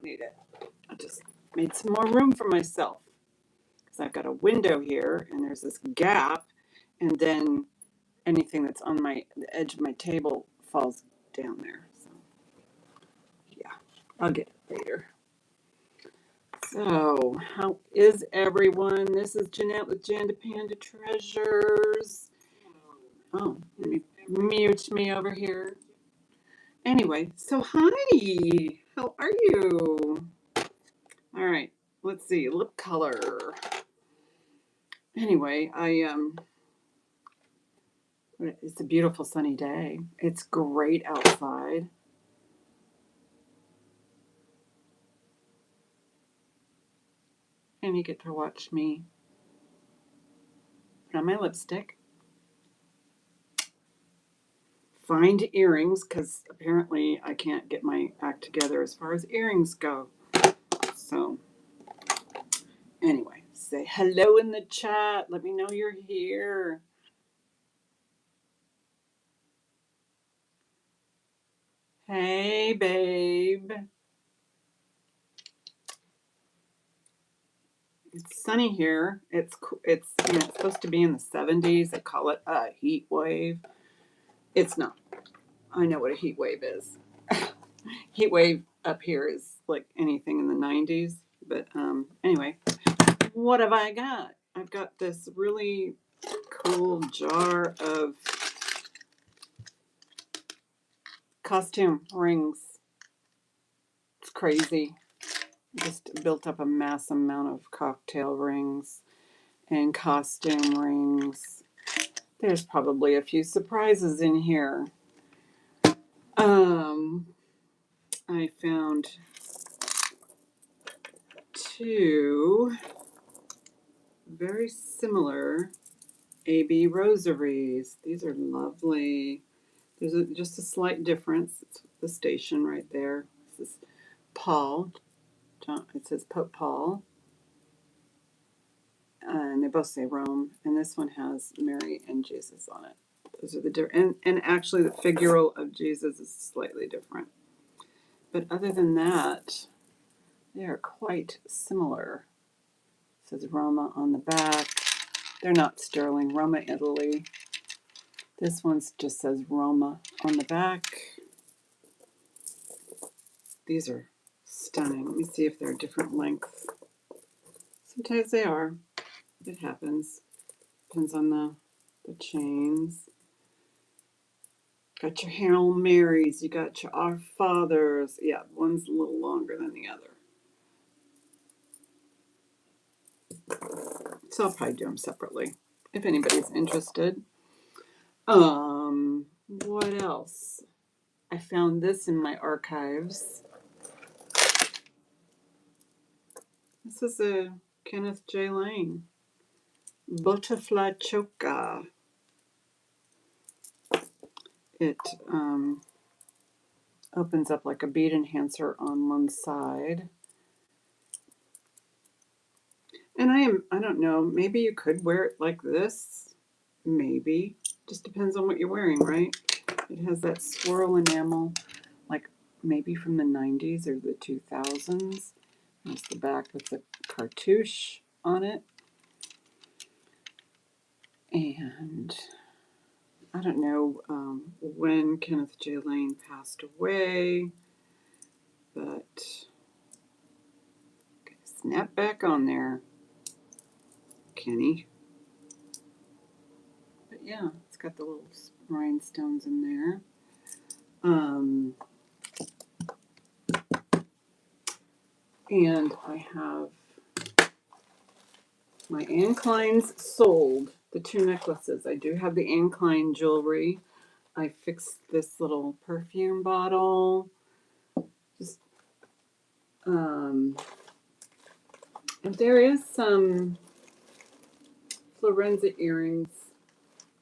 need it. I just made some more room for myself. Because I've got a window here, and there's this gap, and then anything that's on the edge of my table falls down there. So, yeah, I'll get it later. So, how is everyone? This is Jeanette with Jandapanda Treasures. Oh, let me mute me over here. Anyway, so hi, how are you? All right, let's see, lip color. Anyway, it's a beautiful sunny day. It's great outside. And you get to watch me put on my lipstick. Find earrings, because apparently I can't get my act together as far as earrings go. So, anyway, say hello in the chat. Let me know you're here. Hey, babe. It's sunny here. It's it's supposed to be in the 70s. They call it a heat wave. It's not. I know what a heat wave is. Heat wave up here is like anything in the 90s. But anyway, what have I got? I've got this really cool jar of costume rings. It's crazy. Just built up a mass amount of cocktail rings and costume rings. There's probably a few surprises in here. I found two very similar AB rosaries. These are lovely. There's just a slight difference. It's the station right there. This is Paul. It says Pope Paul. And they both say Rome. And this one has Mary and Jesus on it. Those are the different. And actually the figural of Jesus is slightly different. But other than that, they are quite similar. It says Roma on the back. They're not sterling. Roma, Italy. This one just says Roma on the back. These are stunning. Let me see if they're different lengths. Sometimes they are. It happens. Depends on the chains. Got your Hail Marys. You got your Our Fathers. Yeah, one's a little longer than the other. So I'll probably do them separately if anybody's interested. What else? I found this in my archives. This is a Kenneth J. Lane Butterfly Choker. It opens up like a bead enhancer on one side. And I don't know, maybe you could wear it like this. Maybe. Just depends on what you're wearing, right? It has that swirl enamel, like maybe from the 90s or the 2000s. There's the back with the cartouche on it. And I don't know when Kenneth J. Lane passed away, but snap back on there, Kenny. But yeah, it's got the little rhinestones in there. And I have my Anne Klein's sold, the two necklaces. I do have the Anne Klein jewelry. I fixed this little perfume bottle. Just, and there is some Florenza earrings.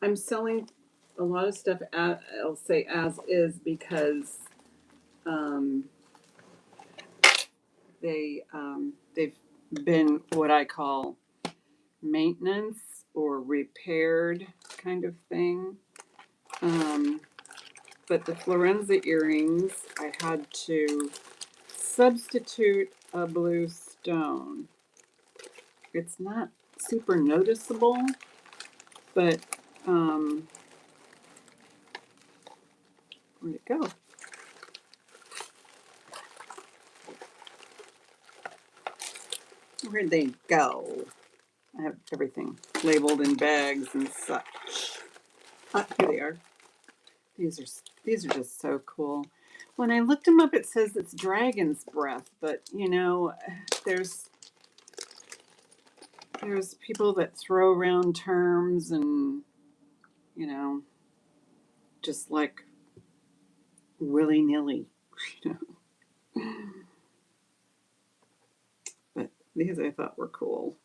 I'm selling a lot of stuff at, I'll say as is, because they've been what I call maintenance or repaired kind of thing. But the Florenza earrings, I had to substitute a blue stone. It's not super noticeable, but where'd it go? Where'd they go? I have everything labeled in bags and such. Here they are. These are just so cool. When I looked them up, it says it's dragon's breath, but you know, there's people that throw around terms and you know, just like willy nilly, you know. But these I thought were cool.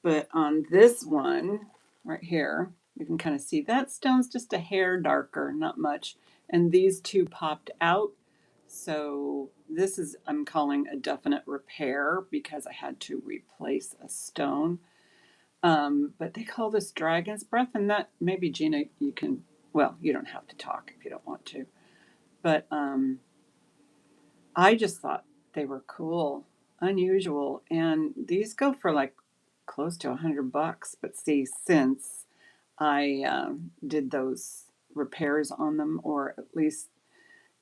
But on this one right here, you can kind of see that stone's just a hair darker, not much. And these two popped out. So this is, I'm calling a definite repair because I had to replace a stone. But they call this dragon's breath, and that maybe Gina, you can, well, you don't have to talk if you don't want to. But I just thought they were cool, unusual, and these go for like close to $100. But see, since I did those repairs on them, or at least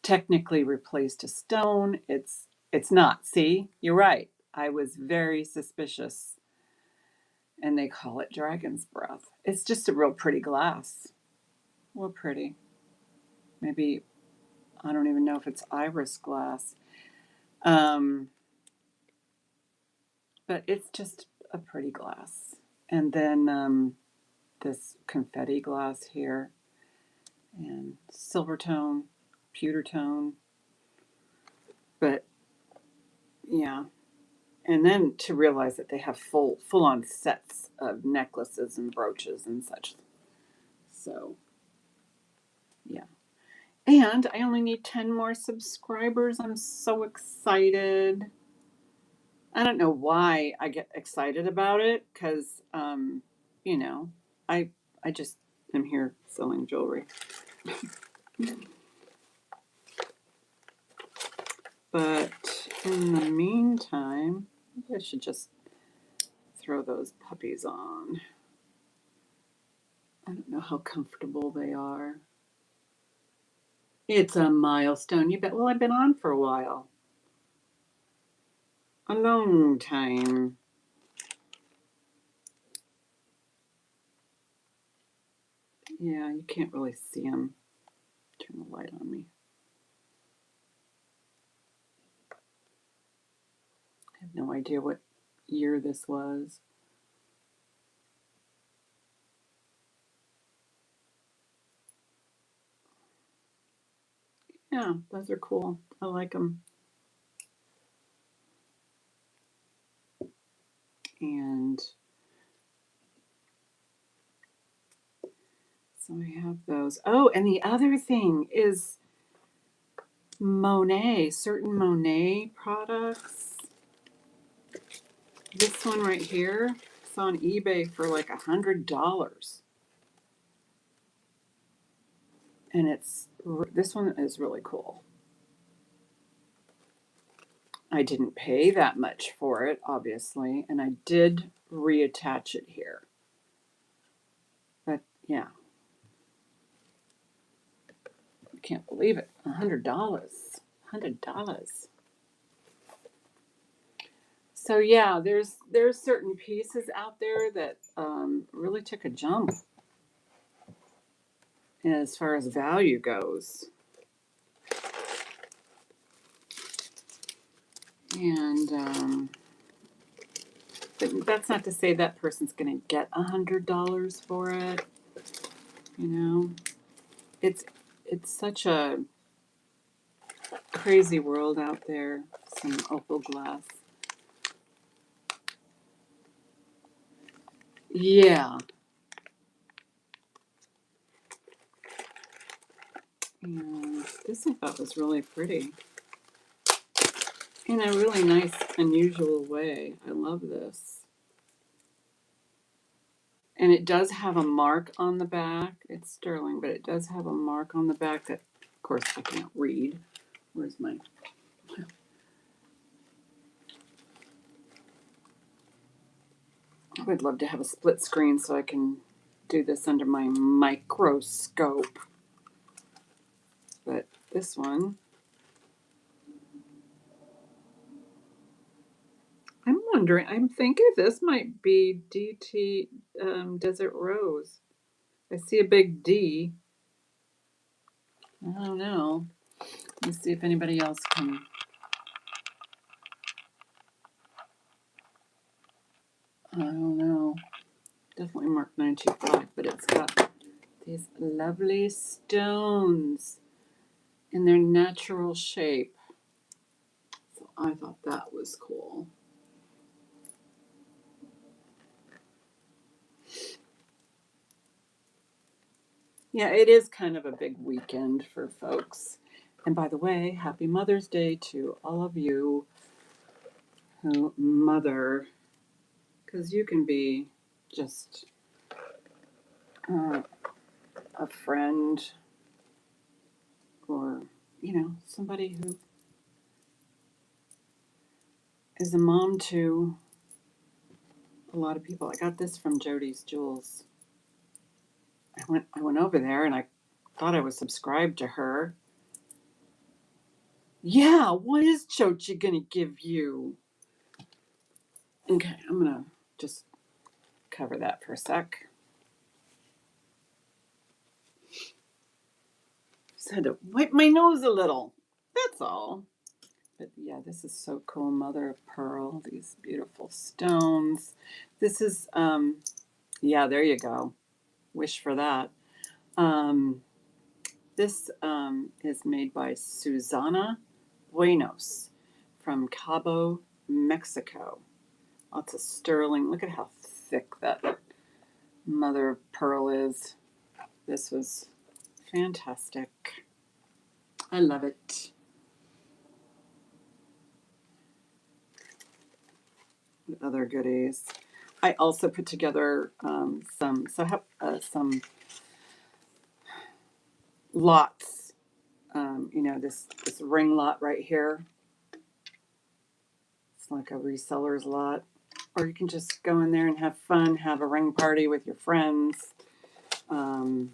technically replaced a stone, it's not. See, you're right. I was very suspicious, and they call it dragon's breath. It's just a real pretty glass. Real pretty. Maybe I don't even know if it's iris glass. But it's just a pretty glass. And then this confetti glass here, and silver tone, pewter tone. But yeah, and then to realize that they have full on sets of necklaces and brooches and such. So yeah. And I only need 10 more subscribers. I'm so excited. I don't know why I get excited about it, because you know, I just am here selling jewelry. But in the meantime, maybe I should just throw those puppies on. I don't know how comfortable they are. It's a milestone. You bet. Well, I've been on for a while. A long time. Yeah, you can't really see them. Turn the light on me. I have no idea what year this was. Yeah, those are cool. I like them. And so I have those. Oh, and the other thing is Monet, certain Monet products. This one right here, it's on eBay for like $100. And this one is really cool. I didn't pay that much for it, obviously, and I did reattach it here. But yeah, I can't believe it. $100. $100. So yeah, there's certain pieces out there that really took a jump as far as value goes. And but that's not to say that person's going to get $100 for it. You know, it's such a crazy world out there. Some opal glass. Yeah. And this I thought was really pretty. In a really nice, unusual way. I love this. And it does have a mark on the back. It's sterling, but it does have a mark on the back that, of course, I can't read. Where's my... I would love to have a split screen so I can do this under my microscope. But this one, I'm wondering, I'm thinking this might be DT Desert Rose. I see a big D. I don't know. Let's see if anybody else can. I don't know. Definitely marked 925, but it's got these lovely stones in their natural shape. So I thought that was cool. Yeah, it is kind of a big weekend for folks. And by the way, happy Mother's Day to all of you who mother, because you can be just a friend or, somebody who is a mom to a lot of people. I got this from Jody's Jewels. I went over there and I thought I was subscribed to her. Yeah, what is Chochi gonna give you? Okay, I'm gonna just cover that for a sec. Just had to wipe my nose a little. That's all. But yeah, this is so cool. Mother of pearl, these beautiful stones. This is, yeah, there you go. Wish for that. This is made by Susana Buenos from Cabo, Mexico. Lots of sterling. Look at how thick that mother of pearl is. This was fantastic. I love it. Other goodies. I also put together some lots. This ring lot right here. It's like a reseller's lot. Or you can just go in there and have fun, have a ring party with your friends. And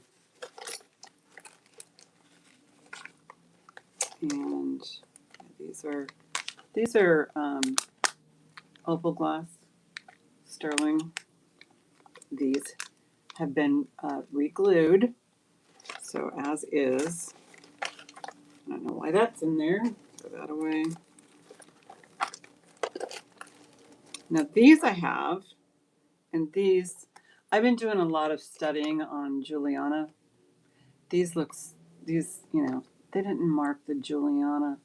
these are opal glass sterling. These have been re-glued, so as is. I don't know why that's in there. Throw that away. Now these I have, and these I've been doing a lot of studying on Juliana. These they didn't mark the Juliana,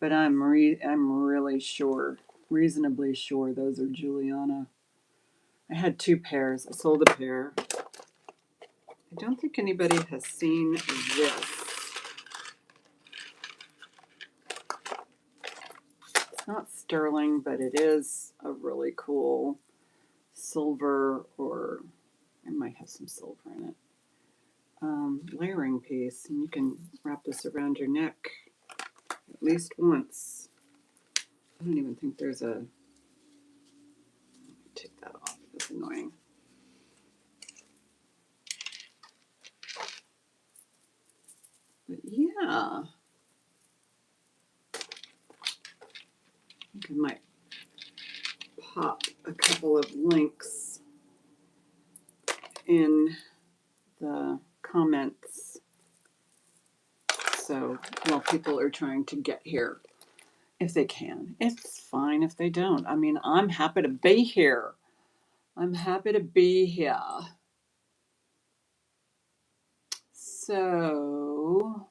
but I'm really sure, reasonably sure those are Juliana. I had 2 pairs. I sold a pair. I don't think anybody has seen this. It's not sterling, but it is a really cool silver, or it might have some silver in it. Layering piece, and you can wrap this around your neck at least once. I don't even think there's a... Take that off. That's annoying. But yeah, I think I might pop a couple of links in the comments, so while people are trying to get here, if they can. It's fine if they don't. I mean, I'm happy to be here. I'm happy to be here. So,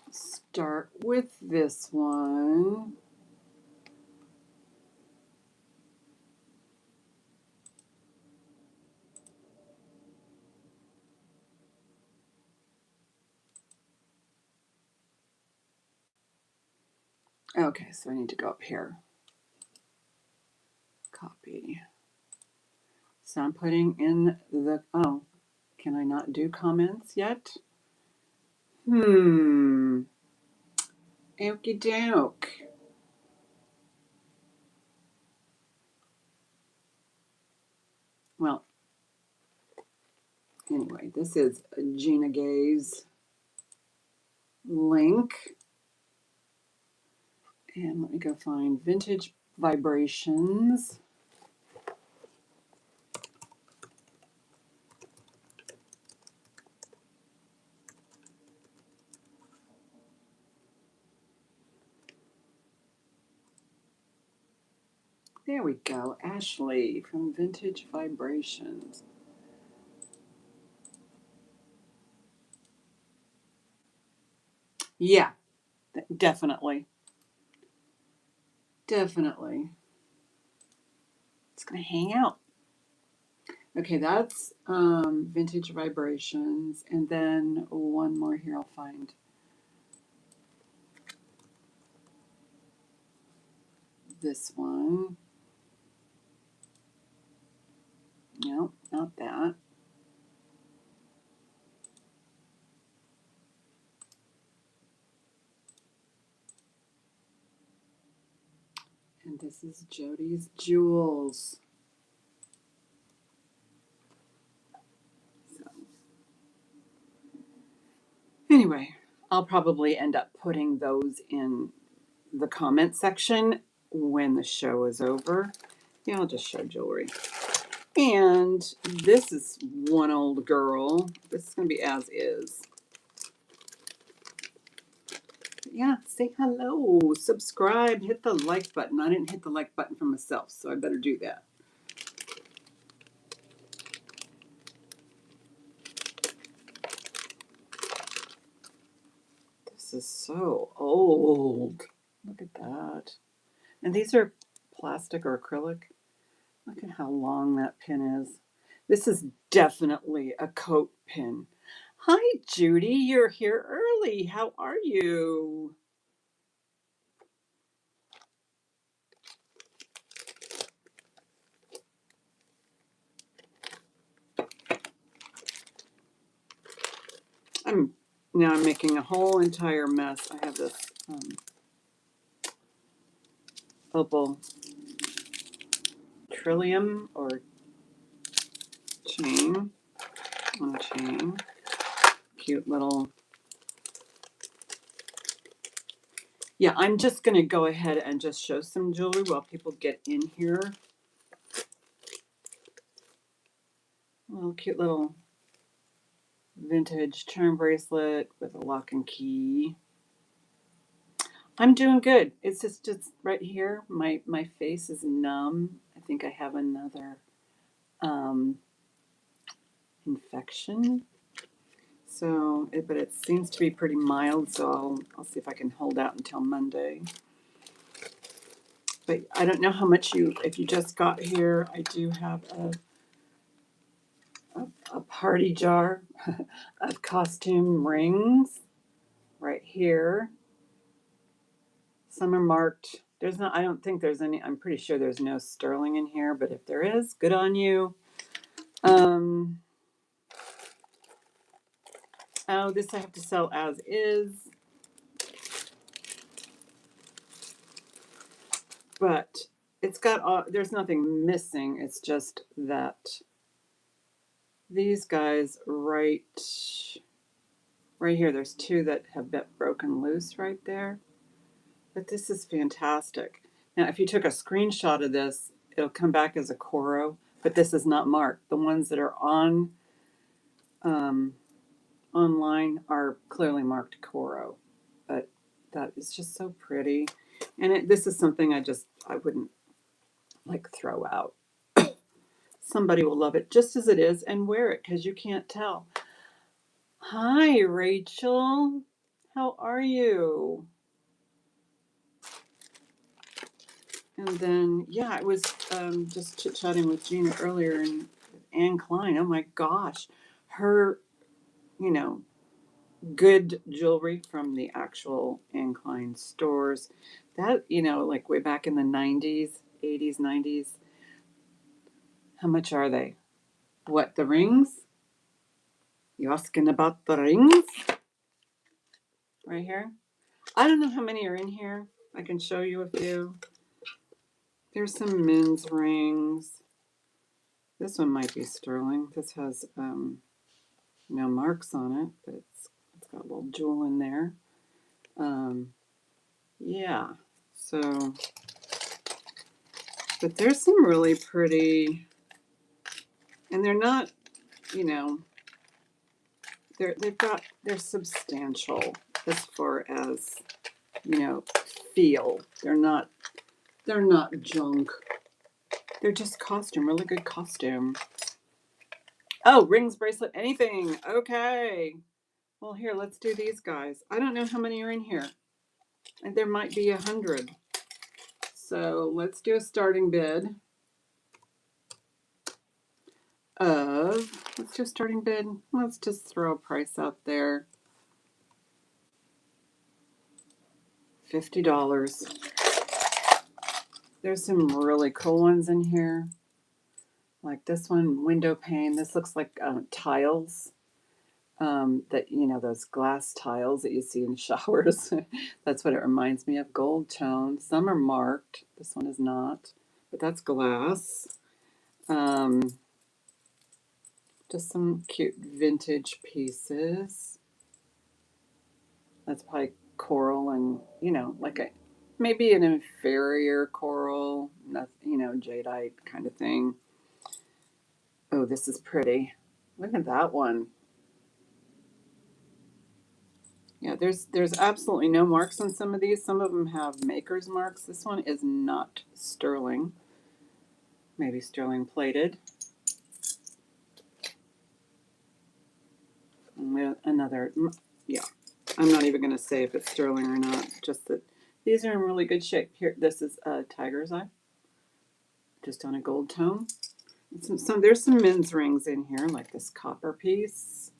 start with this one. Okay, so I need to go up here. Copy. So I'm putting in the, oh, can I not do comments yet? Okie doke. Well, anyway, this is Gina Gay's link. And let me go find Vintage Vibrations. There we go. Ashley from Vintage Vibrations. Yeah, definitely. Definitely. It's going to hang out. Okay, that's Vintage Vibrations. And then one more here I'll find. This one. No, not that. And this is Jody's Jewels. So, anyway, I'll probably end up putting those in the comment section when the show is over. Yeah, I'll just show jewelry. And this is one old girl. This is going to be as is. Yeah, say hello, subscribe, hit the like button. I didn't hit the like button for myself, so I better do that. This is so old. Look at that. And these are plastic or acrylic. Look at how long that pin is. This is definitely a coat pin. Hi, Judy. You're here early. How are you? I'm making a whole entire mess. I have this opal trillium or chain on a chain. Cute little. Yeah, I'm just going to go ahead and just show some jewelry while people get in here. A little cute little vintage charm bracelet with a lock and key. I'm doing good. It's just right here. My face is numb. I think I have another infection. So, but it seems to be pretty mild. So I'll see if I can hold out until Monday. But I don't know how much if you just got here. I do have a party jar of costume rings right here. Some are marked. There's not. I don't think there's any. I'm pretty sure there's no sterling in here. But if there is, good on you. Oh, this I have to sell as is. But it's got there's nothing missing. It's just that these guys right here, there's two that have been broken loose right there. But this is fantastic. Now, if you took a screenshot of this, it'll come back as a Coro, but this is not marked. The ones that are on online are clearly marked Coro, but that is just so pretty. And this is something I wouldn't like throw out. Somebody will love it just as it is and wear it because you can't tell. Hi, Rachel. How are you? And then, yeah, I was just chit-chatting with Gina earlier, and Anne Klein, oh my gosh, her, good jewelry from the actual Incline stores. That, like way back in the 90s, 80s, 90s. How much are they? What, the rings? You asking about the rings? Right here? I don't know how many are in here. I can show you a few. There's some men's rings. This one might be sterling. This has no marks on it, but it's got a little jewel in there. Yeah. So, but there's some really pretty, and they're not, you know, they're substantial as far as, feel. They're not junk. They're just costume, really good costume. Oh, rings, bracelet, anything. Okay. Well, here, let's do these guys. I don't know how many are in here. And there might be 100. So let's do a starting bid let's do a starting bid. Let's just throw a price out there. $50. There's some really cool ones in here. Like this one, window pane. This looks like tiles. That, those glass tiles that you see in showers. That's what it reminds me of. Gold tone. Some are marked. This one is not. But that's glass. Just some cute vintage pieces. That's probably coral and, like maybe an inferior coral, jadeite kind of thing. Oh, this is pretty. Look at that one. Yeah, there's absolutely no marks on some of these. Some of them have maker's marks. This one is not sterling. Maybe sterling plated. Another, yeah. I'm not even going to say if it's sterling or not. Just that these are in really good shape. Here, this is a tiger's eye, just on a gold tone. There's some men's rings in here, like this copper piece.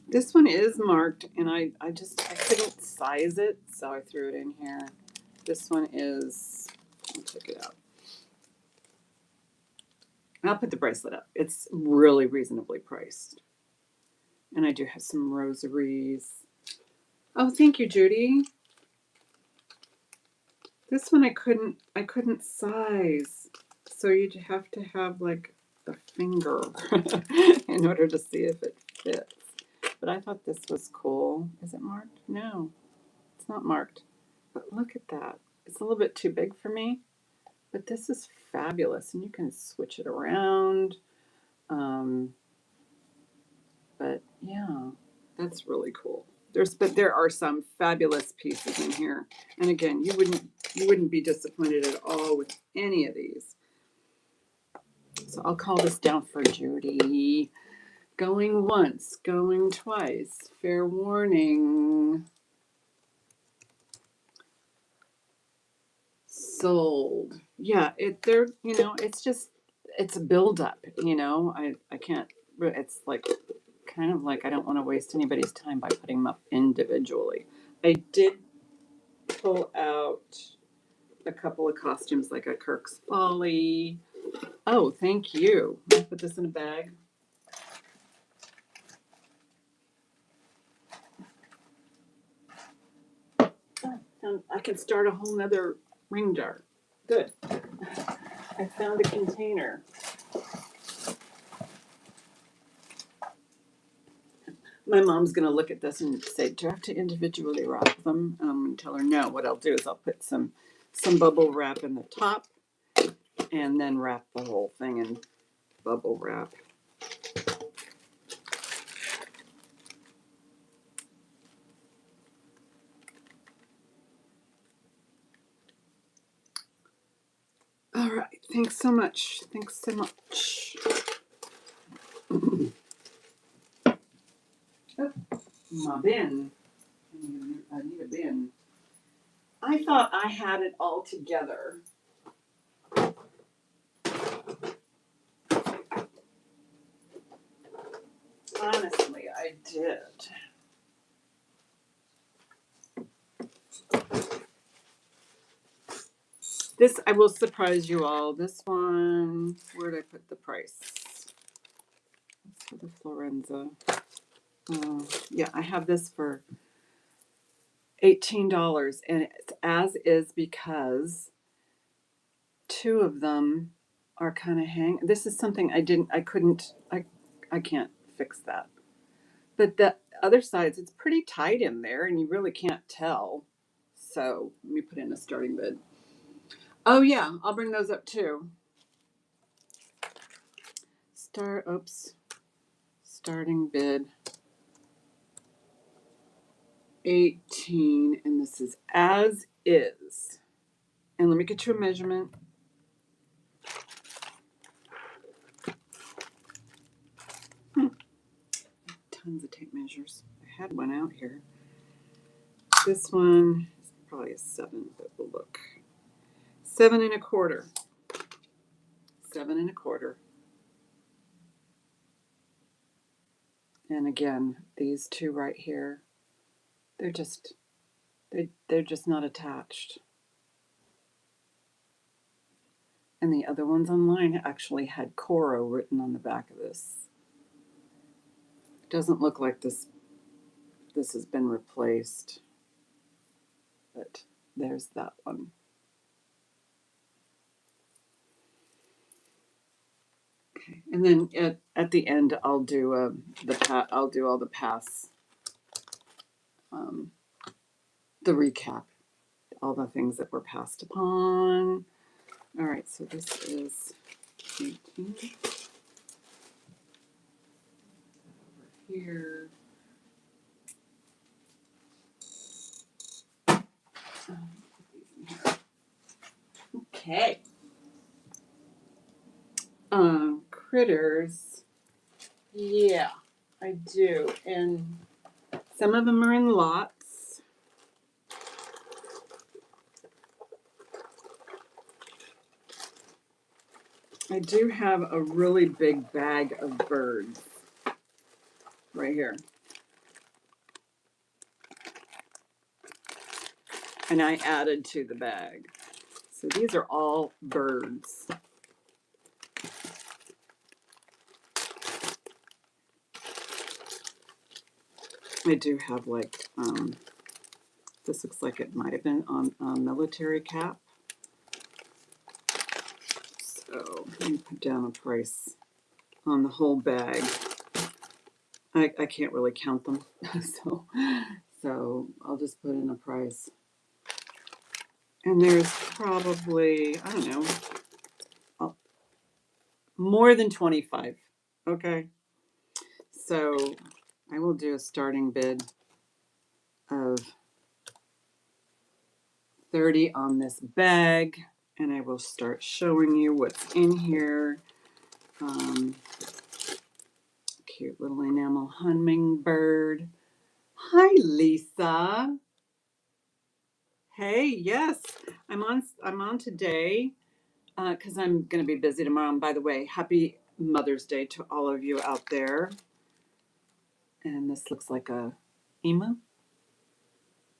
This one is marked, and I couldn't size it, so I threw it in here. This one is, I'll check it out. I'll put the bracelet up. It's really reasonably priced. And I do have some rosaries. Oh, thank you, Judy. This one I couldn't size. So you'd have to have like a finger in order to see if it fits. But I thought this was cool. Is it marked? No, it's not marked. But look at that. It's a little bit too big for me. But this is fabulous. And you can switch it around. But yeah, that's really cool. But there are some fabulous pieces in here. And again, you wouldn't be disappointed at all with any of these. So I'll call this down for Judy. Going once, going twice. Fair warning. Sold. Yeah, it's a buildup, I can't, it's like, kind of like I don't want to waste anybody's time by putting them up individually. I did pull out a couple of costumes, like a Kirk's Folly. Oh, thank you. I'll put this in a bag. Oh, I can start a whole nother ring jar. Good. I found a container. My mom's going to look at this and say, do I have to individually wrap them? And tell her no. What I'll do is I'll put some bubble wrap in the top and then wrap the whole thing in bubble wrap. All right. Thanks so much. Thanks so much. Oh, my bin. I need a bin. I thought I had it all together. Honestly, I did. This, I will surprise you all. This one, where did I put the price? For the Florenza. Yeah, I have this for $18, and it's as is because two of them are kind of This is something I can't fix that. But the other sides, it's pretty tight in there, and you really can't tell. So let me put in a starting bid. Oh yeah, I'll bring those up too. Starting bid 18, and this is as is. And let me get you a measurement. Tons of tape measures. I had one out here. This one is probably a 7, but we'll look. 7 1/4. 7 1/4. And again, these two right here, they're just not attached. And the other ones online actually had Coro written on the back of this. It doesn't look like this has been replaced, but there's that one. Okay, and then at the end, I'll do I'll do all the pass, the recap, all the things that were passed upon. All right, so this is 18 over here. Okay. Critters. Yeah, I do. And some of them are in lots. I do have a really big bag of birds right here. And I added to the bag. So these are all birds. I do have like, this looks like it might have been on a military cap. So let me put down a price on the whole bag. I can't really count them. so I'll just put in a price. And there's probably, I don't know, more than 25. Okay. So I will do a starting bid of 30 on this bag, and I will start showing you what's in here. Cute little enamel hummingbird. Hi, Lisa. Hey, yes, I'm on today because I'm going to be busy tomorrow. And by the way, happy Mother's Day to all of you out there. And this looks like a emu.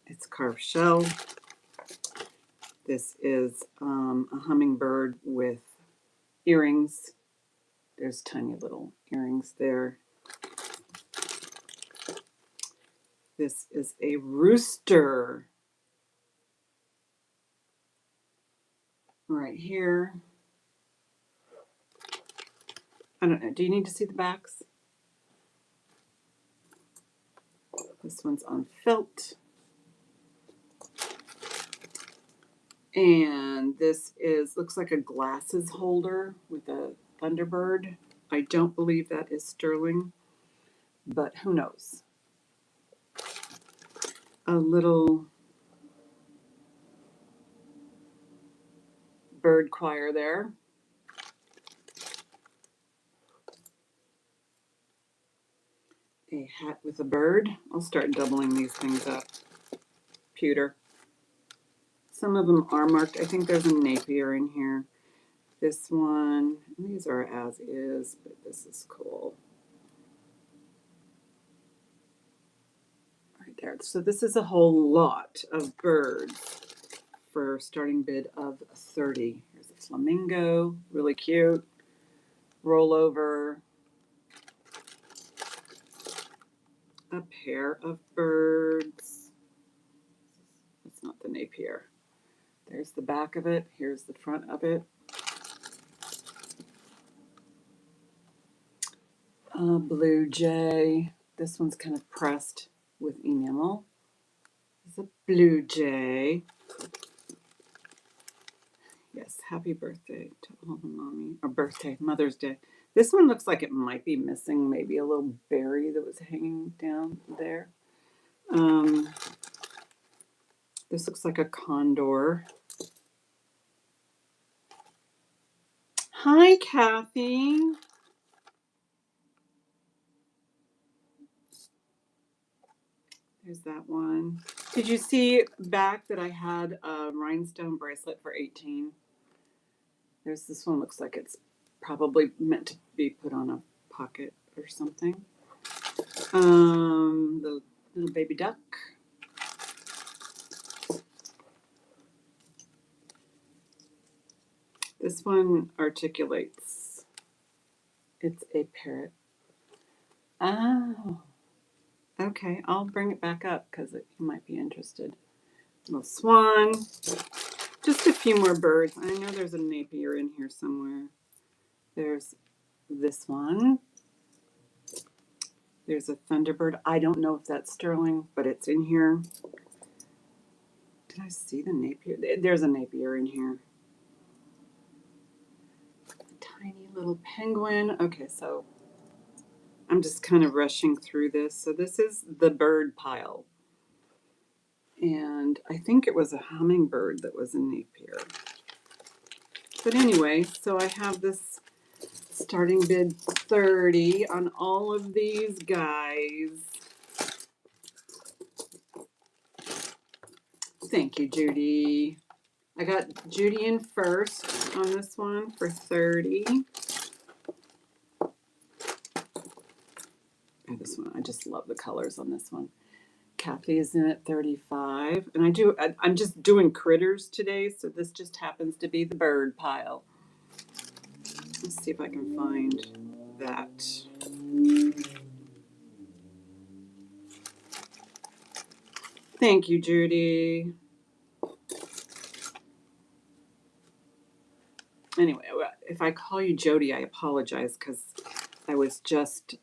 It's carved shell. This is a hummingbird with earrings. There's tiny little earrings there. This is a rooster right here. I don't know. Do you need to see the backs? This one's on felt. And this looks like a glasses holder with a Thunderbird. I don't believe that is sterling, but who knows? A little bird choir there. A hat with a bird. I'll start doubling these things up. Pewter. Some of them are marked. I think there's a Napier in here. This one, these are as is, but this is cool. right, so this is a whole lot of birds for starting bid of 30. Here's a flamingo, really cute. Rollover. A pair of birds. That's not the Napier. There's the back of it. Here's the front of it. Blue jay. This one's kind of pressed with enamel. It's a blue jay. Yes, happy birthday to all the mommy. Or birthday, Mother's Day. This one looks like it might be missing maybe a little berry that was hanging down there. This looks like a condor. Hi, Kathy. There's that one. Did you see back that I had a rhinestone bracelet for 18? There's this one, looks like it's probably meant to be put on a pocket or something. The little baby duck. This one articulates. It's a parrot. Oh, okay. I'll bring it back up because you might be interested. Little swan. Just a few more birds. I know there's a Napier in here somewhere. There's this one. There's a thunderbird. I don't know if that's sterling, but it's in here. Did I see the Napier? There's a Napier in here. Tiny little penguin. Okay, so I'm just kind of rushing through this. So this is the bird pile. And I think it was a hummingbird that was a Napier. But anyway, so I have this starting bid 30 on all of these guys. Thank you, Judy. I got Judy in first on this one for 30. And this one, I just love the colors on this one. Kathy is in at 35. And I'm just doing critters today, so this just happens to be the bird pile. Let's see if I can find that. Thank you, Judy. Anyway, if I call you Jody, I apologize because I was just,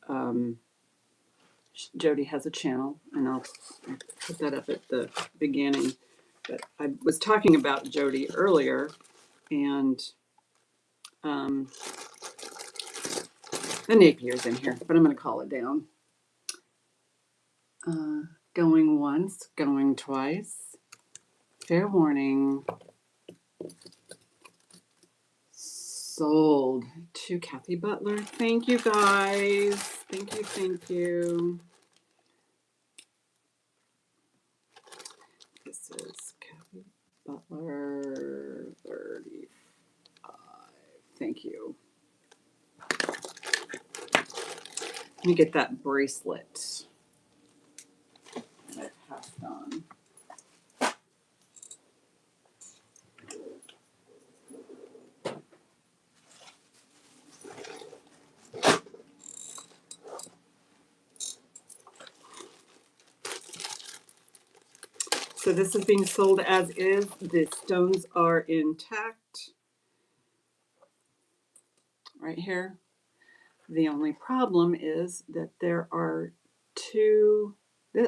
Jody has a channel, and I'll put that up at the beginning. But I was talking about Jody earlier, and the Napier's in here, but I'm going to call it down. Going once, going twice. Fair warning. Sold to Kathy Butler. Thank you, guys. Thank you, thank you. This is Kathy Butler 35. Thank you. Let me get that bracelet that I passed on. So this is being sold as is. The stones are intact. Right here. The only problem is that there are two.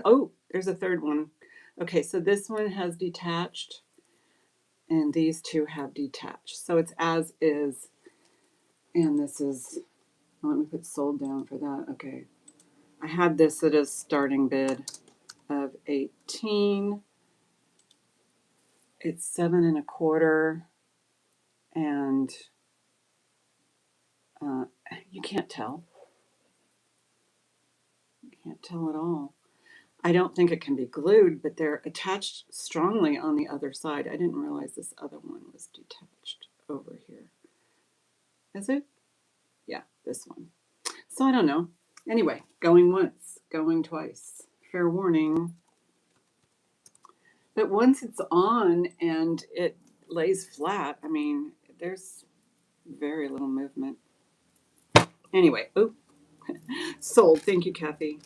Oh, there's a third one. Okay, so this one has detached, and these two have detached. So it's as is, and this is. Let me put sold down for that. Okay, I had this at a starting bid of 18. It's 7 1/4, and you can't tell. You can't tell at all. I don't think it can be glued, but they're attached strongly on the other side. I didn't realize this other one was detached over here. Is it? Yeah, this one. So I don't know. Anyway, going once, going twice. Fair warning. But once it's on and it lays flat, I mean, there's very little movement. Anyway, oh, sold. Thank you, Kathy.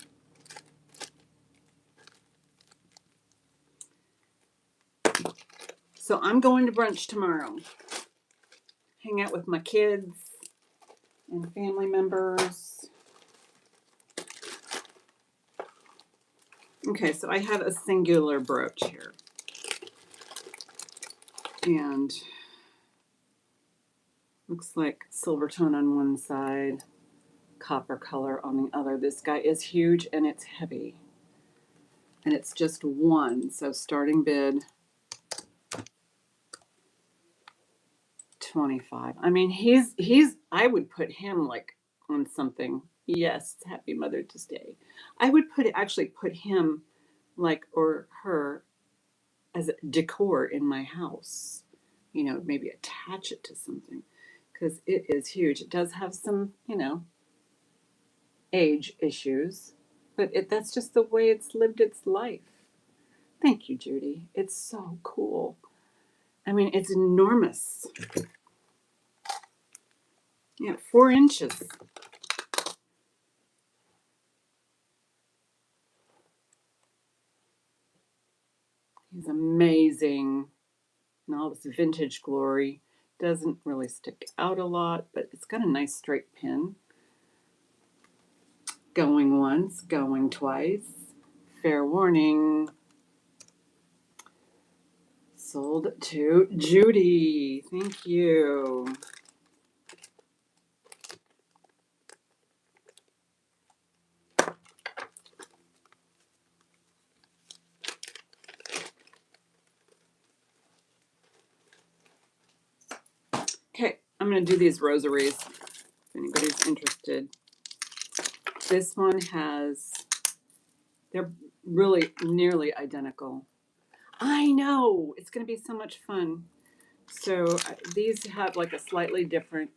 So I'm going to brunch tomorrow. Hang out with my kids and family members. Okay, so I have a singular brooch here. And looks like silver tone on one side, copper color on the other. This guy is huge and it's heavy. And it's just one, so starting bid $25. I mean, he's I would put him like on something. Yes, happy Mother's Day. I would actually put him like, or her, as a decor in my house. You know, maybe attach it to something because it is huge. It does have some, you know, age issues, but that's just the way it's lived its life. Thank you, Judy. It's so cool. I mean, it's enormous. Yeah, 4 inches. He's amazing. And all this vintage glory. Doesn't really stick out a lot, but it's got a nice straight pin. Going once, going twice. Fair warning. Sold to Judy. Thank you. Okay, I'm going to do these rosaries if anybody's interested. This one has, they're really nearly identical. I know, it's going to be so much fun. So these have like a slightly different,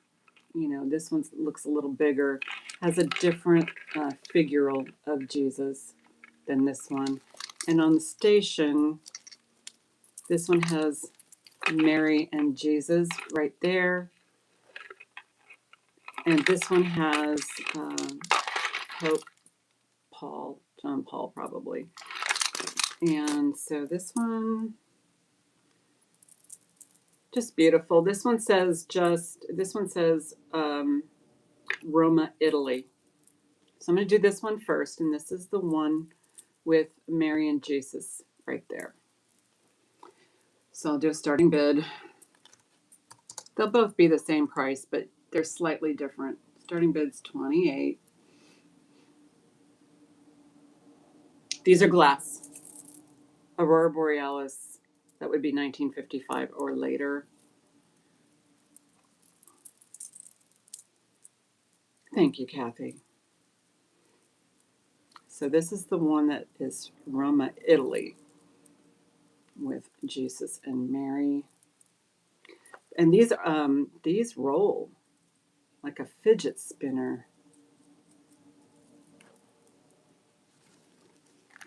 you know, this one looks a little bigger, has a different figural of Jesus than this one. And on the station, this one has Mary and Jesus right there. And this one has Pope Paul, John Paul probably. And so this one, just beautiful. This one says Roma, Italy. So I'm going to do this one first, and this is the one with Mary and Jesus right there. So I'll do a starting bid. They'll both be the same price, but they're slightly different. Starting bid's $28. These are glass. Aurora Borealis, that would be 1955 or later. Thank you, Kathy. So this is the one that is Roma, Italy, with Jesus and Mary. And these roll like a fidget spinner.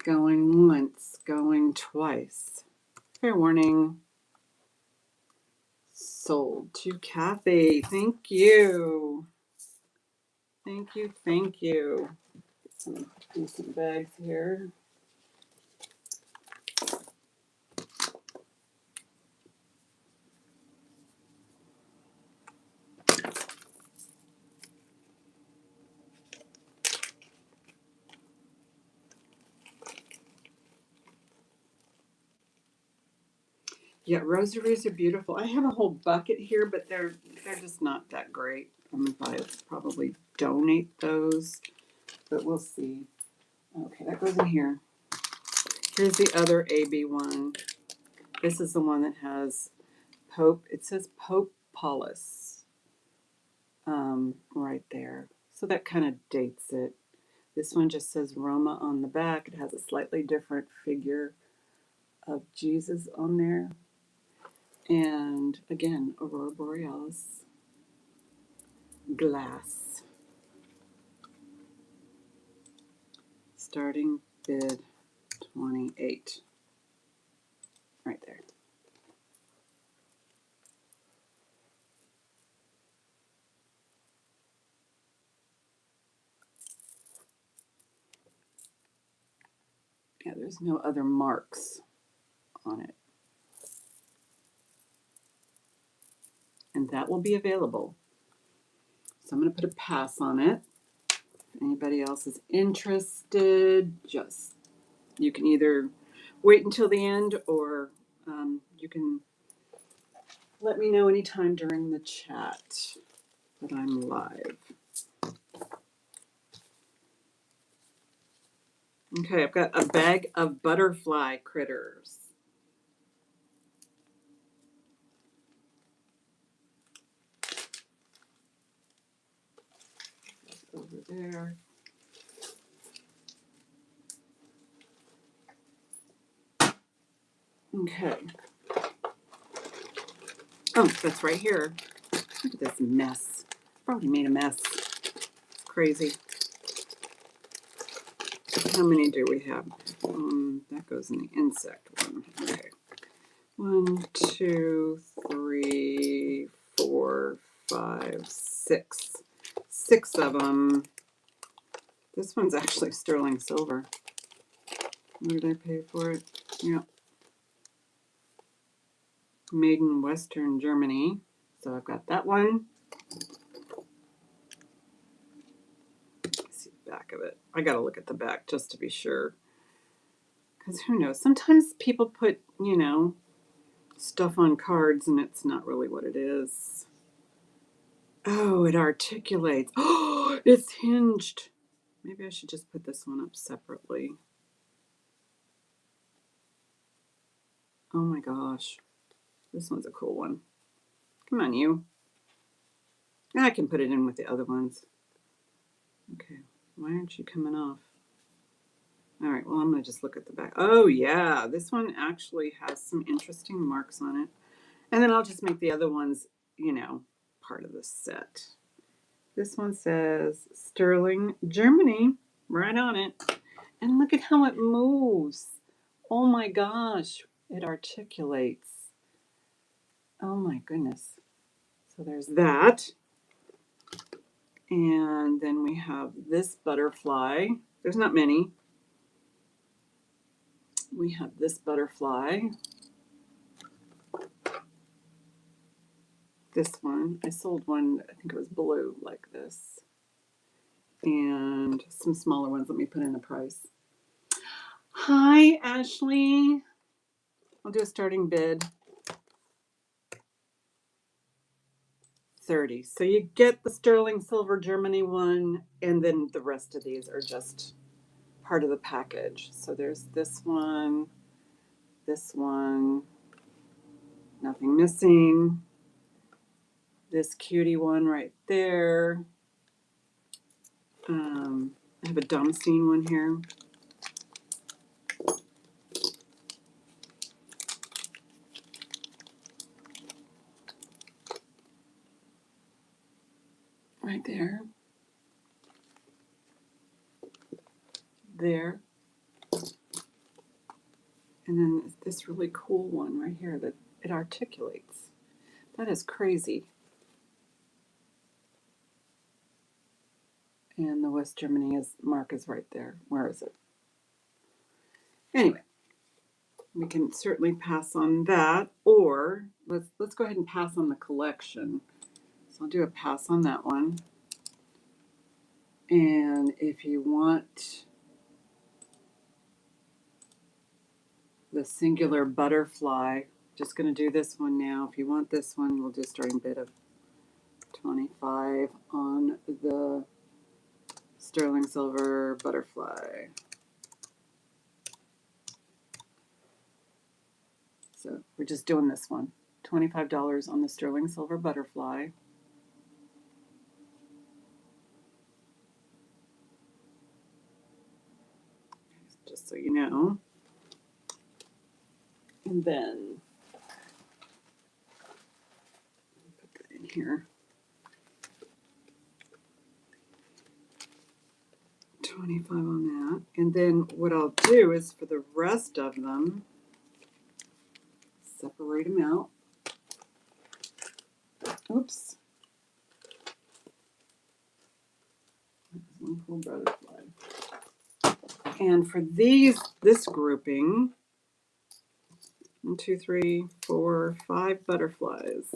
Going once, going twice. Fair warning. Sold to Kathy. Thank you. Thank you, thank you. Get some decent bags here. Yeah, rosaries are beautiful. I have a whole bucket here, but they're just not that great. I'm gonna probably donate those, but we'll see. Okay, that goes in here. Here's the other AB one. This is the one that has Pope. It says Pope Paulus right there. So that kind of dates it. This one just says Roma on the back. It has a slightly different figure of Jesus on there. And again, Aurora Borealis glass. Starting bid 28. Yeah, there's no other marks on it. And that will be available. So I'm going to put a pass on it. If anybody else is interested, just you can either wait until the end, or you can let me know anytime during the chat that I'm live. Okay, I've got a bag of butterfly critters. Over there. Okay. Oh, that's right here. Look at this mess. I've already made a mess. It's crazy. How many do we have? That goes in the insect one. Okay. 1, 2, 3, 4, 5, 6. 6 of them. This one's actually sterling silver. What did I pay for it? Yeah. Made in Western Germany. So I've got that one. Let's see the back of it. I got to look at the back just to be sure. Because who knows? Sometimes people put, stuff on cards and it's not really what it is. Oh, it articulates. Oh, it's hinged. Maybe I should just put this one up separately. Oh my gosh. This one's a cool one. Come on, you. I can put it in with the other ones. Okay. Why aren't you coming off? All right, well, I'm going to just look at the back. Oh, yeah. This one actually has some interesting marks on it. And then I'll just make the other ones, part of the set. This one says Sterling, Germany, right on it. And look at how it moves. Oh my gosh, it articulates. Oh my goodness. So there's that. And then we have this butterfly. There's not many. We have this butterfly. This one. I sold one, I think it was blue like this. And some smaller ones. Let me put in a price. Hi, Ashley. I'll do a starting bid. 30. So you get the sterling silver Germany one, and then the rest of these are just part of the package. So there's this one, nothing missing. This cutie one right there. I have a Damascene one here. Right there. There. And then this really cool one right here that it articulates. That is crazy. And the West Germany mark is right there. Where is it? Anyway, we can certainly pass on that, or let's go ahead and pass on the collection. So I'll do a pass on that one. And if you want the singular butterfly, just going to do this one now. If you want this one, we'll do a starting bid of 25 on the sterling silver butterfly. So we're just doing this one. $25 on the sterling silver butterfly. Just so you know. And then put that in here. 25 on that. And then what I'll do is for the rest of them, separate them out. Oops. One cool butterfly. And for this grouping, 1, 2, 3, 4, 5 butterflies.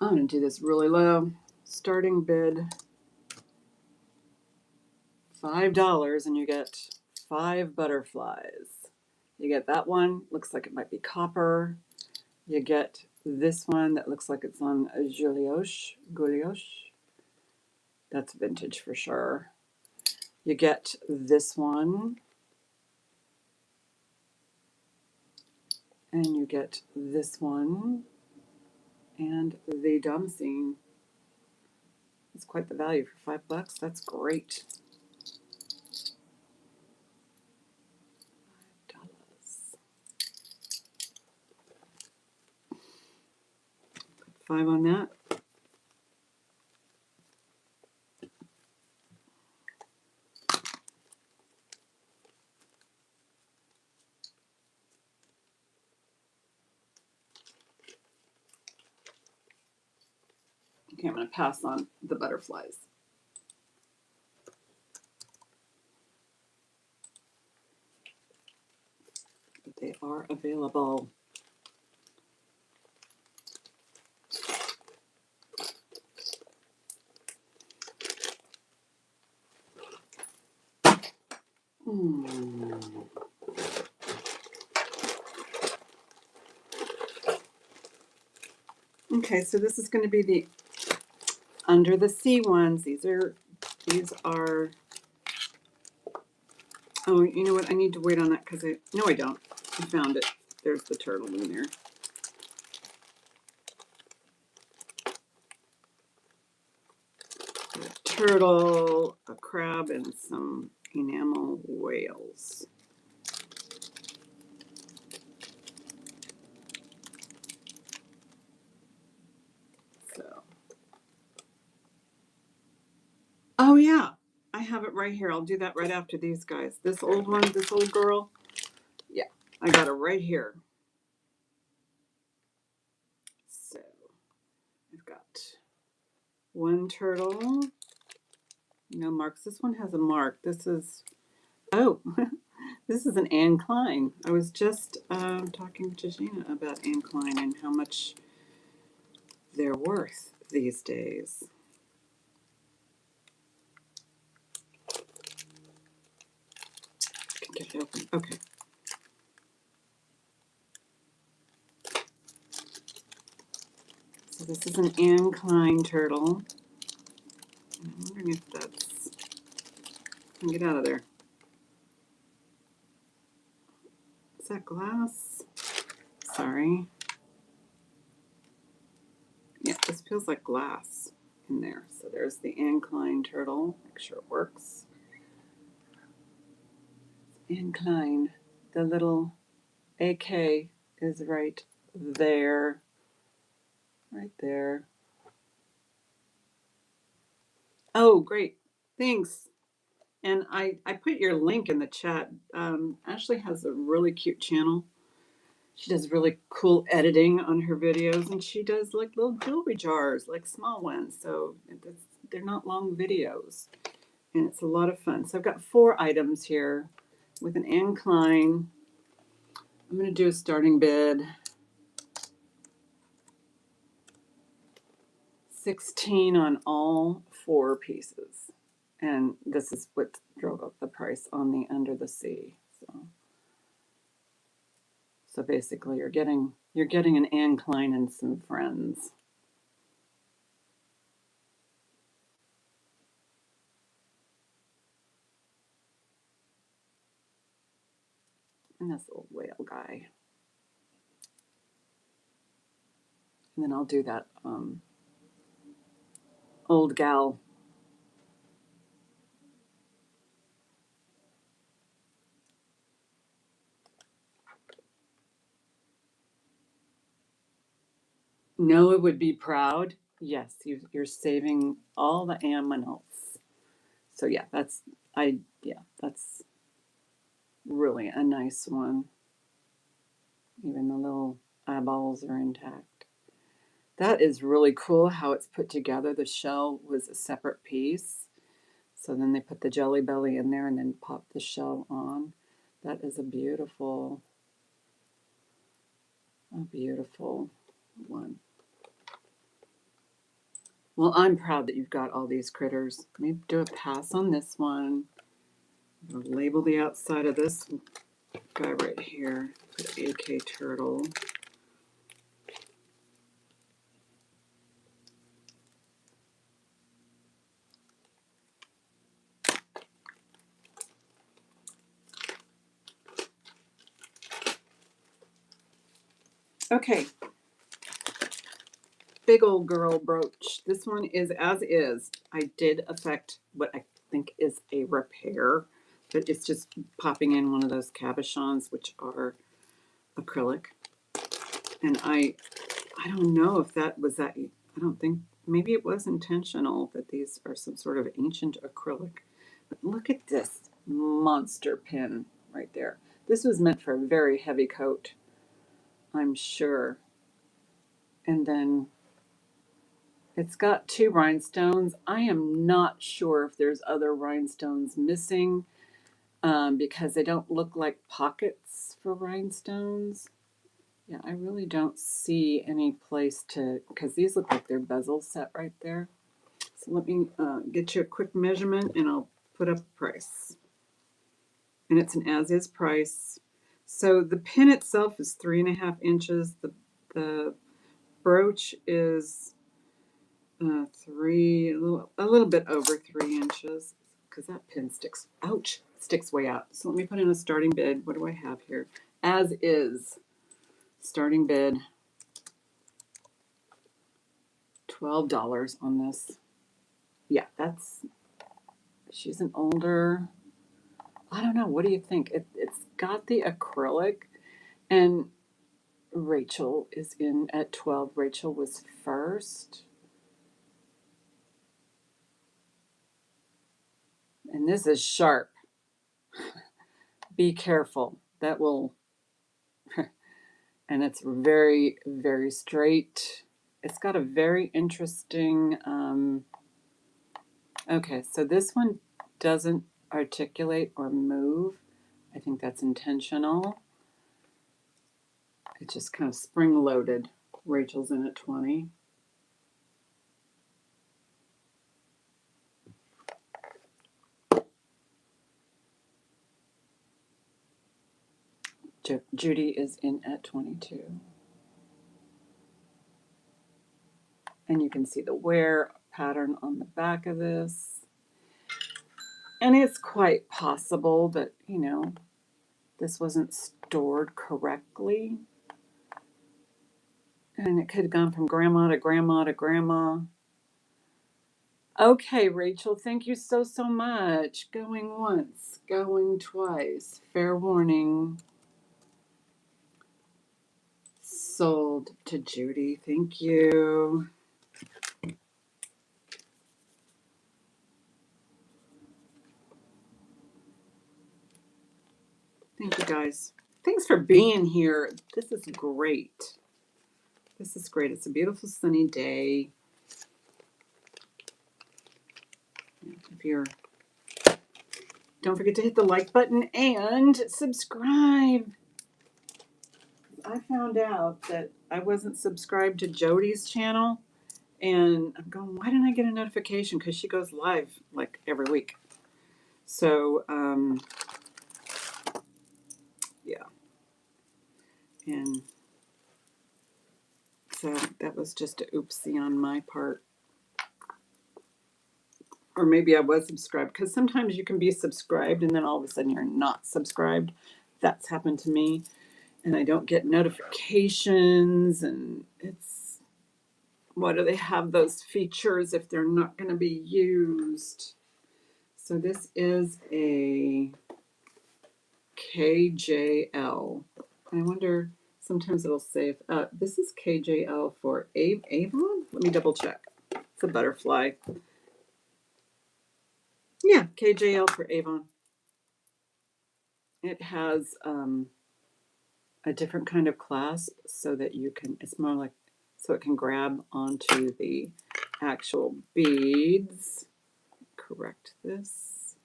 I'm going to do this really low. Starting bid $5, and you get 5 butterflies. You get that one, looks like it might be copper. You get this one that looks like it's on a Gulioche. That's vintage for sure. You get this one. And you get this one. And the Damascene. It's quite the value for $5. That's great. $5. 5 on that. Okay, I'm going to pass on the butterflies. But they are available. Okay, so this is going to be the under the sea ones. These are, oh, you know what? I need to wait on that because no, I don't. I found it. There's the turtle in there. A turtle, a crab, and some enamel whales. So, oh yeah, I have it right here. I'll do that right after these guys. This old one, this old girl. Yeah, I got it right here. So, I've got one turtle. No marks. This one has a mark. This is, oh, this is an Anne Klein. I was just talking to Gina about Anne Klein and how much they're worth these days. I can get it open. Okay. So this is an Anne Klein turtle. I'm wondering if that's, can get out of there. Is that glass? Sorry. Yeah, this feels like glass in there. So there's the Anne Klein turtle. Make sure it works. Anne Klein. The little AK is right there. Right there. Oh, great. Thanks. And I put your link in the chat. Ashley has a really cute channel. She does really cool editing on her videos, and she does like little jewelry jars, like small ones. So they're not long videos, and it's a lot of fun. So I've got 4 items here with an Anne Klein. I'm going to do a starting bid. 16 on all 4 pieces. And this is what drove up the price on the Under the Sea. So basically you're getting an Anne Klein and some friends. And this little whale guy. And then I'll do that old gal. Noah would be proud. Yes, you're saving all the aminals. So yeah, that's really a nice one. Even the little eyeballs are intact. That is really cool how it's put together. The shell was a separate piece. So then they put the jelly belly in there and then pop the shell on. That is a beautiful one. Well, I'm proud that you've got all these critters. Maybe do a pass on this one. I'll label the outside of this guy right here. Put AK Turtle. Okay, big old girl brooch. This one is as is. I did affect what I think is a repair, but it's just popping in one of those cabochons, which are acrylic. And I don't know if that was that. I don't think, maybe it was intentional that these are some sort of ancient acrylic. But look at this monster pin right there. This was meant for a very heavy coat, I'm sure. And then it's got 2 rhinestones. I am not sure if there's other rhinestones missing because they don't look like pockets for rhinestones. Yeah, I really don't see any place to, because these look like they're bezel set right there. So let me get you a quick measurement and I'll put up a price. And it's an as-is price. So the pin itself is 3.5 inches. The brooch is a little bit over 3 inches because that pin sticks. Ouch! Sticks way out. So let me put in a starting bid. What do I have here? As is. Starting bid. $12 on this. Yeah, she's an older. I don't know. What do you think? It's got the acrylic, and Rachel is in at 12. Rachel was first. And this is sharp. Be careful. That will, and it's very, very straight. It's got a very interesting, okay, so this one doesn't articulate or move. I think that's intentional. It's just kind of spring-loaded. Rachel's in at 20. Judy is in at 22. And you can see the wear pattern on the back of this. And it's quite possible that, this wasn't stored correctly. And it could have gone from grandma to grandma to grandma. Okay, Rachel, thank you so, so much. Going once, going twice. Fair warning. Sold to Judy. Thank you. Thank you, guys. Thanks for being here. This is great. This is great. It's a beautiful sunny day. If you're, don't forget to hit the like button and subscribe. I found out that I wasn't subscribed to Jody's channel, and I'm going, why didn't I get a notification? Because she goes live like every week. So, yeah. And so that was just a oopsie on my part. Or maybe I was subscribed, because sometimes you can be subscribed and then all of a sudden you're not subscribed. That's happened to me. And I don't get notifications, and it's, why do they have those features if they're not going to be used? So this is a KJL. I wonder, sometimes it'll say, this is KJL for Avon? Let me double check. It's a butterfly. Yeah, KJL for Avon. It has a different kind of clasp so that you can, it's more like, so it can grab onto the actual beads. correct this.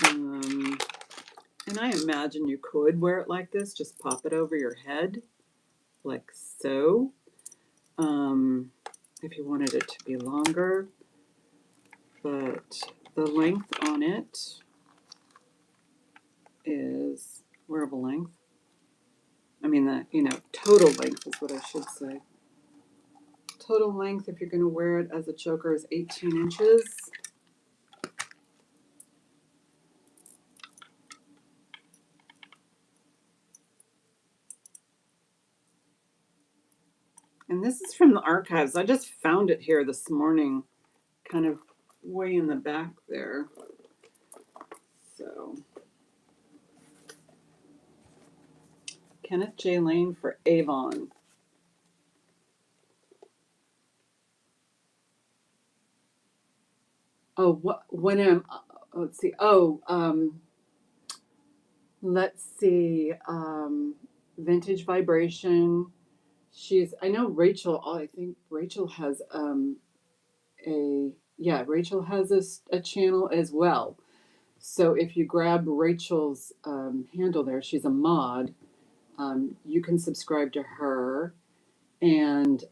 And I imagine you could wear it like this, just pop it over your head, like so. If you wanted it to be longer, but the length on it is wearable length. I mean, the total length is what I should say. Total length, if you're going to wear it as a choker, is 18 inches. And this is from the archives. I just found it here this morning, kind of way in the back there. So, Kenneth J. Lane for Avon. Oh, what? When am? Let's see. Oh, let's see. Vintage Vibration. I know Rachel. I think Rachel has Rachel has a channel as well. So if you grab Rachel's handle there, she's a mod. You can subscribe to her, and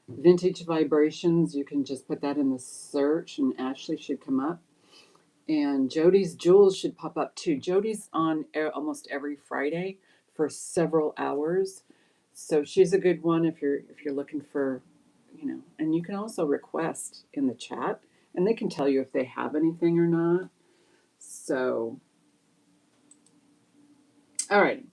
Vintage Vibrations. You can just put that in the search, and Ashley should come up. And Jody's Jewels should pop up too. Jody's on almost every Friday for several hours, so she's a good one if you're looking for, And you can also request in the chat, and they can tell you if they have anything or not. So, all right.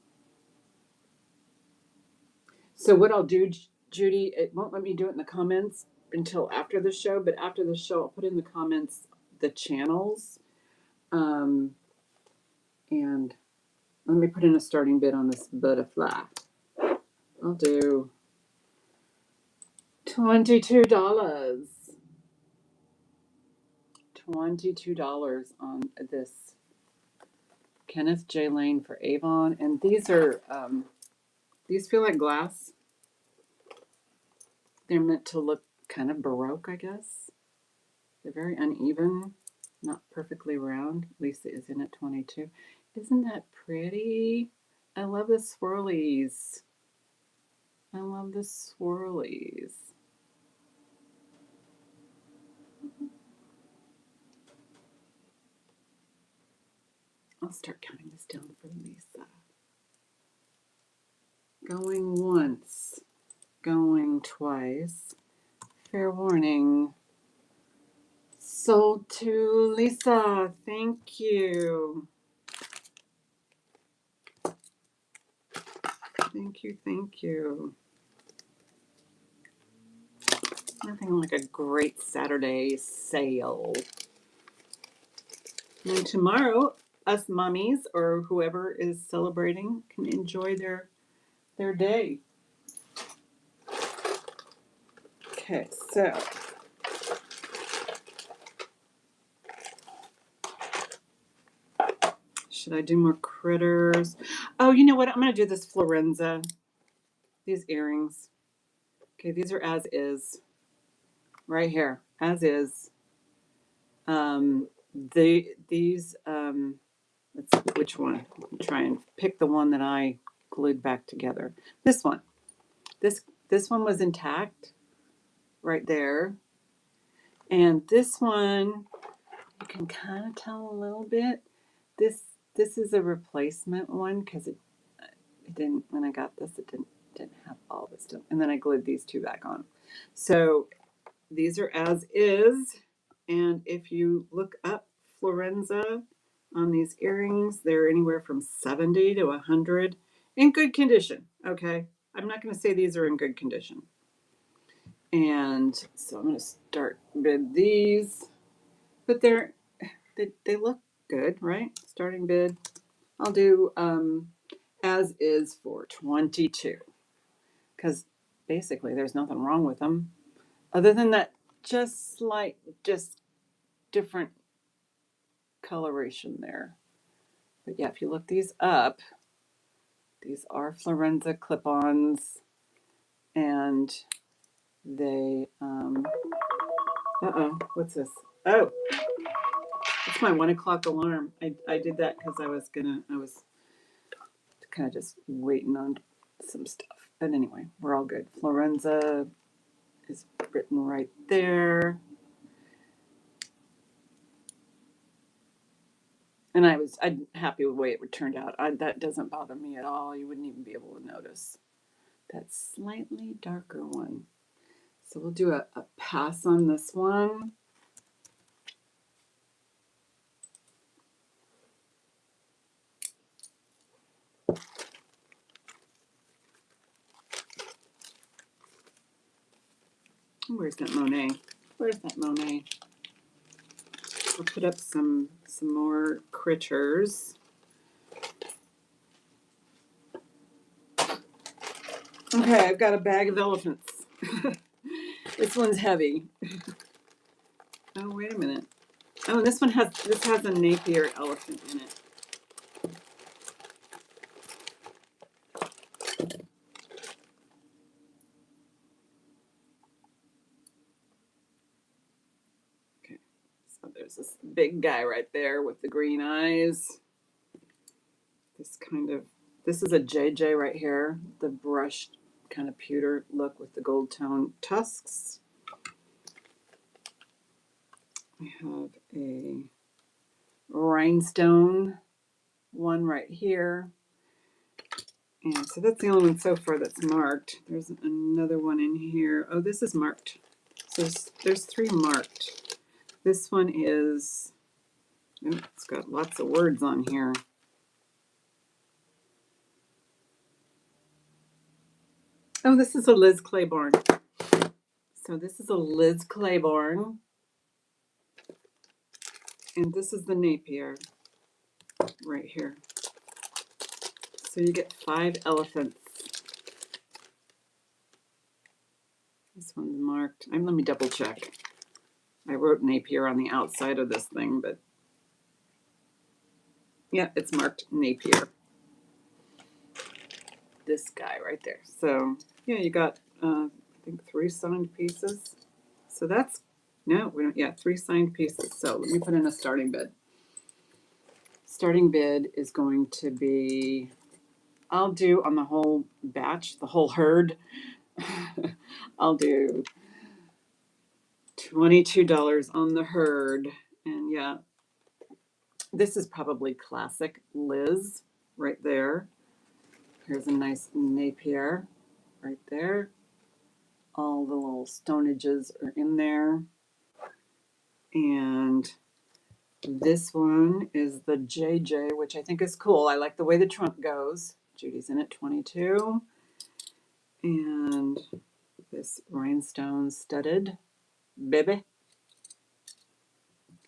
So what I'll do, Judy, it won't let me do it in the comments until after the show, but after the show, I'll put in the comments the channels. And let me put in a starting bid on this butterfly. I'll do $22. $22 on this Kenneth J. Lane for Avon. And these feel like glass. They're meant to look kind of Baroque, I guess. They're very uneven, not perfectly round. Lisa is in at 22. Isn't that pretty? I love the swirlies. I love the swirlies. I'll start counting this down for Lisa. Going once, going twice. Fair warning. Sold to Lisa. Thank you. Thank you, thank you. Nothing like a great Saturday sale. And tomorrow, us mommies or whoever is celebrating can enjoy their day. Okay, so should I do more critters? Oh, you know what? I'm going to do this Florenza. These earrings. Okay, these are as is. Right here, as is. These let's see which one. I'll try and pick the one that I glued back together. This one. This one was intact right there. And this one, you can kind of tell a little bit. This is a replacement one because it didn't, when I got this, it didn't have all this stuff. And then I glued these two back on. So these are as is. And if you look up Florenza on these earrings, they're anywhere from 70 to 100 in good condition. Okay. I'm not going to say these are in good condition. And so I'm going to start with these, but they look good, right? Starting bid. I'll do as is for 22 because basically there's nothing wrong with them other than that just different coloration there. But yeah, if you look these up, these are Florenza clip-ons, and they Uh-oh, what's this? Oh, it's my 1 o'clock alarm. I did that because I was kind of just waiting on some stuff. But anyway, we're all good. Florenza is written right there. And I'm happy with the way it turned out. That doesn't bother me at all. You wouldn't even be able to notice that slightly darker one. So we'll do a pass on this one. Where's that Monet? Where's that Monet? I'll put up some more critters. Okay, I've got a bag of elephants. This one's heavy. Oh, wait a minute. Oh, this has a Napier elephant in it. Okay, so there's this big guy right there with the green eyes. This is a JJ right here, the brushed kind of pewter look with the gold tone tusks. We have a rhinestone one right here. And so that's the only one so far that's marked. There's another one in here. Oh, this is marked. So there's 3 marked. This one is, it's got lots of words on here. Oh, this is a Liz Claiborne. So this is a Liz Claiborne. And this is the Napier right here. So you get 5 elephants. This one's marked. Let me double check. I wrote Napier on the outside of this thing, but yeah, it's marked Napier. This guy right there. So yeah, you got I think 3 signed pieces. So that's no, we don't. Yeah, 3 signed pieces. So let me put in a starting bid. Starting bid is going to be, I'll do on the whole batch, the whole herd. I'll do $22 on the herd, and yeah, this is probably classic Liz right there. Here's a nice Napier right there. All the little stonages are in there. And this one is the JJ, which I think is cool. I like the way the trunk goes. Judy's in at 22. And this rhinestone studded baby.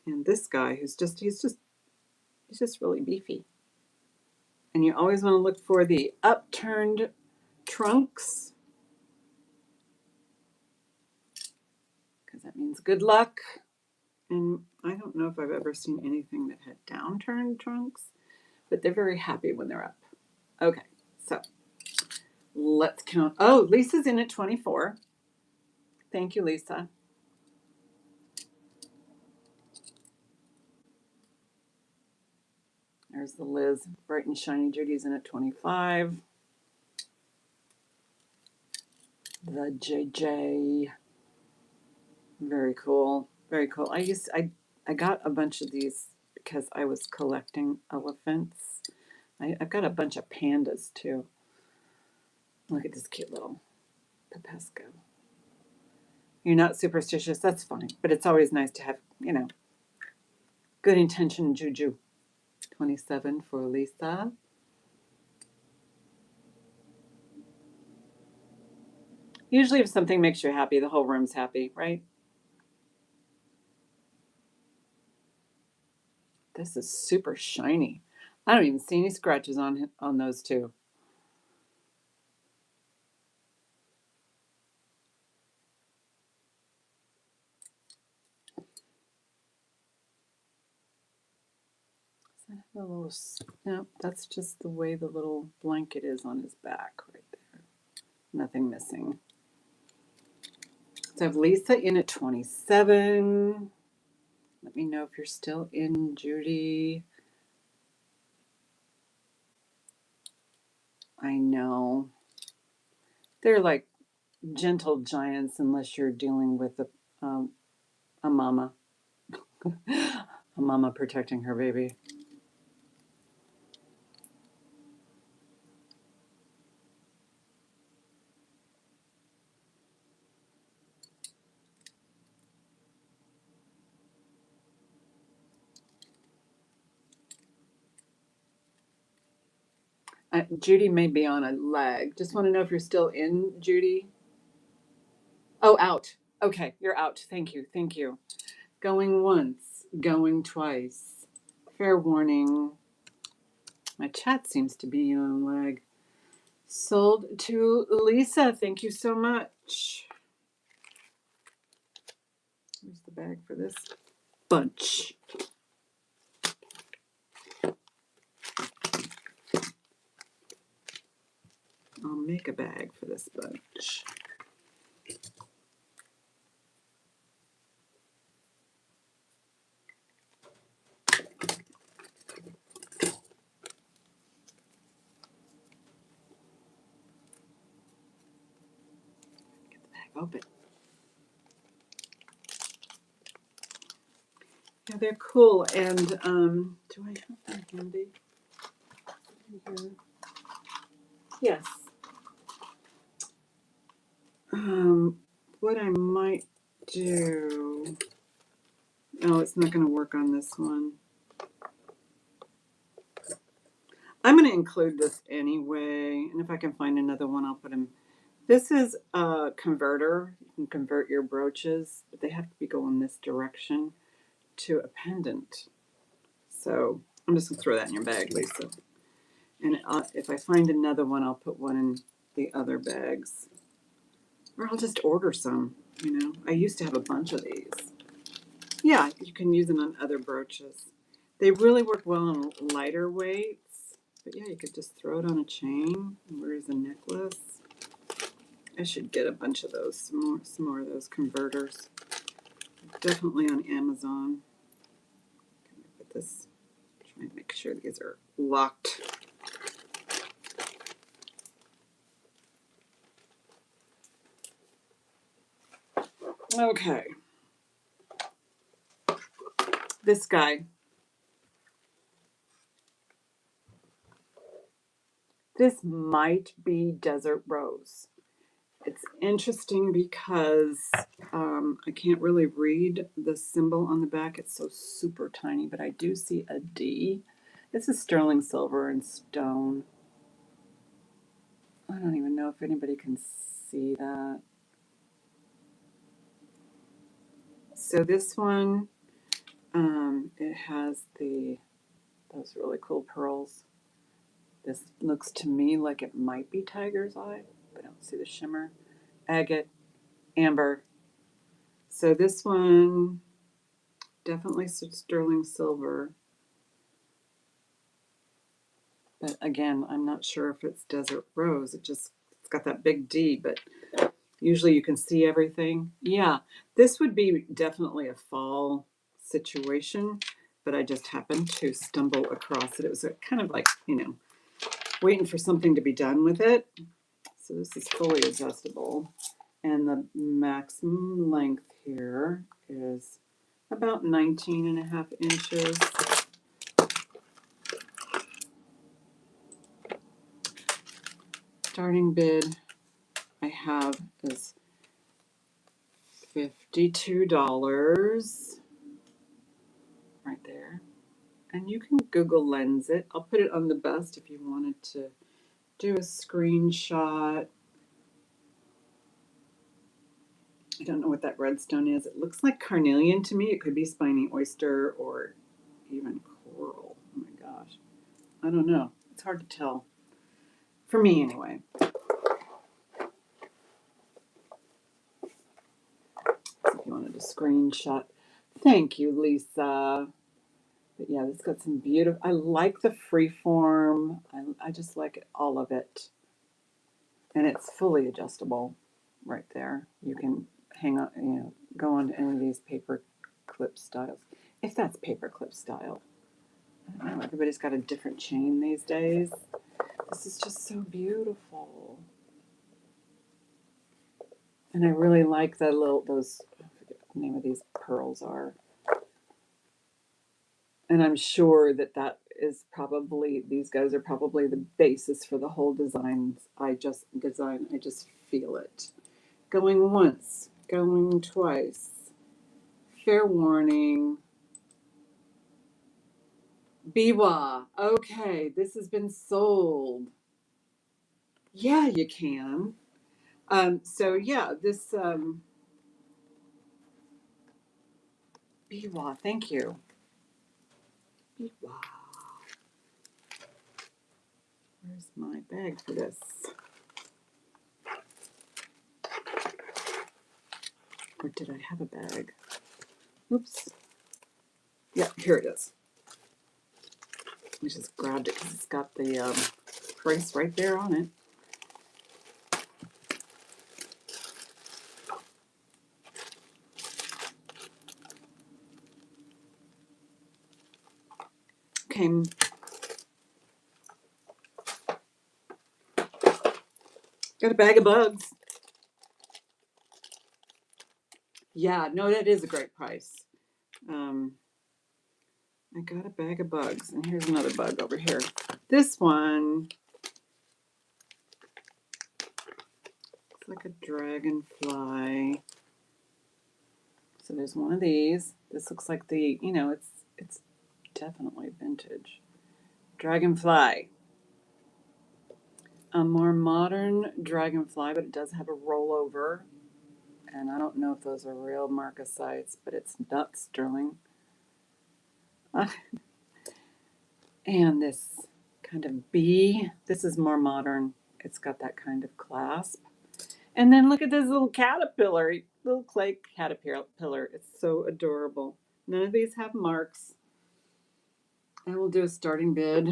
And this guy he's just really beefy. And you always want to look for the upturned trunks, because that means good luck. And I don't know if I've ever seen anything that had downturned trunks, but they're very happy when they're up. Okay, so let's count. Oh, Lisa's in at 24. Thank you, Lisa. There's the Liz, bright and shiny. Judy's in at 25. The JJ, very cool, very cool. I got a bunch of these because I was collecting elephants. I've got a bunch of pandas too. Look at this cute little Pepesco. You're not superstitious, that's fine, but it's always nice to have, good intention juju. 27 for Lisa. Usually if something makes you happy, the whole room's happy, right? This is super shiny. I don't even see any scratches on those two. A little, no, that's just the way the little blanket is on his back right there. Nothing missing. So I have Lisa in at 27. Let me know if you're still in, Judy. I know. They're like gentle giants unless you're dealing with a mama. A mama protecting her baby. Judy may be on a lag. Just want to know if you're still in, Judy. Oh, out. Okay, you're out. Thank you. Thank you. Going once, going twice. Fair warning. My chat seems to be on lag. Sold to Lisa. Thank you so much. Here's the bag for this bunch. I'll make a bag for this bunch. Get the bag open. Yeah, they're cool. And do I have them handy? Here. Yes. What I might do. Oh, it's not going to work on this one. I'm going to include this anyway, and if I can find another one, I'll put them. This is a converter. You can convert your brooches, but they have to be going this direction to a pendant. So I'm just going to throw that in your bag, Lisa. And if I find another one, I'll put one in the other bags. Or I'll just order some, you know. I used to have a bunch of these. Yeah, you can use them on other brooches. They really work well on lighter weights. But yeah, you could just throw it on a chain and wear it as a necklace. I should get a bunch of those, some more of those converters. Definitely on Amazon. Put this, try and make sure these are locked. Okay. This guy. This might be Desert Rose. It's interesting because I can't really read the symbol on the back. It's so super tiny, but I do see a D. This is sterling silver and stone. I don't even know if anybody can see that. So this one, it has those really cool pearls. This looks to me like it might be tiger's eye, but I don't see the shimmer. Agate, amber. So this one, definitely sterling silver. But again, I'm not sure if it's Desert Rose. It's got that big D, but usually you can see everything. Yeah, this would be definitely a fall situation, but I just happened to stumble across it. It was kind of like, you know, waiting for something to be done with it. So this is fully adjustable. And the maximum length here is about 19.5 inches. Starting bid I have is $52 right there. And you can Google Lens it. I'll put it on the bust if you wanted to do a screenshot. I don't know what that redstone is. It looks like carnelian to me. It could be spiny oyster or even coral. Oh my gosh. I don't know. It's hard to tell. For me, anyway. So if you wanted a screenshot. Thank you, Lisa. But yeah, it's got some beautiful, I like the freeform. I just like it, all of it. And it's fully adjustable right there. You can hang on, go on to any of these paper clip styles. If that's paper clip style. I don't know, everybody's got a different chain these days. This is just so beautiful. And I really like the those, I forget what the name of these pearls are. And I'm sure that is probably, these guys are probably the basis for the whole design. I just feel it. Going once, going twice. Fair warning. Biwa. Okay, this has been sold. Yeah, you can. So yeah, this Biwa, thank you. Biwa. Where's my bag for this? Or did I have a bag? Oops. Yeah, here it is. I just grabbed it because it's got the price right there on it. Okay. Got a bag of bugs. Yeah, no, that is a great price. I got a bag of bugs, and here's another bug over here. This one looks like a dragonfly. So there's one of these. This looks like the, it's definitely vintage. Dragonfly. A more modern dragonfly, but it does have a rollover. And I don't know if those are real marcasites, but it's not sterling. And this kind of bee. This is more modern. It's got that kind of clasp. And then look at this little caterpillar, little clay caterpillar. It's so adorable. None of these have marks. I will do a starting bid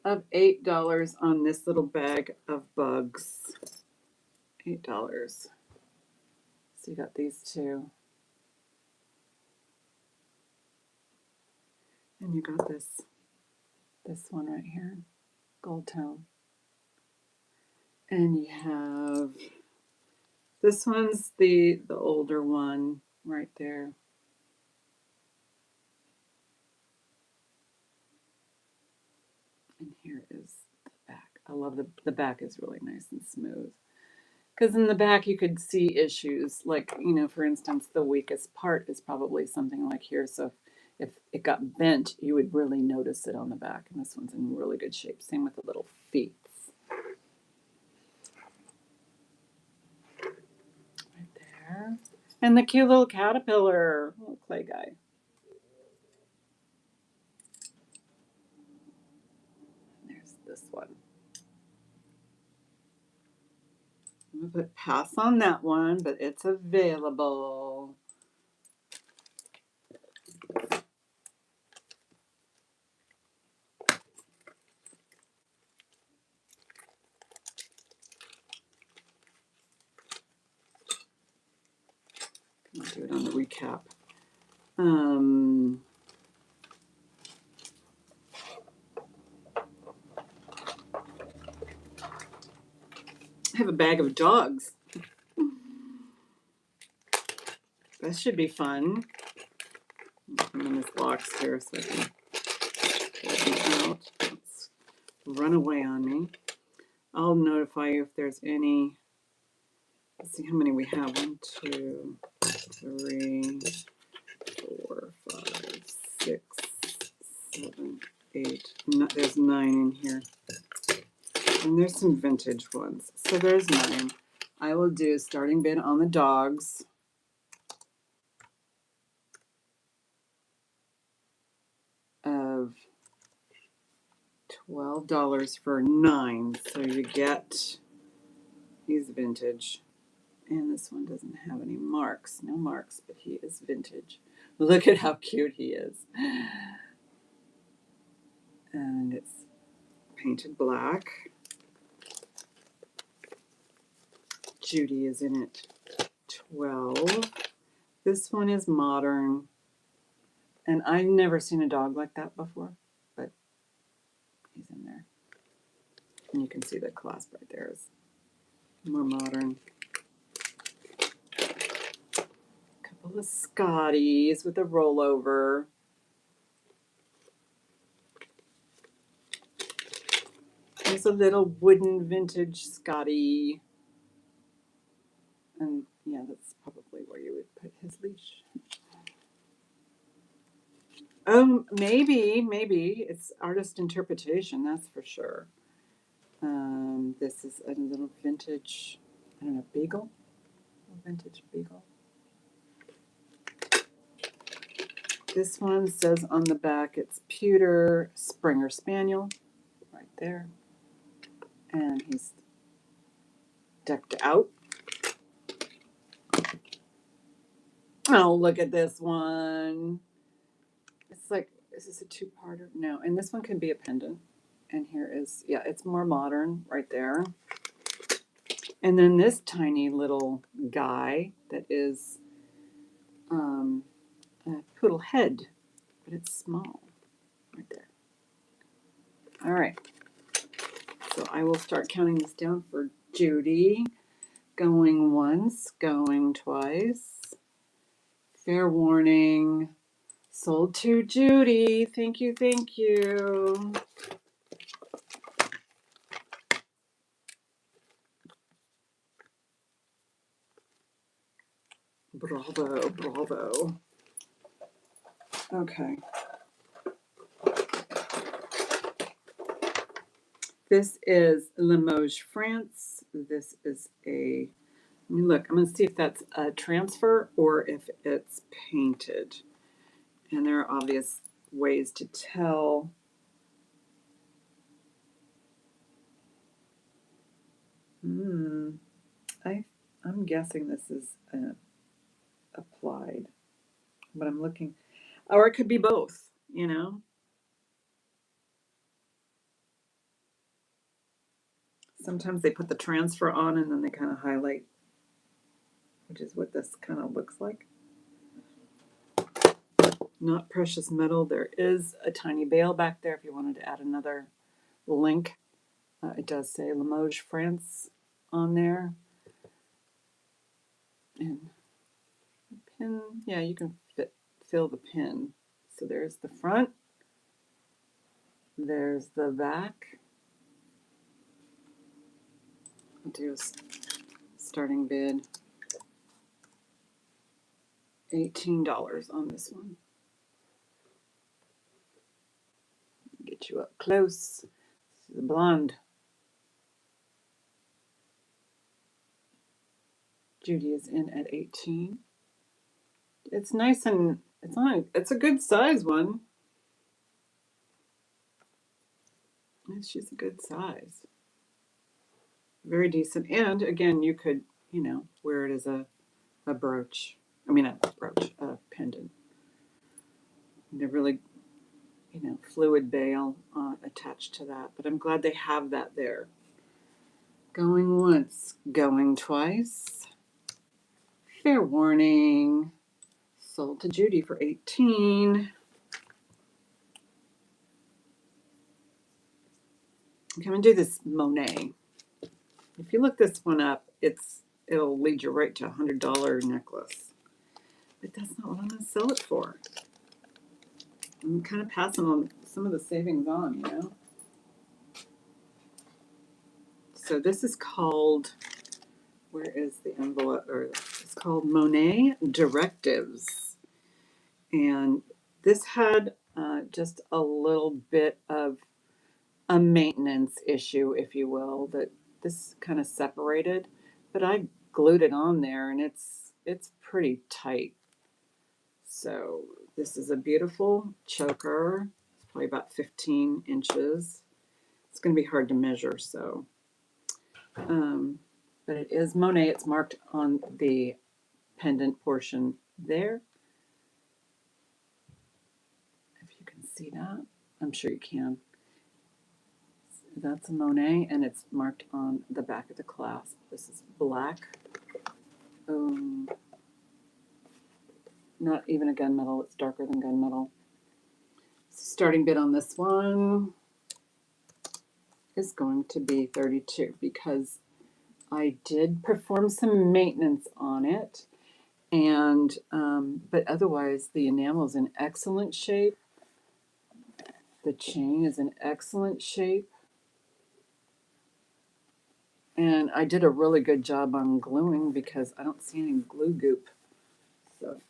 of $8 on this little bag of bugs. $8. So you got these two. And you got this one right here, gold tone. And you have, this one's the older one right there. And here is the back. I love the back is really nice and smooth. Because in the back you could see issues, like, for instance, the weakest part is probably something like here. So if it got bent, you would really notice it on the back. And this one's in really good shape. Same with the little feet. Right there. And the cute little caterpillar, little clay guy. There's this one. I'm going to put pass on that one, but it's available. I'll do it on the recap. I have a bag of dogs. That should be fun. Put them in this box here so I can pull them out. Let's run away on me. I'll notify you if there's any. Let's see how many we have. 1, 2, 3, 4, 5, 6, 7, 8. No, there's 9 in here. And there's some vintage ones. So there's 9. I will do starting bid on the dogs of $12 for 9. So you get, he's vintage. And this one doesn't have any marks. No marks, but he is vintage. Look at how cute he is. And it's painted black. Judy is in at 12. This one is modern. And I've never seen a dog like that before, but he's in there. And you can see the clasp right there is more modern. A couple of Scotties with a rollover. There's a little wooden vintage Scotty. And yeah, that's probably where you would put his leash. Maybe. It's artist interpretation, that's for sure. This is a little vintage, I don't know, beagle? A vintage beagle. This one says on the back it's pewter Springer Spaniel, right there. And he's decked out. Oh, look at this one. It's like, is this a two-parter? No, and this one can be a pendant. And here is, yeah, it's more modern right there. And then this tiny little guy that is a poodle head, but it's small right there. All right. So I will start counting this down for Judy. Going once, going twice. Fair warning. Sold to Judy. Thank you, thank you. Bravo, bravo. Okay. This is Limoges, France. This is a, let me look, I'm going to see if that's a transfer or if it's painted. And there are obvious ways to tell. I'm guessing this is applied, but I'm looking, or it could be both, you know. Sometimes they put the transfer on and then they kind of highlight, which is what this kind of looks like. Not precious metal. There is a tiny bail back there if you wanted to add another link. It does say Limoges, France on there. And the pin, yeah, you can fill the pin. So there's the front. There's the back. I'll do a starting bid. $18 on this one. Get you up close. This is a blonde. Judy is in at 18. It's nice and it's a good size one. She's a good size. Very decent. And again, you could, wear it as a brooch. I mean, a brooch, a pendant. They're really, fluid bail attached to that. But I'm glad they have that there. Going once, going twice. Fair warning. Sold to Judy for 18. Okay, I'm gonna do this Monet. If you look this one up, it'll lead you right to a $100 necklace. But that's not what I'm gonna sell it for. I'm kind of passing on some of the savings on, So this is called, where is the envelope? Or it's called Monet Directives. And this had just a little bit of a maintenance issue, if you will, that this kind of separated, but I glued it on there and it's pretty tight. So this is a beautiful choker. It's probably about 15 inches. It's going to be hard to measure, so. But it is Monet. It's marked on the pendant portion there. If you can see that, I'm sure you can. That's a Monet, and it's marked on the back of the clasp. This is black. Not even a gunmetal. It's darker than gunmetal. Starting bid on this one is going to be $32 because I did perform some maintenance on it, and but otherwise the enamel is in excellent shape. The chain is in excellent shape, and I did a really good job on gluing because I don't see any glue goop. So,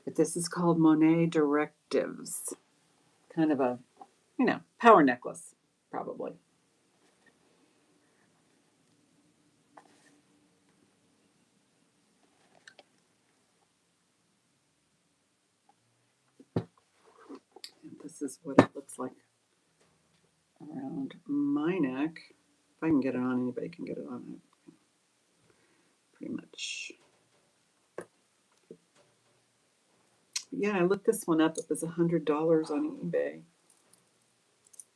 but this is called Monet Directives, kind of a power necklace, probably. And this is what it looks like around my neck. If I can get it on, anybody can get it on. Pretty much. Yeah, I looked this one up. It was $100 on eBay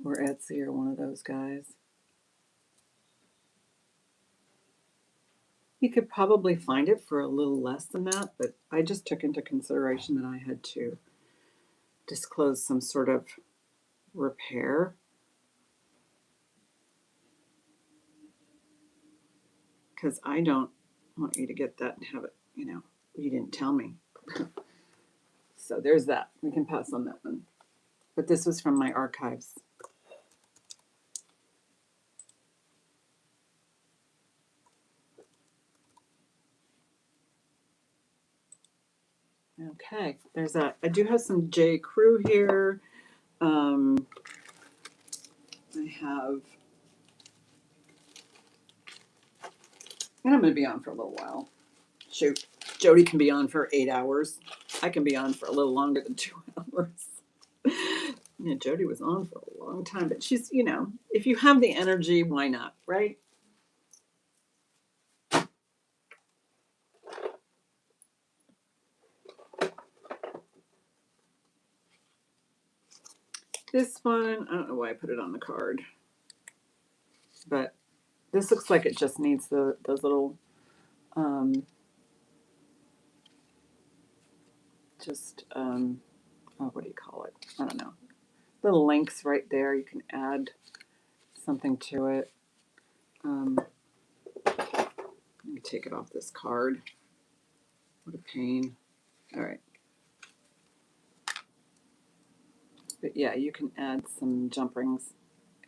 or Etsy or one of those guys. You could probably find it for a little less than that, but I just took into consideration that I had to disclose some sort of repair because I don't want you to get that and have it, you didn't tell me. So there's that. We can pass on that one. But this was from my archives. Okay, there's that. I do have some J. Crew here. I have, and I'm going to be on for a little while. Shoot, Jody can be on for 8 hours. I can be on for a little longer than 2 hours. Yeah, Jody was on for a long time, but she's, if you have the energy, why not, right? This one, I don't know why I put it on the card, but this looks like it just needs those little, what do you call it? I don't know. Little links right there. You can add something to it. Let me take it off this card. What a pain. All right. But yeah, you can add some jump rings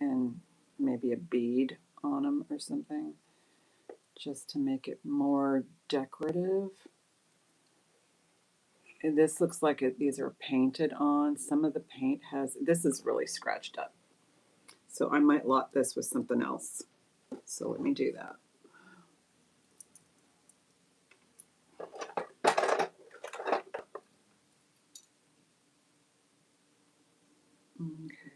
and maybe a bead on them or something just to make it more decorative. And this looks like these are painted on. Some of the paint this is really scratched up. So I might lot this with something else. So let me do that. Okay.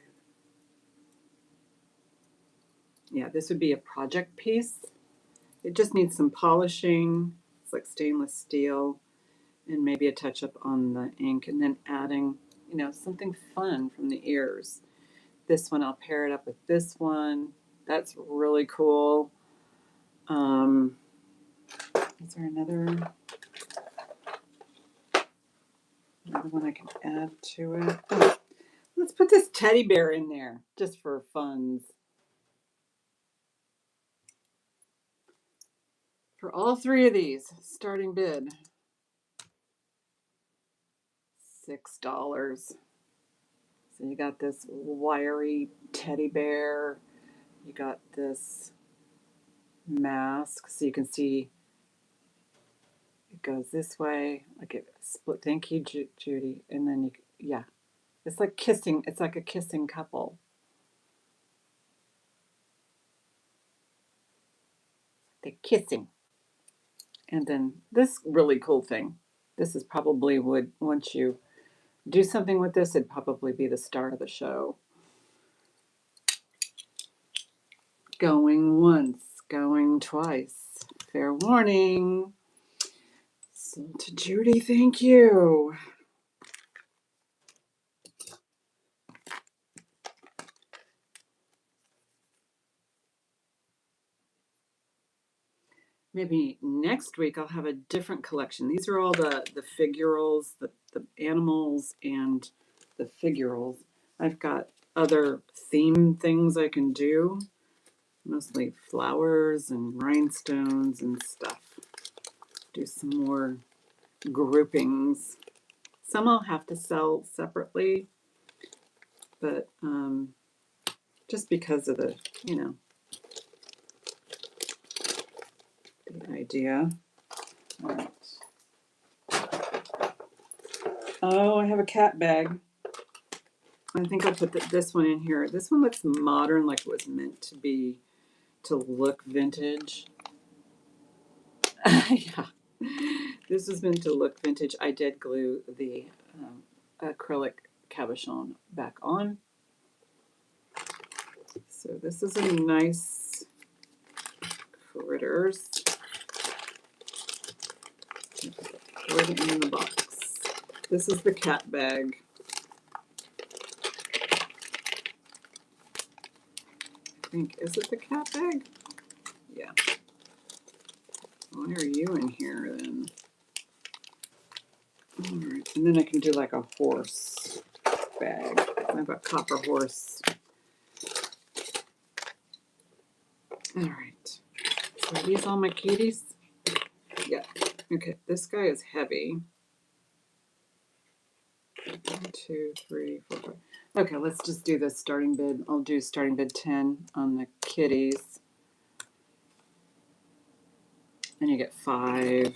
Yeah, this would be a project piece. It just needs some polishing. It's like stainless steel and maybe a touch up on the ink and then adding, something fun from the ears. This one, I'll pair it up with this one. That's really cool. Is there another one I can add to it? Oh, let's put this teddy bear in there just for funds. For all three of these, starting bid $6. So you got this wiry teddy bear. You got this mask, so you can see it goes this way, like it split. Thank you, Judy. And then it's like kissing. It's like a kissing couple. They're kissing. And then this really cool thing. This is probably once you do something with this, it'd probably be the star of the show. Going once, going twice. Fair warning. So to Judy, thank you. maybe next week I'll have a different collection. These are all the figurals, the animals and the figurals. I've got other theme things I can do, mostly flowers and rhinestones and stuff. Do some more groupings. Some I'll have to sell separately, but just because of the, the idea. All right. Oh, I have a cat bag. I think I'll put this one in here. This one looks modern, like it was meant to be, to look vintage. Yeah, this was meant to look vintage. I did glue the acrylic cabochon back on. So this is a nice critters. Put it in the box. This is the cat bag. I think, is it the cat bag? Yeah. Why are you in here then? All right, and then I can do like a horse bag. I have a copper horse. All right. So are these all my kitties? Yeah. Okay, this guy is heavy. 1, 2, 3, 4, 5. Okay, let's just do this starting bid. I'll do starting bid 10 on the kitties. And you get 5.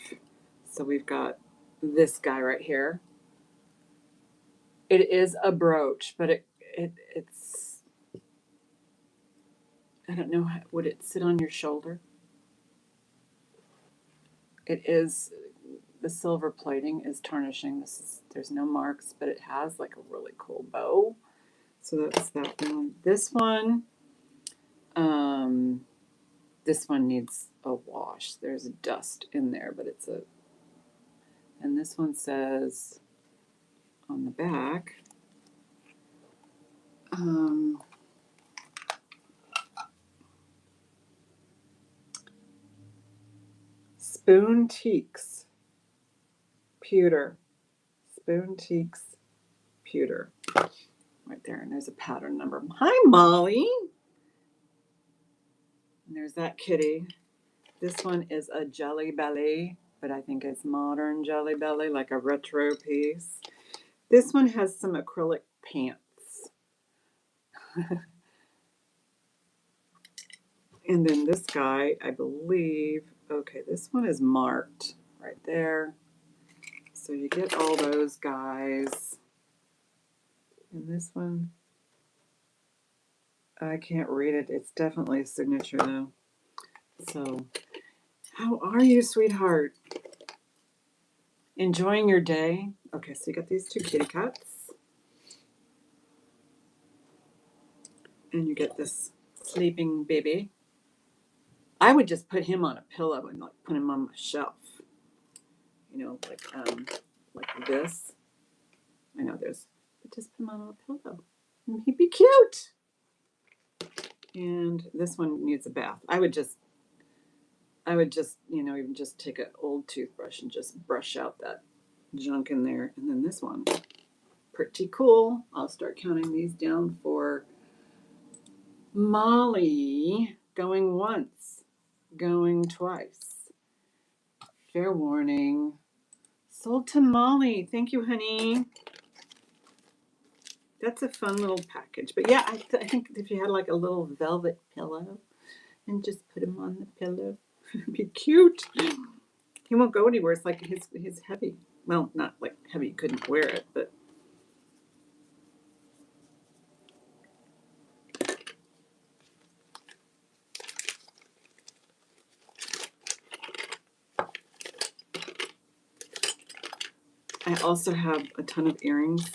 So we've got this guy right here. It is a brooch, but it's, I don't know, would it sit on your shoulder? It is, the silver plating is tarnishing. There's no marks, but it has like a really cool bow. So that's that one. This one needs a wash. There's dust in there, but and this one says on the back, Spoon Teaks Pewter. Spoon Teaks Pewter. Right there, and there's a pattern number. Hi, Molly. And there's that kitty. This one is a Jelly Belly, but I think it's modern Jelly Belly, like a retro piece. This one has some acrylic pants. And then this guy, I believe, okay, this one is marked right there. So you get all those guys. And this one, I can't read it. It's definitely a signature though. So, how are you, sweetheart? Enjoying your day? Okay, so you got these 2 kitty cats. And you get this sleeping baby. I would just put him on a pillow and like put him on my shelf. Like this. I know but just put him on a pillow. And he'd be cute. And this one needs a bath. I would just, even just take an old toothbrush and just brush out that junk in there. And then this one, pretty cool. I'll start counting these down for Molly. Going once, going twice. Fair warning. Sold to Molly. Thank you, honey. That's a fun little package. But yeah, I think if you had like a little velvet pillow and just put him on the pillow, it'd be cute. He won't go anywhere. It's like his heavy. Well, not like heavy. You couldn't wear it, but. I also have a ton of earrings,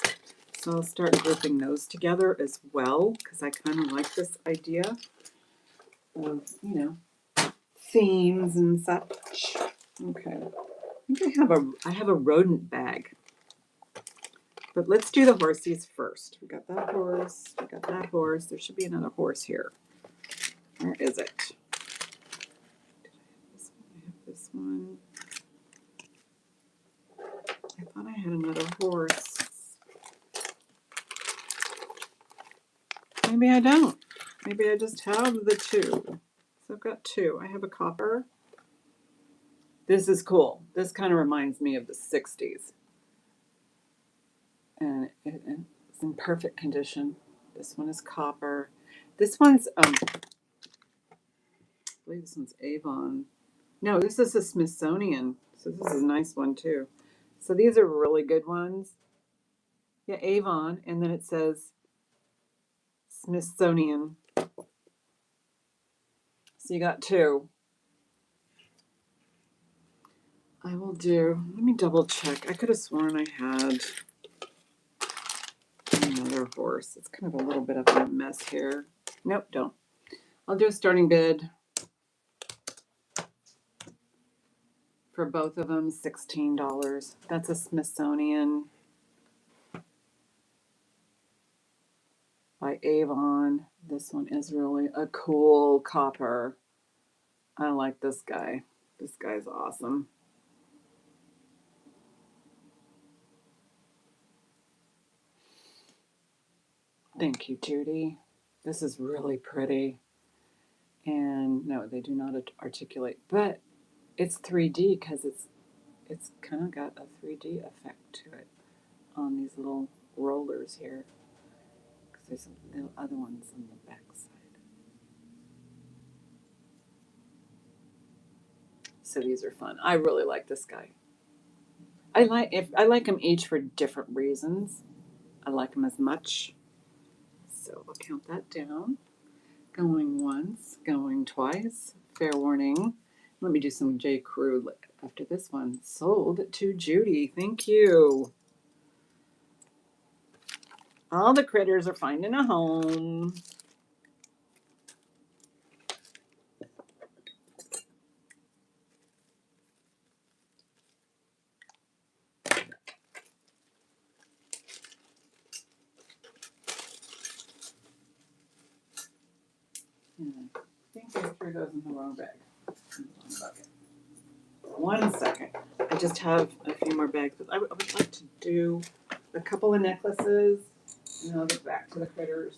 so I'll start grouping those together as well, because I kind of like this idea of, themes and such. Okay, I think I have a rodent bag, but let's do the horsies first. We got that horse. We got that horse. There should be another horse here. Where is it? had another horse. Maybe I don't. Maybe I just have the two. So I've got two. I have a copper. This is cool. This kind of reminds me of the 60s. And it's in perfect condition. This one is copper. This one's, I believe this one's Avon. No, this is a Smithsonian. So this is a nice one too. So these are really good ones. Yeah, Avon. And then it says Smithsonian. So you got two. I will do, let me double check. I could have sworn I had another horse. It's kind of a little bit of a mess here. Nope, don't. I'll do a starting bid for both of them, $16. That's a Smithsonian by Avon. This one is really a cool copper. I like this guy. This guy's awesome. Thank you, Judy. This is really pretty. And no, they do not articulate, but it's 3D because it's kind of got a 3D effect to it on these little rollers here. Because there's some little other ones on the back side. So these are fun. I really like this guy. I like them each for different reasons. I like them as much. So I'll count that down. Going once, going twice. Fair warning. Let me do some J. Crew after this one. Sold to Judy. Thank you. All the critters are finding a home. I think I threw those in the wrong bag. One second. I just have a few more bags. But I would like to do a couple of necklaces, and I'll get back to the critters.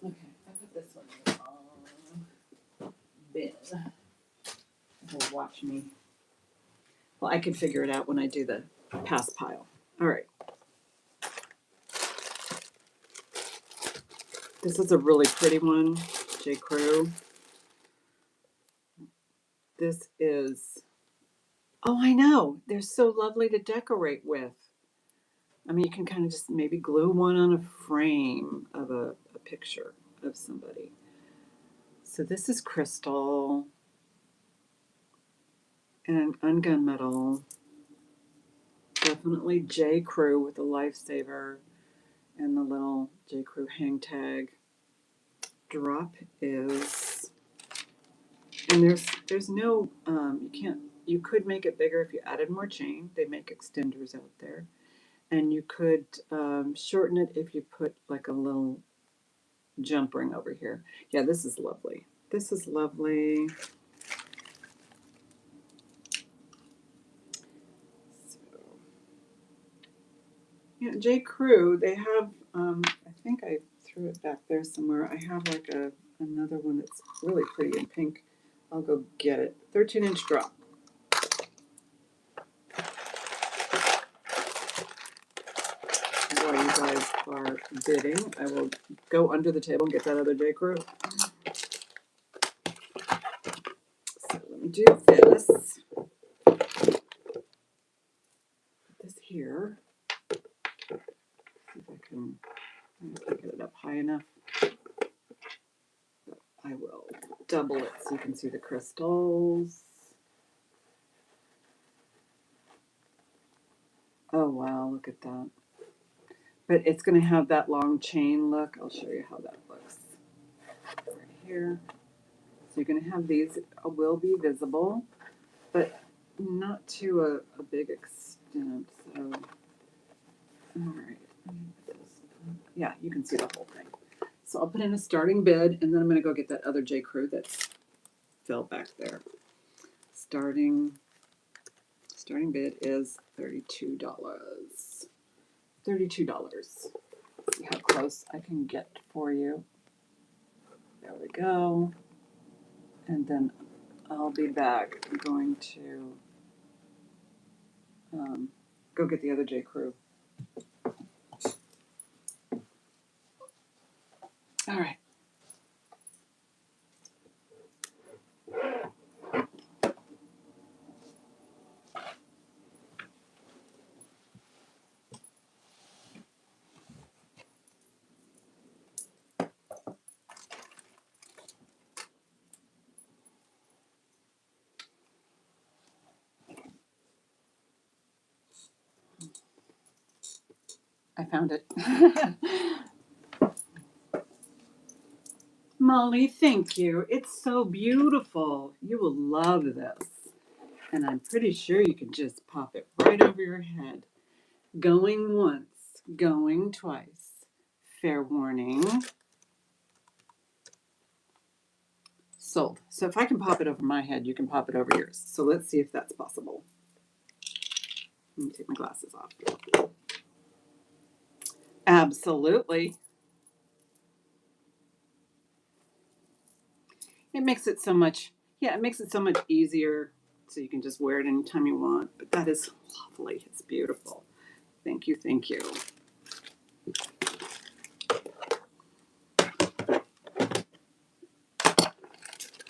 Okay, I put this one in the wrong bin. It'll watch me. Well, I can figure it out when I do the pass pile. All right. This is a really pretty one, J. Crew. This is, oh, I know. They're so lovely to decorate with. I mean, you can kind of just maybe glue one on a frame of a picture of somebody. So this is crystal and ungunmetal. Definitely J. Crew with the lifesaver and the little J. Crew hang tag. Drop is, and there's no, you could make it bigger if you added more chain. They make extenders out there. And you could shorten it if you put like a little jump ring over here. Yeah, this is lovely. This is lovely. So, yeah, J. Crew, they have, I think I threw it back there somewhere. I have like another one that's really pretty in pink. I'll go get it. 13-inch drop. While you guys are bidding, I will go under the table and get that other J. Crew. So let me do this. Put this here. See if I can get it up high enough. I will double it so you can see the crystals. Oh wow, look at that. But it's going to have that long chain look. I'll show you how that looks. Right here. So you're going to have these will be visible, but not to a big extent. So, all right. Yeah, you can see the whole thing. So I'll put in a starting bid, and then I'm going to go get that other J. Crew that's fell back there. Starting Starting bid is $32. $32. See how close I can get for you. There we go. And then I'll be back. I'm going to go get the other J. Crew. All right. I found it. Molly, thank you. It's so beautiful. You will love this. And I'm pretty sure you can just pop it right over your head. Going once, going twice. Fair warning. Sold. So if I can pop it over my head, you can pop it over yours. So let's see if that's possible. Let me take my glasses off. Absolutely. It makes it so much, yeah, it makes it so much easier so you can just wear it anytime you want. But that is lovely. It's beautiful. Thank you. Thank you.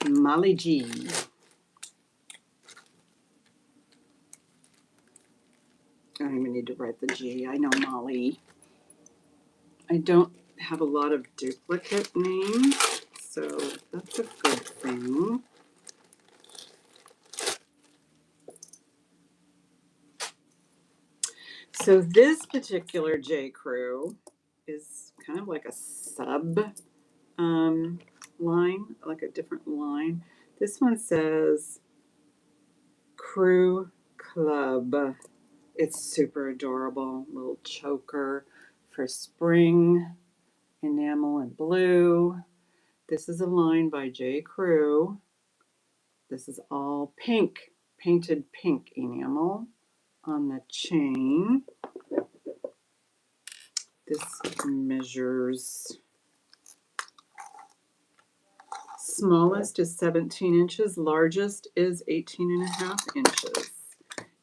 Molly G. I don't even need to write the G. I know Molly. I don't have a lot of duplicate names, so that's a good thing. So this particular J. Crew is kind of like a sub line, like a different line. This one says Crew Club. It's super adorable. Little choker for spring, enamel and blue. This is a line by J. Crew. This is all pink, painted pink enamel on the chain. This measures, smallest is 17 inches, largest is 18.5 inches.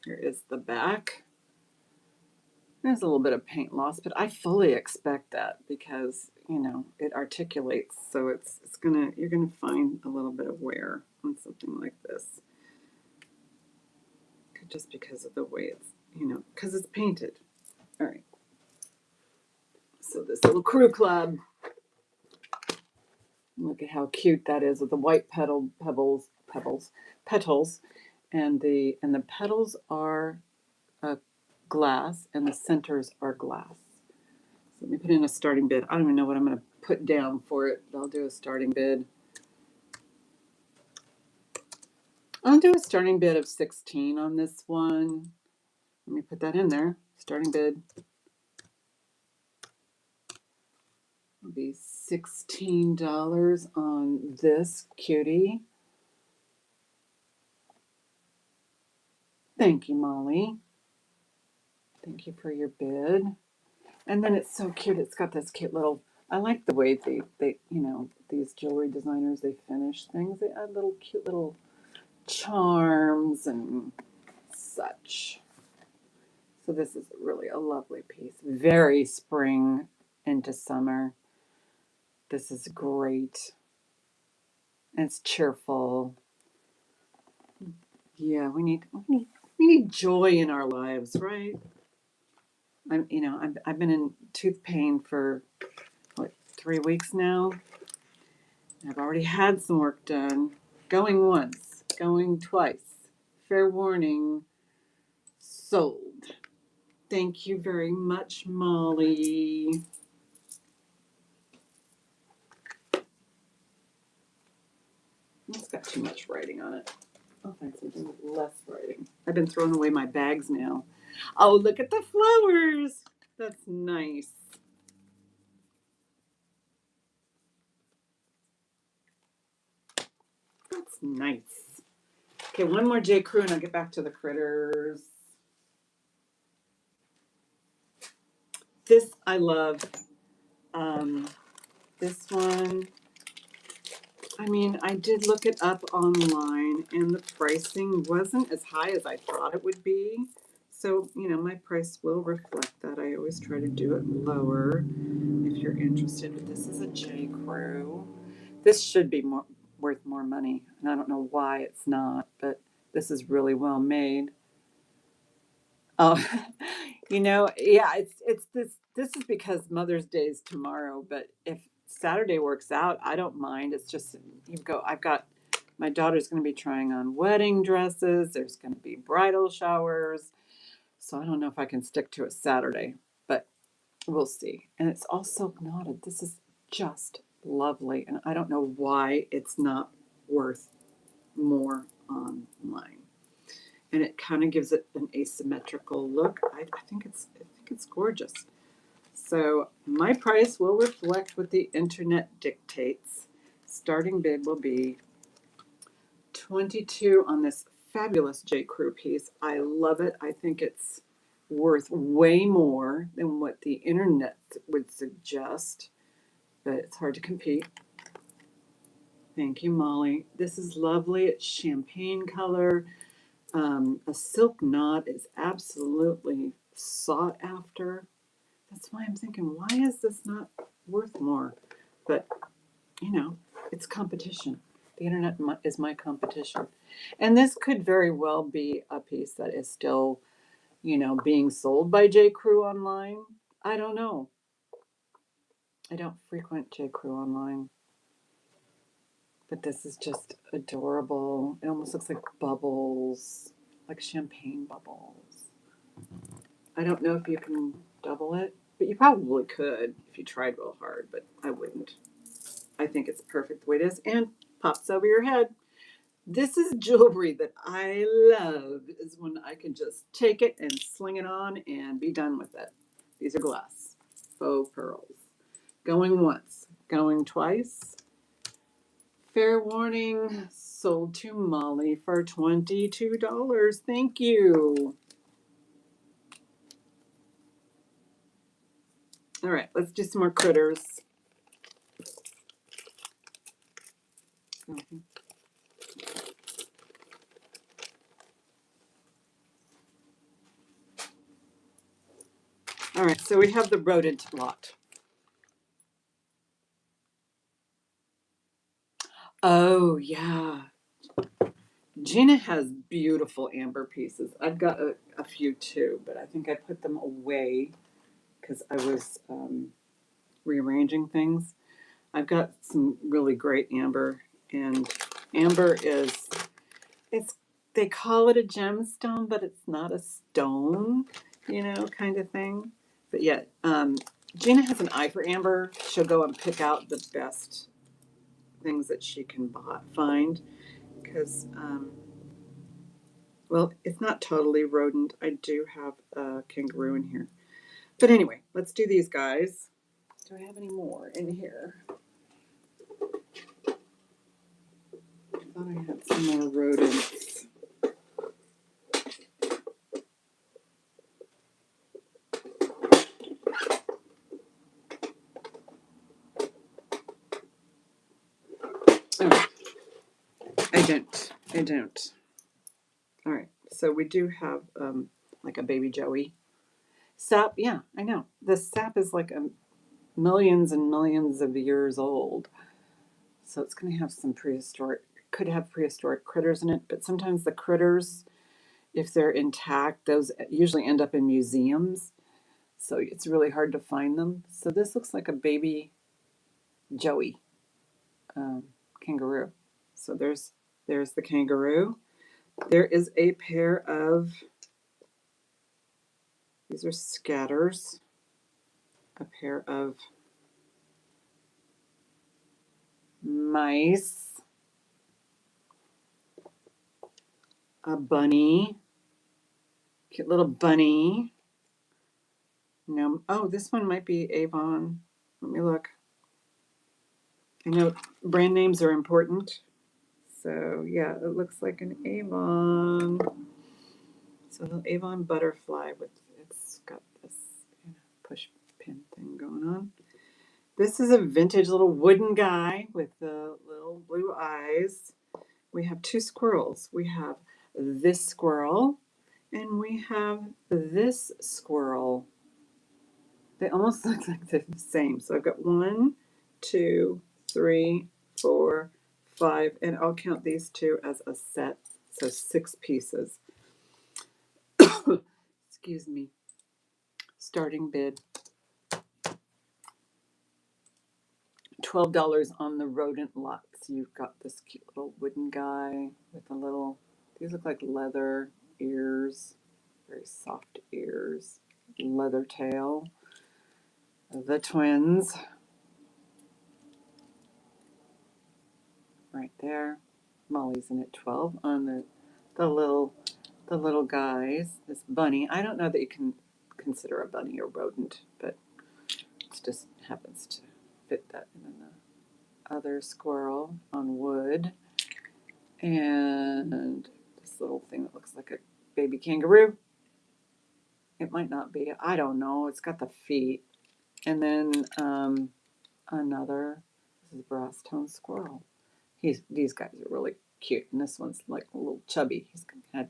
Here is the back. There's a little bit of paint loss, but I fully expect that because, you know, it articulates. So you're gonna find a little bit of wear on something like this. Just because of the way it's, you know, because it's painted. All right. So this little Crew Club. Look at how cute that is with the white petals, and the petals are glass, and the centers are glass. So let me put in a starting bid. I don't even know what I'm going to put down for it, but I'll do a starting bid. I'll do a starting bid of 16 on this one. Let me put that in there. Starting bid will be $16 on this cutie. Thank you, Molly. Thank you for your bid. And then it's so cute. It's got this cute little, I like the way they you know, these jewelry designers, they finish things. They add little cute little charms and such. So this is really a lovely piece. Very spring into summer. This is great. And it's cheerful. Yeah, we need joy in our lives, right? I've been in tooth pain for what, 3 weeks now. I've already had some work done. Going once, going twice. Fair warning, sold. Thank you very much, Molly. It's got too much writing on it. I'll find something with less writing. I've been throwing away my bags now. Oh, look at the flowers. That's nice. That's nice. Okay, one more J. Crew and I'll get back to the critters. This I love. This one, I mean, I did look it up online and the pricing wasn't as high as I thought it would be. So, my price will reflect that. I always try to do it lower if you're interested. But this is a J. Crew. This should be worth more money. And I don't know why it's not, but this is really well made. Oh, yeah, it's this is because Mother's Day is tomorrow, but if Saturday works out, I don't mind. It's just I've got my daughter's going to be trying on wedding dresses. There's going to be bridal showers. So I don't know if I can stick to a Saturday, but we'll see. And it's all silk knotted. This is just lovely, and I don't know why it's not worth more online. And it kind of gives it an asymmetrical look. I think it's gorgeous. So my price will reflect what the internet dictates. Starting bid will be $22 on this fabulous J. Crew piece. I love it. I think it's worth way more than what the internet would suggest, but it's hard to compete. Thank you, Molly. This is lovely. It's champagne color. A silk knot is absolutely sought after. That's why I'm thinking, why is this not worth more? But, it's competition. The internet is my competition. And this could very well be a piece that is still, being sold by J. Crew online. I don't know. I don't frequent J. Crew online. But this is just adorable. It almost looks like bubbles, like champagne bubbles. I don't know if you can double it, but you probably could if you tried real hard, but I wouldn't. I think it's perfect the way it is and pops over your head. This is jewelry that I love, is when I can just take it and sling it on and be done with it. These are glass, faux pearls. Going once, going twice. Fair warning, sold to Molly for $22. Thank you. All right, let's do some more critters. All right, so we have the rodent lot. Oh, yeah. Gina has beautiful amber pieces. I've got a few too, but I think I put them away because I was rearranging things. I've got some really great amber, and amber it's they call it a gemstone, but it's not a stone, kind of thing. But yeah, Gina has an eye for amber. She'll go and pick out the best things that she can find because well, it's not totally rodent. I do have a kangaroo in here. But anyway, let's do these guys. Do I have any more in here? I thought I had some more rodents. Oh, I don't. All right, so we do have like a baby Joey. Sap, yeah, I know. The sap is like millions and millions of years old. So it's going to have some could have prehistoric critters in it, but sometimes the critters, if they're intact, those usually end up in museums. So it's really hard to find them. So this looks like a baby Joey kangaroo. So there's the kangaroo. There is a pair of, these are scatters, a pair of mice, a bunny, cute little bunny. No, oh, this one might be Avon. Let me look. I know brand names are important. So yeah, it looks like an Avon. So an Avon butterfly with, it's got this, you know, push pin thing going on. This is a vintage little wooden guy with the little blue eyes. We have two squirrels. We have this squirrel and we have this squirrel. They almost look like they're the same. So I've got 1, 2, 3, 4, 5, and I'll count these two as a set. So 6 pieces. Excuse me. Starting bid $12 on the rodent lots. You've got this cute little wooden guy with a little, these look like leather ears, very soft ears, leather tail. The twins right there. Molly's in at 12 on the little guys. This bunny. I don't know that you can consider a bunny a rodent, but it just happens to fit that. And then the other squirrel on wood. And this little thing that looks like a baby kangaroo. It might not be. I don't know. It's got the feet. And then another. This is brass tone squirrel. These guys are really cute. And this one's like a little chubby. He's had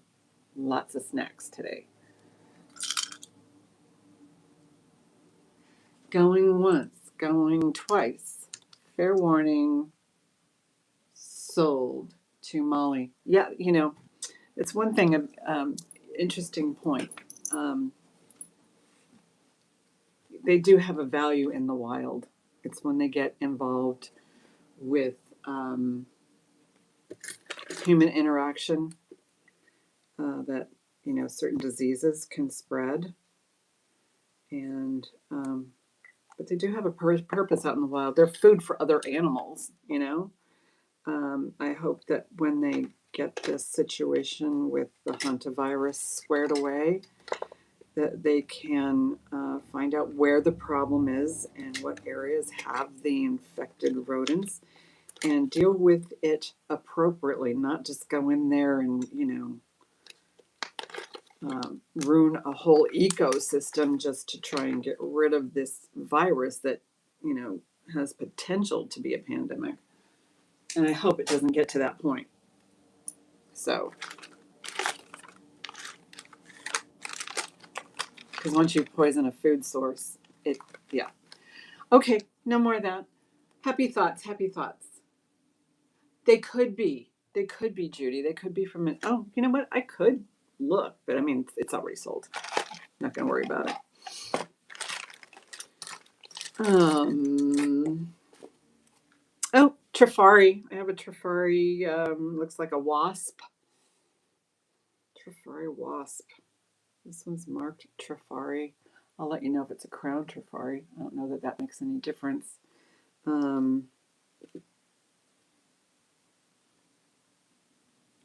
lots of snacks today. Going once, going twice. Fair warning. Sold to Molly. Yeah, you know, it's one thing, interesting point. They do have a value in the wild. It's when they get involved with human interaction that, you know, certain diseases can spread. And but they do have a purpose out in the wild. They're food for other animals, you know. I hope that when they get this situation with the hantavirus squared away, that they can find out where the problem is and what areas have the infected rodents and deal with it appropriately, not just go in there and, you know, ruin a whole ecosystem just to try and get rid of this virus that, you know, has potential to be a pandemic. And I hope it doesn't get to that point. So, because once you poison a food source, yeah. Okay, no more of that. Happy thoughts, happy thoughts. They could be, Judy. They could be from an, oh, you know what? I could look, but I mean, it's already sold. Not going to worry about it. Oh, Trifari. I have a Trifari, looks like a wasp. Trifari wasp. This one's marked Trifari. I'll let you know if it's a crown Trifari. I don't know that that makes any difference.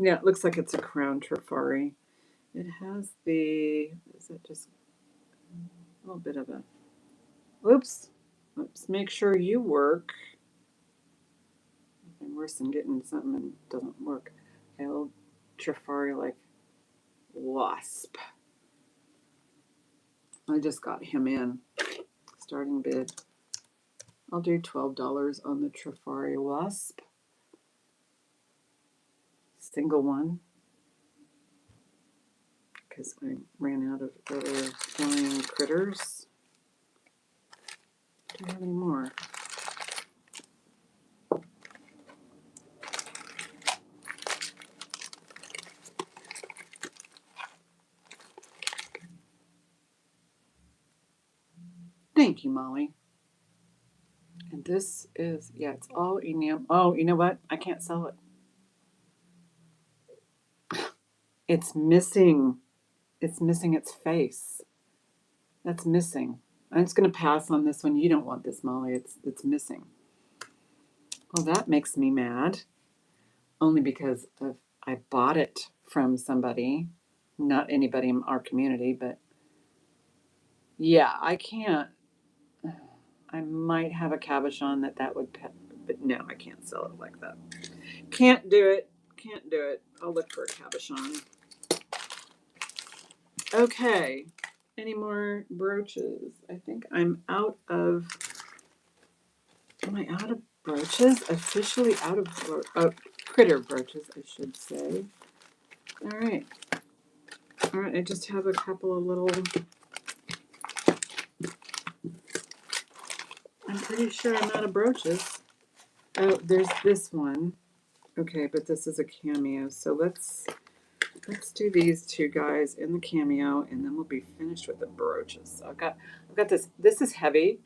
Yeah, it looks like it's a crown Trifari. It has the, is it just a little bit of a, oops, make sure you work. Nothing worse than getting something and it doesn't work. L Trifari like wasp. I just got him in. Starting bid. I'll do $12 on the Trifari wasp. Single one. Because I ran out of other flying critters. Do I have any more? Thank you, Molly. And this is, yeah, it's all enamel. Oh, you know what? I can't sell it. It's missing. It's missing its face. That's missing. I'm just going to pass on this one. You don't want this, Molly. It's missing. Well, that makes me mad. Only because I bought it from somebody, not anybody in our community, but yeah, I can't. I might have a cabochon that would, but no, I can't sell it like that. Can't do it. can't do it. I'll look for a cabochon. Okay. Any more brooches? I think I'm out of. Am I out of brooches? Officially out of critter brooches, I should say. All right. All right. I just have a couple of little. I'm pretty sure I'm out of brooches. Oh, there's this one. Okay, but this is a cameo. So let's do these two guys in the cameo, and then we'll be finished with the brooches. So I've got this. This is heavy,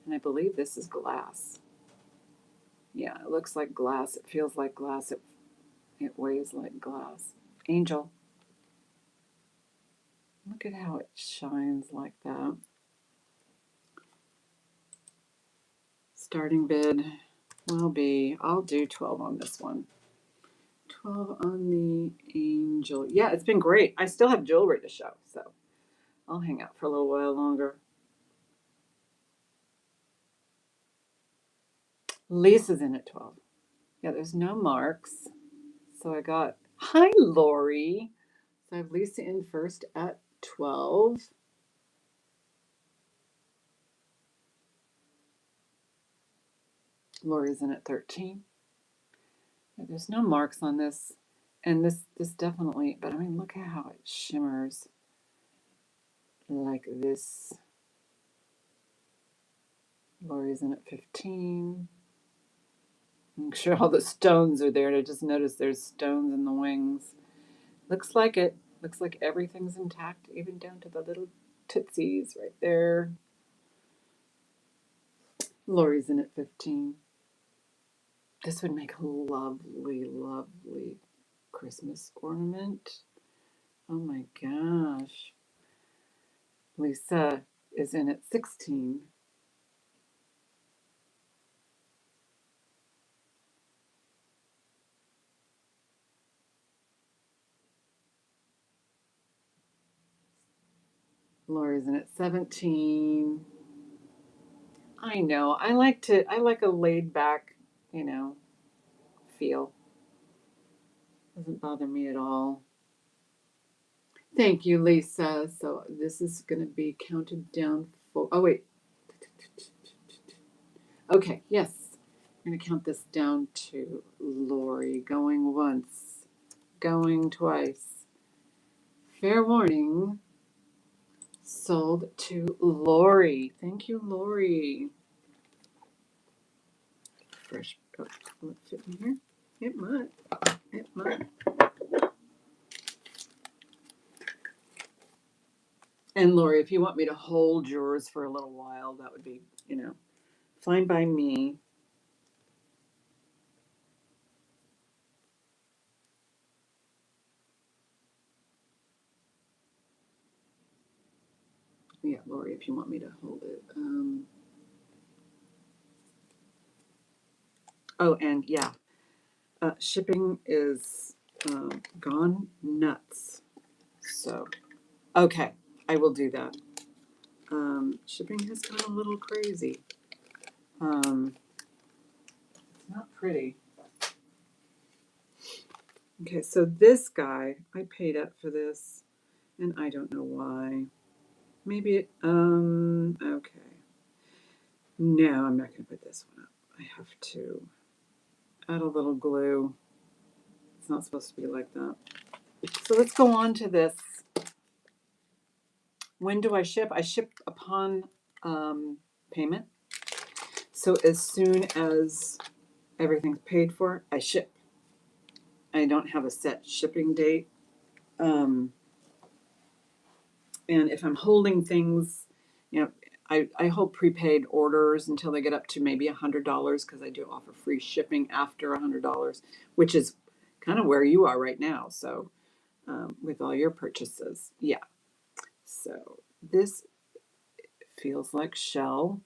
and I believe this is glass. Yeah, it looks like glass. It feels like glass. It weighs like glass. Angel. Look at how it shines like that. Starting bid will be, I'll do 12 on this one. 12 on the angel. Yeah, it's been great. I still have jewelry to show, so I'll hang out for a little while longer. Lisa's in at 12. Yeah, there's no marks. So I got, hi, Lori. So I have Lisa in first at 12. Lori's in at 13. Yeah, there's no marks on this. And this definitely, but I mean, look at how it shimmers like this. Lori's in at 15. I'm sure all the stones are there. And I just noticed there's stones in the wings. Looks like it. Looks like everything's intact, even down to the little tootsies right there. Lori's in at 15. This would make a lovely, lovely Christmas ornament. Oh my gosh. Lisa is in at 16. Lori's in at 17. I know. I like a laid back, feel. Doesn't bother me at all. Thank you, Lisa. So this is going to be counted down for. Oh, wait. Okay, yes. I'm going to count this down to Lori. Going once, going twice. Fair warning. Sold to Lori. Thank you, Lori. Fresh. Oh, will it fit in here? It might. It might. And Lori, if you want me to hold yours for a little while, that would be, fine by me. Yeah, Lori, if you want me to hold it. Oh, and yeah, shipping is gone nuts. So, okay, I will do that. Shipping has gone a little crazy. It's not pretty. Okay, so this guy, I paid up for this, and I don't know why. Maybe it, okay. No, I'm not going to put this one up. I have to add a little glue. It's not supposed to be like that. So let's go on to this. When do I ship? I ship upon payment. So as soon as everything's paid for, I ship. I don't have a set shipping date. And if I'm holding things, I hold prepaid orders until they get up to maybe $100 because I do offer free shipping after $100, which is kind of where you are right now. So with all your purchases, yeah. So this feels like shell,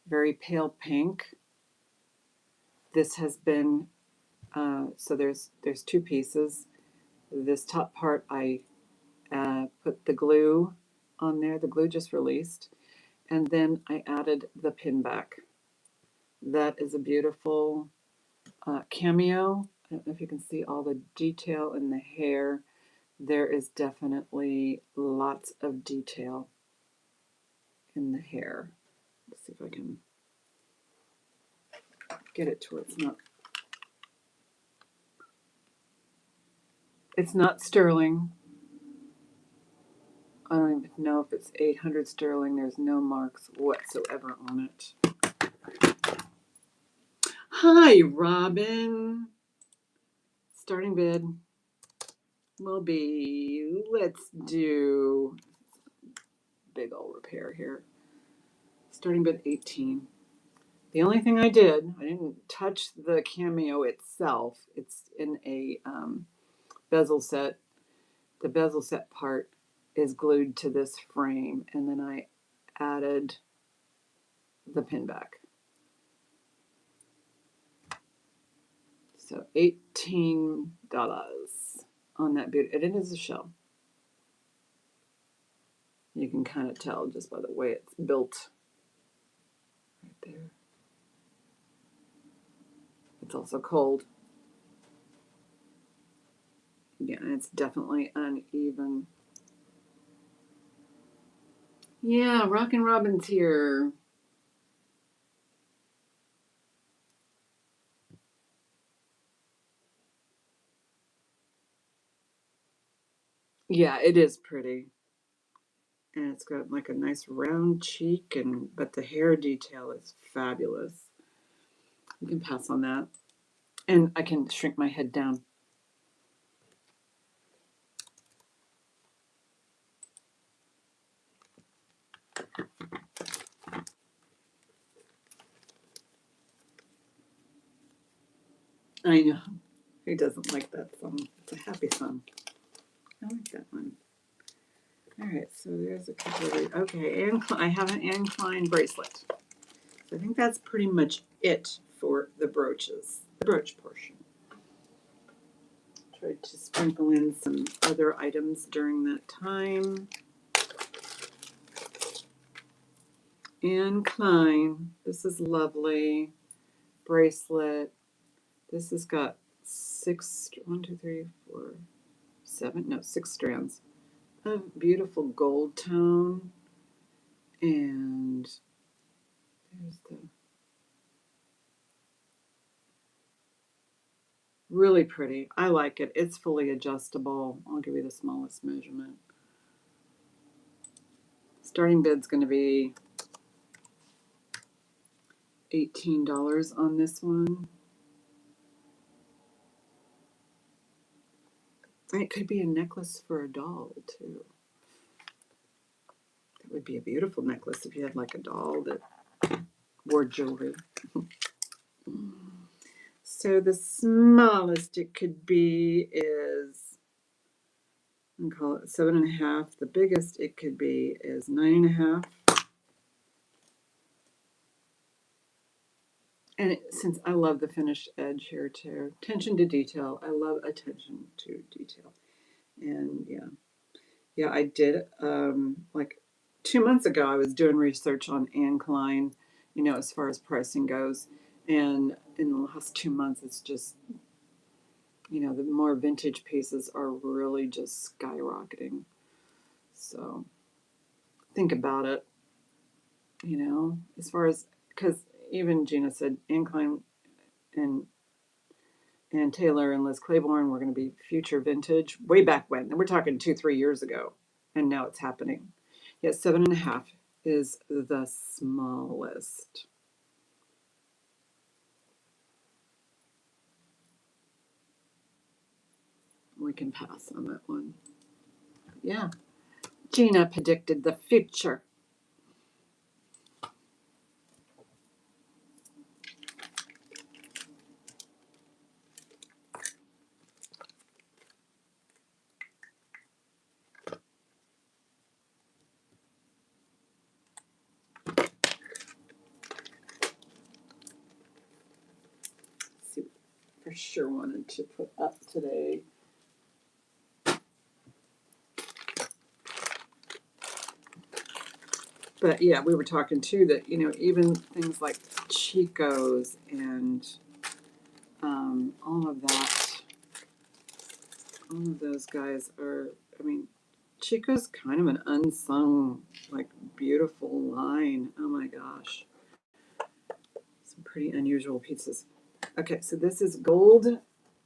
very pale pink. This has been so there's two pieces. This top part I put the glue on there. The glue just released. And then I added the pin back. That is a beautiful cameo. don't know if you can see all the detail in the hair. There is definitely lots of detail in the hair. Let's see if I can get it to where it's not sterling. I don't even know if it's 800 sterling. There's no marks whatsoever on it. Hi, Robin. Starting bid will be, let's do big old repair here. Starting bid 18. The only thing I didn't touch the cameo itself. It's in a bezel set. The bezel set part is glued to this frame, and then I added the pin back. So $18 on that beauty. And it is a shell. You can kind of tell just by the way it's built right there. It's also cold. Yeah, and it's definitely uneven. Yeah, Rockin' Robin's here. Yeah, it is pretty. And it's got like a nice round cheek, but the hair detail is fabulous. You can pass on that. And I can shrink my head down. I know. Who doesn't like that song? It's a happy song. I like that one. All right, so there's a couple of, okay, I have an Anne Klein bracelet. So I think that's pretty much it for the brooches, the brooch portion. Tried to sprinkle in some other items during that time. Anne Klein, this is lovely. Bracelet. This has got 6 strands of beautiful gold tone. And there's the really pretty. I like it. It's fully adjustable. I'll give you the smallest measurement. Starting bid's going to be $18 on this one. And it could be a necklace for a doll too. That would be a beautiful necklace if you had like a doll that wore jewelry. So the smallest it could be is, I'm gonna call it 7.5. The biggest it could be is 9.5. And since I love the finished edge here too, attention to detail. I love attention to detail. And yeah, I did. Like 2 months ago, I was doing research on Anne Klein, as far as pricing goes. And in the last 2 months, it's just, the more vintage pieces are really just skyrocketing. So think about it, as far as, because even Gina said Anne Klein and Taylor and Liz Claiborne were going to be future vintage way back when. And we're talking 2-3 years ago. And now it's happening. Yes, 7.5 is the smallest. We can pass on that one. Yeah. Gina predicted the future. See, for sure wanted to put up today. But yeah, we were talking too that, even things like Chico's and all of that All of those guys are, I mean, Chico's kind of an unsung, like, beautiful line. Oh my gosh. Some pretty unusual pieces. Okay, so this is gold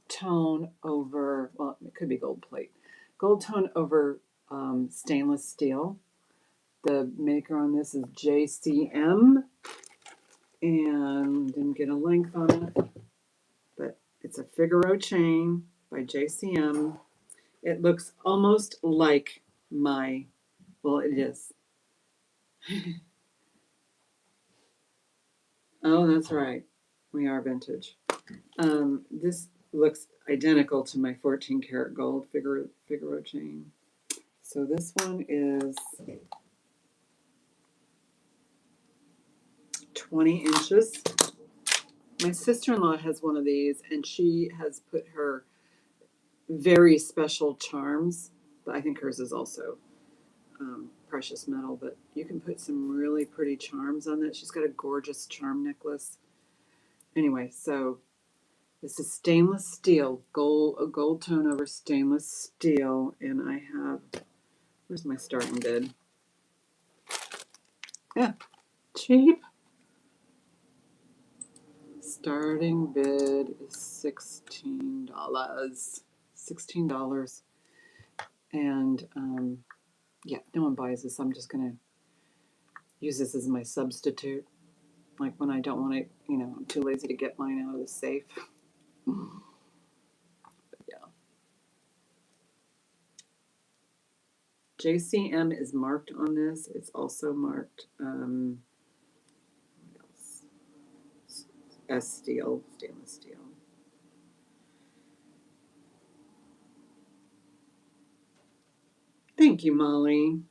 tone over, well, it could be gold plate. Gold tone over stainless steel. The maker on this is JCM, and didn't get a length on it, but it's a Figaro chain by JCM. It looks almost like my, well, it is. Oh, that's right. We are vintage. This looks identical to my 14 karat gold Figaro chain. So this one is 20 inches. My sister-in-law has one of these, and she has put her very special charms. But I think hers is also precious metal, but you can put some really pretty charms on that. She's got a gorgeous charm necklace. Anyway, so this is stainless steel, a gold tone over stainless steel, and I have, where's my starting bid? Yeah, cheap. Starting bid is $16. $16. And yeah, no one buys this. I'm just going to use this as my substitute. Like when I don't want to, I'm too lazy to get mine out of the safe. But yeah. JCM is marked on this. It's also marked, what else? S steel, stainless steel. Thank you, Molly.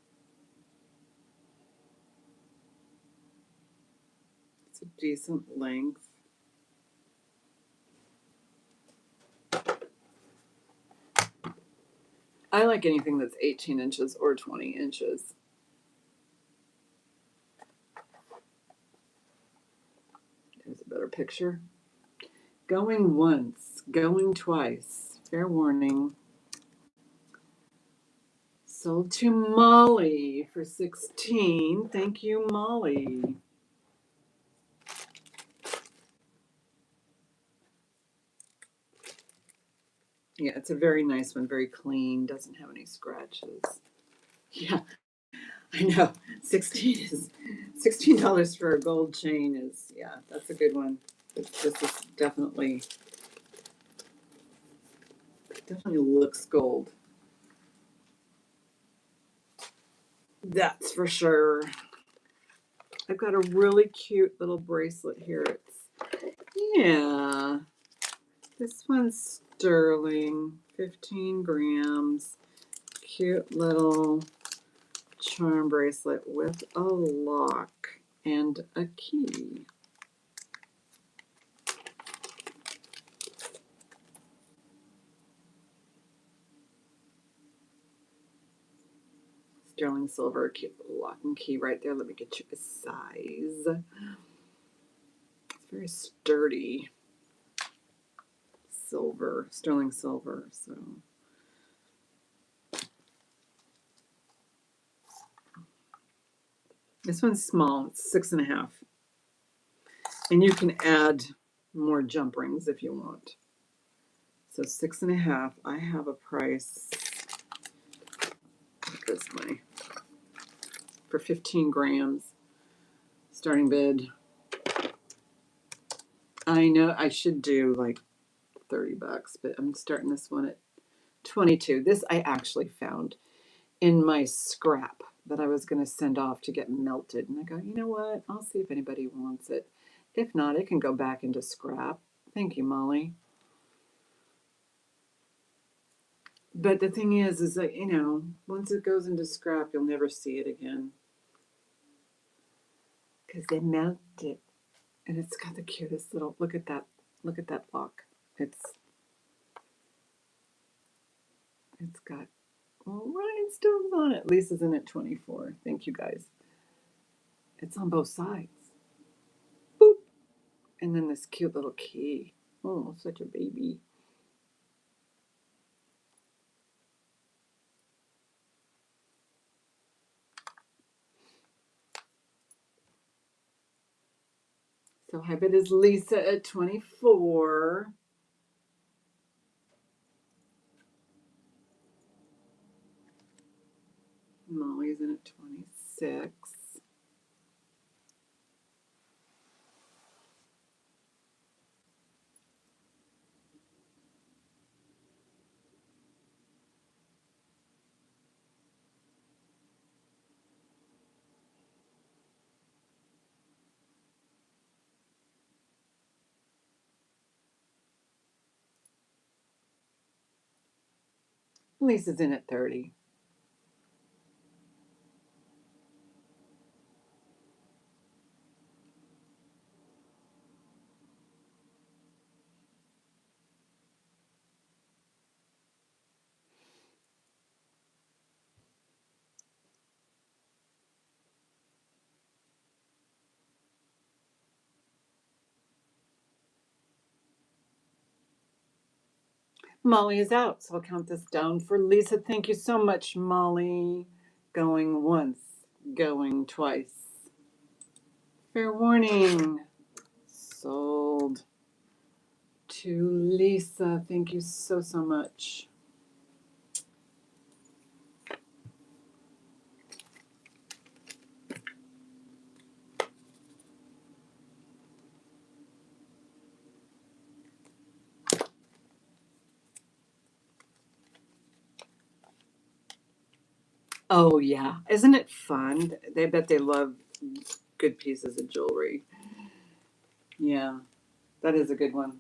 It's a decent length. I like anything that's 18 inches or 20 inches. There's a better picture. Going once, going twice. Fair warning. Sold to Molly for 16. Thank you, Molly. Yeah, it's a very nice one, very clean, doesn't have any scratches. Yeah, I know. 16 dollars for a gold chain is, yeah, that's a good one. This is definitely looks gold. That's for sure. I've got a really cute little bracelet here. Yeah, this one's sterling, 15 grams. Cute little charm bracelet with a lock and a key. Sterling silver, cute little lock and key right there. Let me get you a size. It's very sturdy. Silver, sterling silver. So this one's small. It's 6.5, and you can add more jump rings if you want. So 6.5. I have a price. Where's my for 15 grams. Starting bid. I know I should do like $30, but I'm starting this one at 22. This I actually found in my scrap that I was going to send off to get melted. And I go, you know what? I'll see if anybody wants it. If not, it can go back into scrap. Thank you, Molly. But the thing is that, once it goes into scrap, you'll never see it again. Because they melt it. And it's got the cutest little, look at that lock. It's got rhinestones on it. Lisa's in at 24. Thank you, guys. It's on both sides. Boop. And then this cute little key. Oh, such a baby. So high bid is Lisa at 24. Molly's in at 26. Lisa's in at 30. Molly is out, so I'll count this down for Lisa. Thank you so much, Molly. Going once, going twice. Fair warning. Sold to Lisa. Thank you so, so much. Oh, yeah. Isn't it fun? They bet they love good pieces of jewelry. Yeah, that is a good one.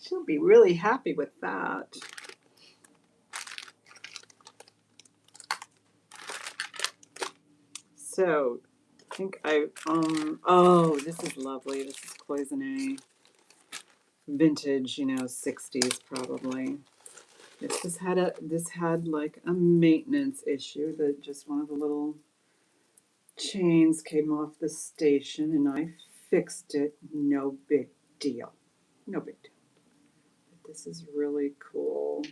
She'll be really happy with that. So, I think oh, this is lovely. This is cloisonne. Vintage, 60s probably. This had like a maintenance issue that just one of the little chains came off the station and I fixed it. No big deal. No big deal. But this is really cool.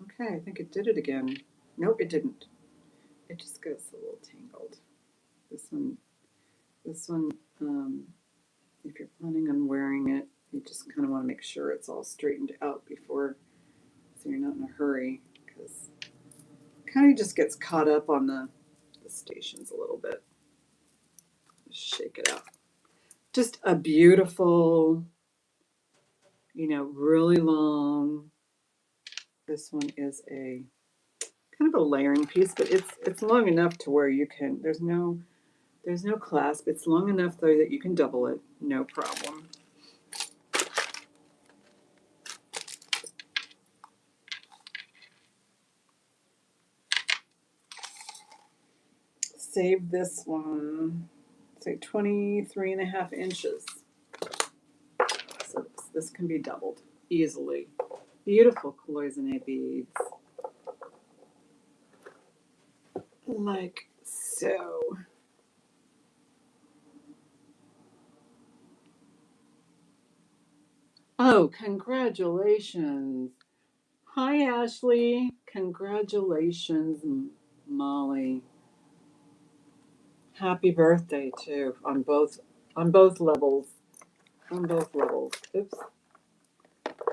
Okay, I think it did it again. Nope, it didn't. It just gets a little tangled. This one, if you're planning on wearing it, you just kind of want to make sure it's all straightened out before, so you're not in a hurry, because it kind of just gets caught up on the stations a little bit. Shake it out. Just a beautiful, really long. This one is a kind of a layering piece, but it's long enough to where you can. There's no clasp. It's long enough though that you can double it, no problem. Save this one. Say 23.5 inches. So this can be doubled easily. Beautiful cloisonne beads. Like so. Oh, congratulations. Hi, Ashley. Congratulations, Molly. Happy birthday too on both levels. On both levels. Oops.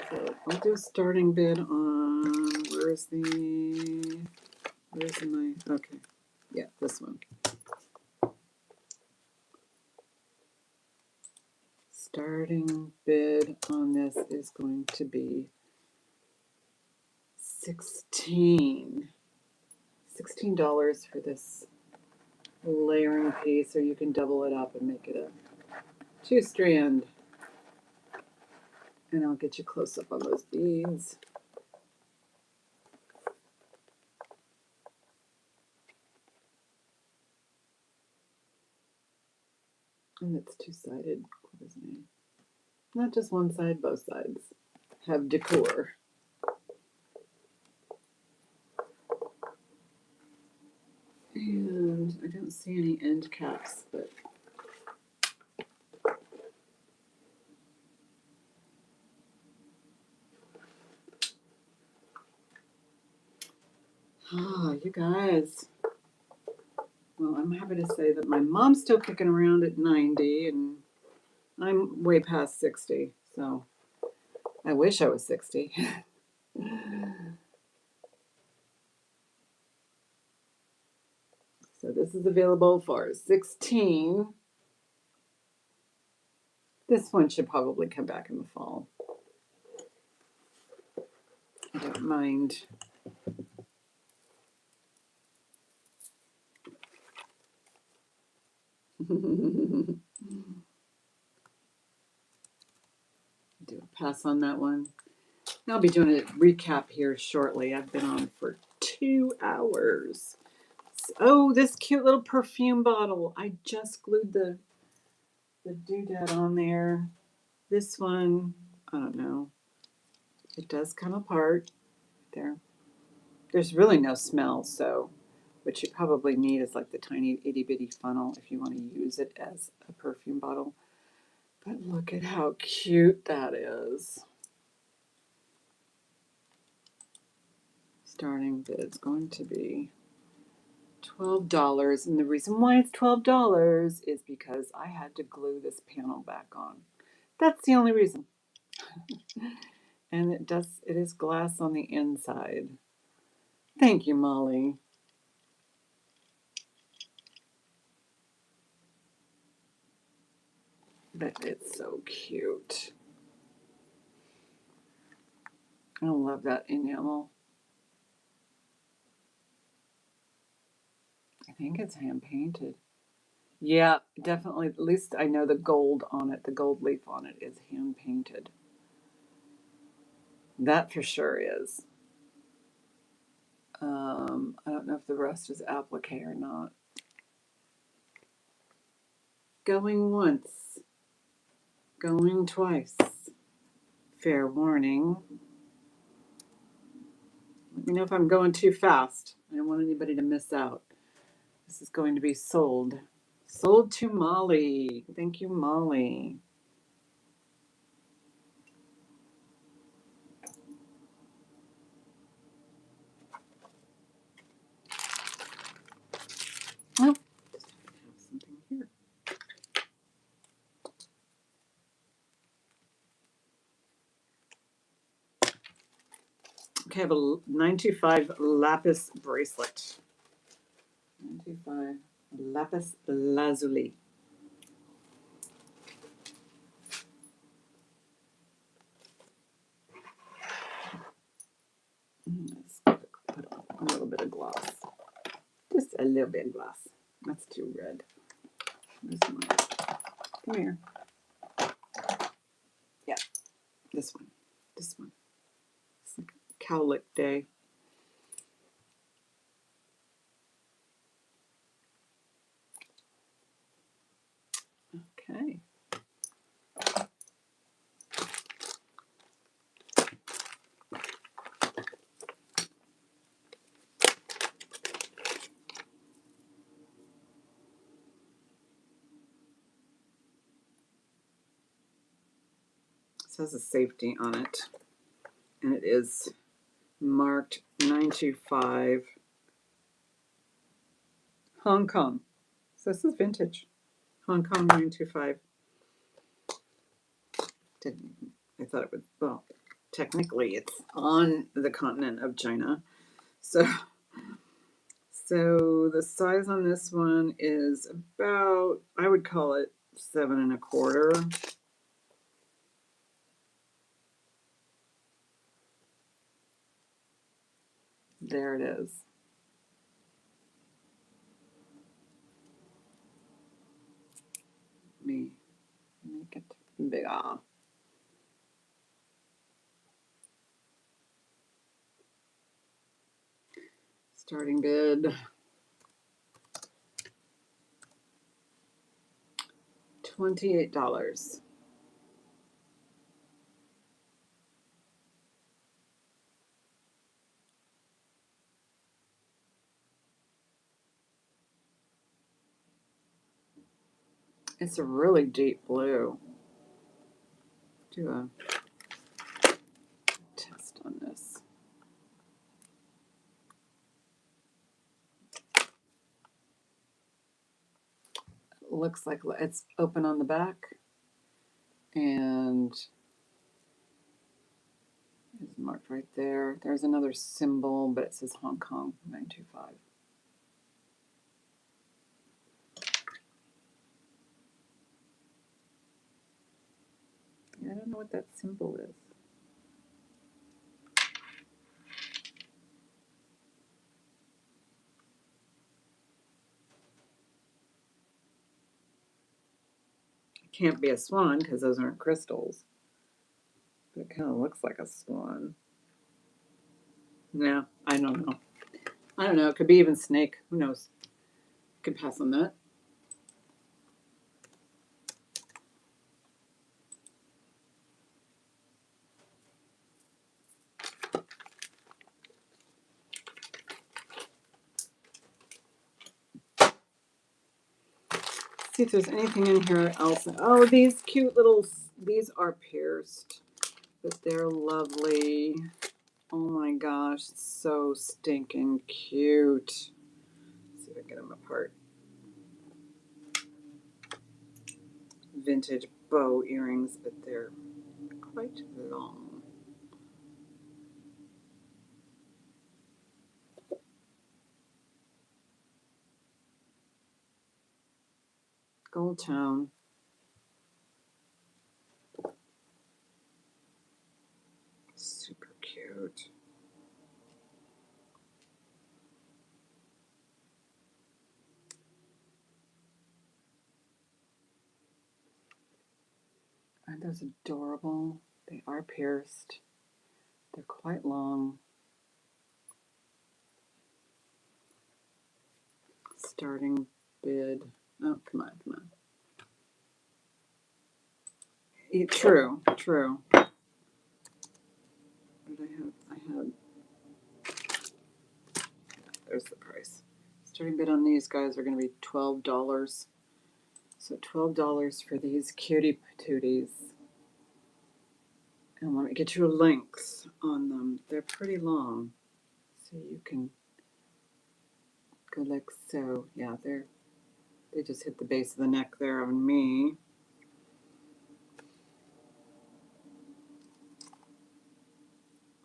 So I'll do a starting bid on where's my okay. Yeah, this one. Starting bid on this is going to be $16 for this layering piece, or you can double it up and make it a 2-strand. And I'll get you close up on those beads. And it's 2-sided cloisonne. Not just one side, both sides have decor. And I don't see any end caps, but you guys. Well, I'm happy to say that my mom's still kicking around at 90, and I'm way past 60. So I wish I was 60. So this is available for 16. This one should probably come back in the fall. I don't mind. Do a pass on that one. I'll be doing a recap here shortly. I've been on for 2 hours. Oh, this cute little perfume bottle. I just glued the doodad on there. This one, I don't know. It does come apart there. There's really no smell, so what you probably need is like the tiny itty bitty funnel if you want to use it as a perfume bottle. But look at how cute that is. Starting bid's going to be $12, and the reason why it's $12 is because I had to glue this panel back on. That's the only reason. And it is glass on the inside. Thank you, Molly. But it's so cute. I love that enamel. I think it's hand painted. Yeah, definitely. At least I know the gold on it, the gold leaf on it is hand painted. That for sure is. I don't know if the rest is applique or not. Going once, going twice. Fair warning. Let me know if I'm going too fast. I don't want anybody to miss out. This is going to be sold. Sold to Molly. Thank you, Molly. Oh, just have something here. Okay, I have a 925 lapis bracelet. 925 lapis lazuli. Let's put a little bit of gloss. Just a little bit of gloss. That's too red. This one. Come here. Yeah, this one. This one. It's like a cowlick day. Okay. It says a safety on it, and it is marked 925 Hong Kong. So this is vintage. Hong Kong 925. I thought it would, well, technically it's on the continent of China. So the size on this one is about, I would call it 7 1/4. There it is. Let me make it bigger. Starting bid $28. It's a really deep blue. Do a test on this. looks like it's open on the back, and it's marked right there. There's another symbol, but it says Hong Kong 925. I don't know what that symbol is. It can't be a swan because those aren't crystals. But it kind of looks like a swan. No, I don't know. I don't know. It could be even snake. Who knows? Could pass on that. See if there's anything in here else. Oh, these cute little, these are pierced, but they're lovely. Oh my gosh, so stinking cute. Let's see if I can get them apart. Vintage bow earrings, but they're quite long. Gold tone. Super cute. Aren't those adorable? They are pierced. They're quite long. Starting bid. Oh, come on, come on. True, true. What did I had. There's the price. Starting bid on these guys are going to be $12. So $12 for these cutie patooties. And let me get you links on them. They're pretty long, so you can go like so. Yeah, they just hit the base of the neck there on me.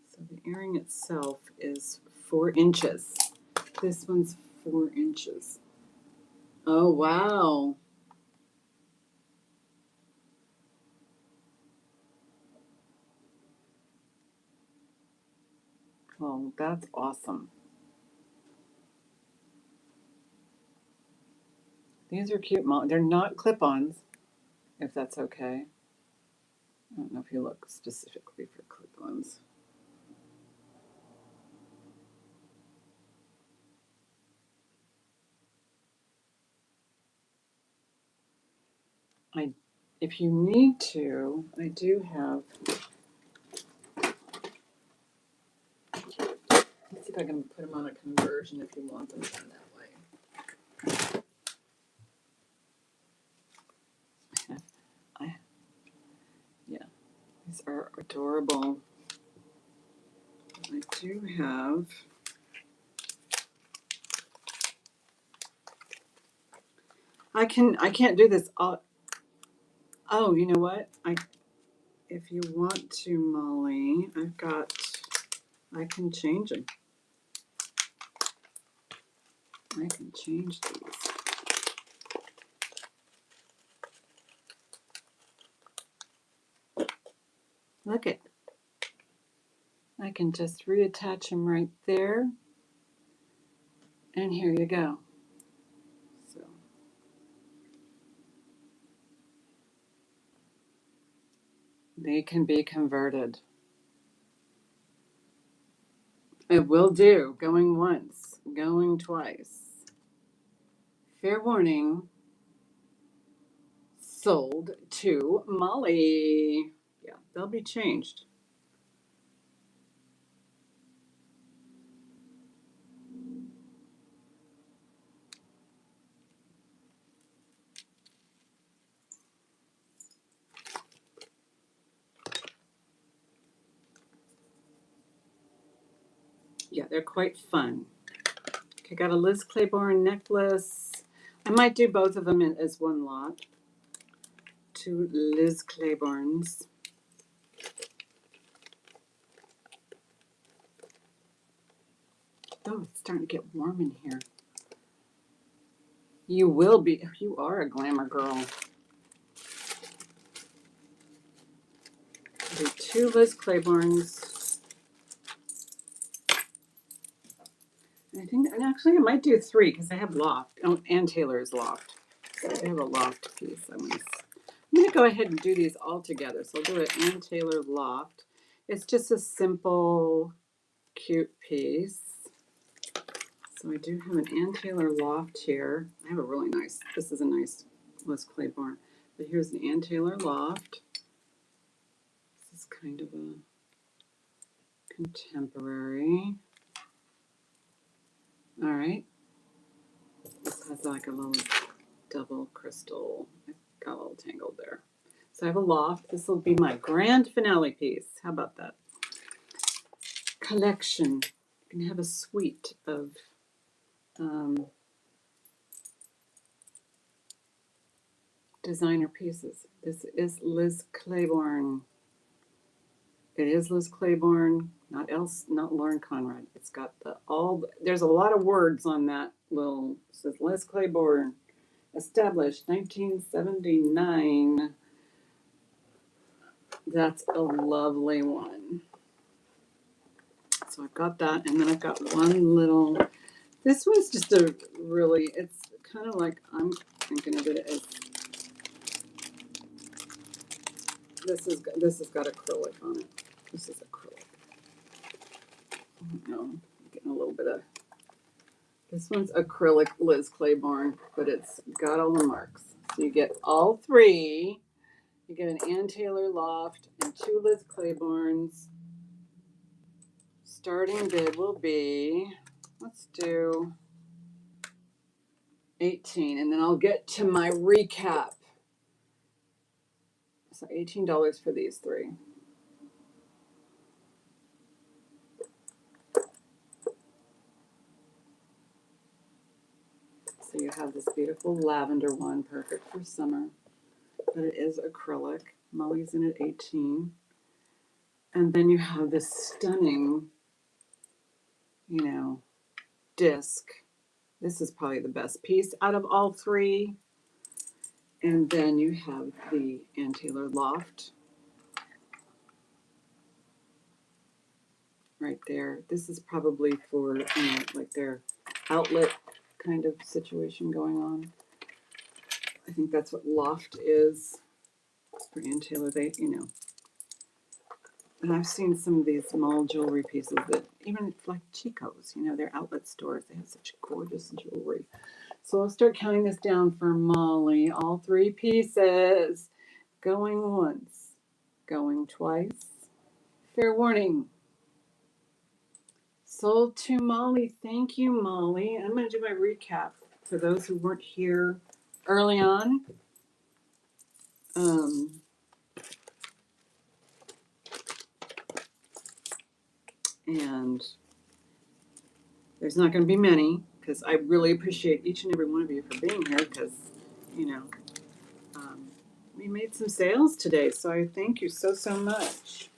So the earring itself is 4 inches. This one's 4 inches. Oh, wow. Well, that's awesome. These are cute. They're not clip-ons, if that's okay. I don't know if you look specifically for clip-ons. If you need to, I do have. Let's see if I can put them on a conversion if you want them done that way. Yeah, these are adorable. I do have. I can't do this. Oh, you know what? If you want to, Molly, I can change them. I can change these. Look it. I can just reattach them right there. And here you go. So they can be converted. It will do. Going once, going twice. Fair warning. Sold to Molly. Yeah, they'll be changed. Yeah, they're quite fun. I got a Liz Claiborne necklace. I might do both of them as one lot. 2 Liz Claibornes. Oh, it's starting to get warm in here. You will be. You are a glamour girl. Do 2 Liz Claibornes. I think, and actually, I might do 3 because I have loft. Oh, and Taylor's loft. So I have a loft piece. I'm gonna go ahead and do these all together. So I'll do an Ann Taylor loft. It's just a simple, cute piece. So I do have an Ann Taylor loft here. I have a really nice. This is a nice Liz Claiborne. But here's an Ann Taylor loft. This is kind of a contemporary. All right. This has like a little double crystal. It got a little tangled there. So I have a loft. This will be my grand finale piece. How about that? Collection. You can have a suite of designer pieces. This is Liz Claiborne. It is Liz Claiborne, not Lauren Conrad. It's got there's a lot of words on that little, it says Liz Claiborne, established 1979. That's a lovely one. So I've got that, and then I've got one little, this one's just a really, it's kind of like, I'm thinking of it as, this has got acrylic on it. This is acrylic. No, I'm getting a little bit of, this one's acrylic Liz Claiborne, but it's got all the marks. So you get all 3. You get an Ann Taylor loft and 2 Liz Claibornes. Starting bid will be, let's do 18, and then I'll get to my recap. So $18 for these 3. So you have this beautiful lavender one, perfect for summer, but it is acrylic. Molly's in at 18. And then you have this stunning, disc. This is probably the best piece out of all 3. And then you have the Ann Taylor loft right there. This is probably for, like their outlet kind of situation going on. I think that's what loft is for Ann Taylor. They, and I've seen some of these mall jewelry pieces that even like Chico's, their outlet stores, they have such gorgeous jewelry. So I'll start counting this down for Molly. All 3 pieces. Going once, going twice. Fair warning. Sold to Molly. Thank you, Molly. I'm going to do my recap for those who weren't here early on. And there's not going to be many because I really appreciate each and every one of you for being here because, we made some sales today. So I thank you so, so much.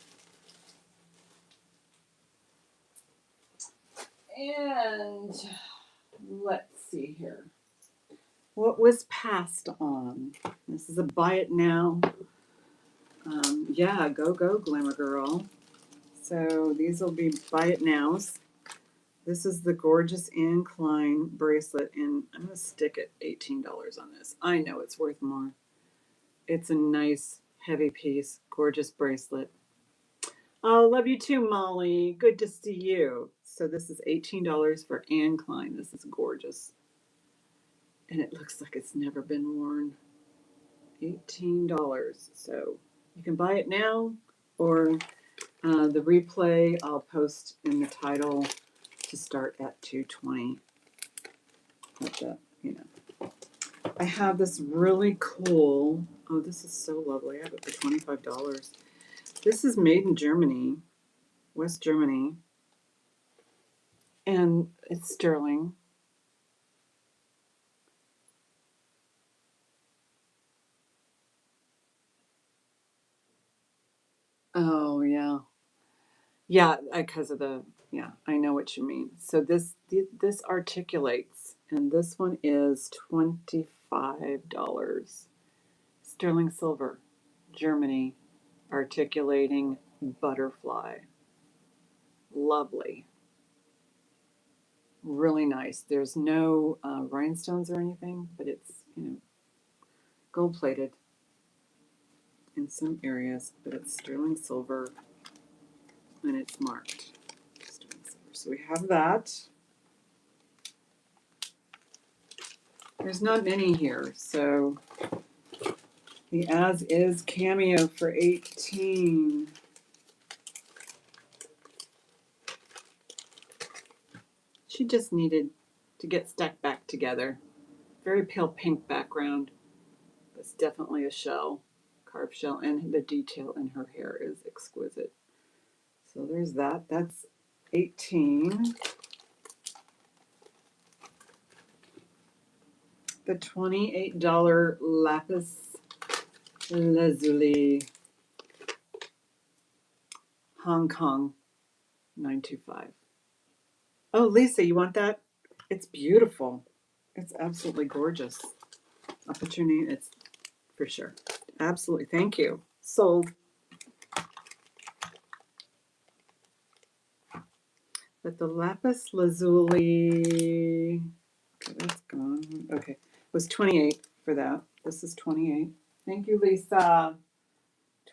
And let's see here. What was passed on? This is a buy it now. Yeah, go Glamour Girl. So these will be buy it nows. This is the gorgeous Anne Klein bracelet, and I'm going to stick at $18 on this. I know it's worth more. It's a nice, heavy piece, gorgeous bracelet. Oh, love you too, Molly. Good to see you. So this is $18 for Anne Klein. This is gorgeous. And it looks like it's never been worn. $18. So you can buy it now, or the replay I'll post in the title to start at $220. Like that, I have this really cool, oh, this is so lovely. I have it for $25. This is made in Germany, West Germany, and it's sterling. Oh, yeah. Yeah, because of the, yeah, I know what you mean. So this articulates, and this one is $25. Sterling silver, Germany, articulating butterfly. Lovely. Really nice. There's no rhinestones or anything, but it's, gold plated in some areas, but it's sterling silver and it's marked sterling silver. So we have that. There's not many here, so the as is cameo for 18. She just needed to get stuck back together. Very pale pink background. It's definitely a shell, carved shell, and the detail in her hair is exquisite. So there's that. That's 18. The $28 lapis lazuli, Hong Kong, 925. Oh, Lisa, you want that? It's beautiful. It's absolutely gorgeous. I'll put your name. It's for sure. Absolutely. Thank you. Sold. But the lapis lazuli, okay, that's gone. Okay, was 28 for that. This is 28. Thank you, Lisa.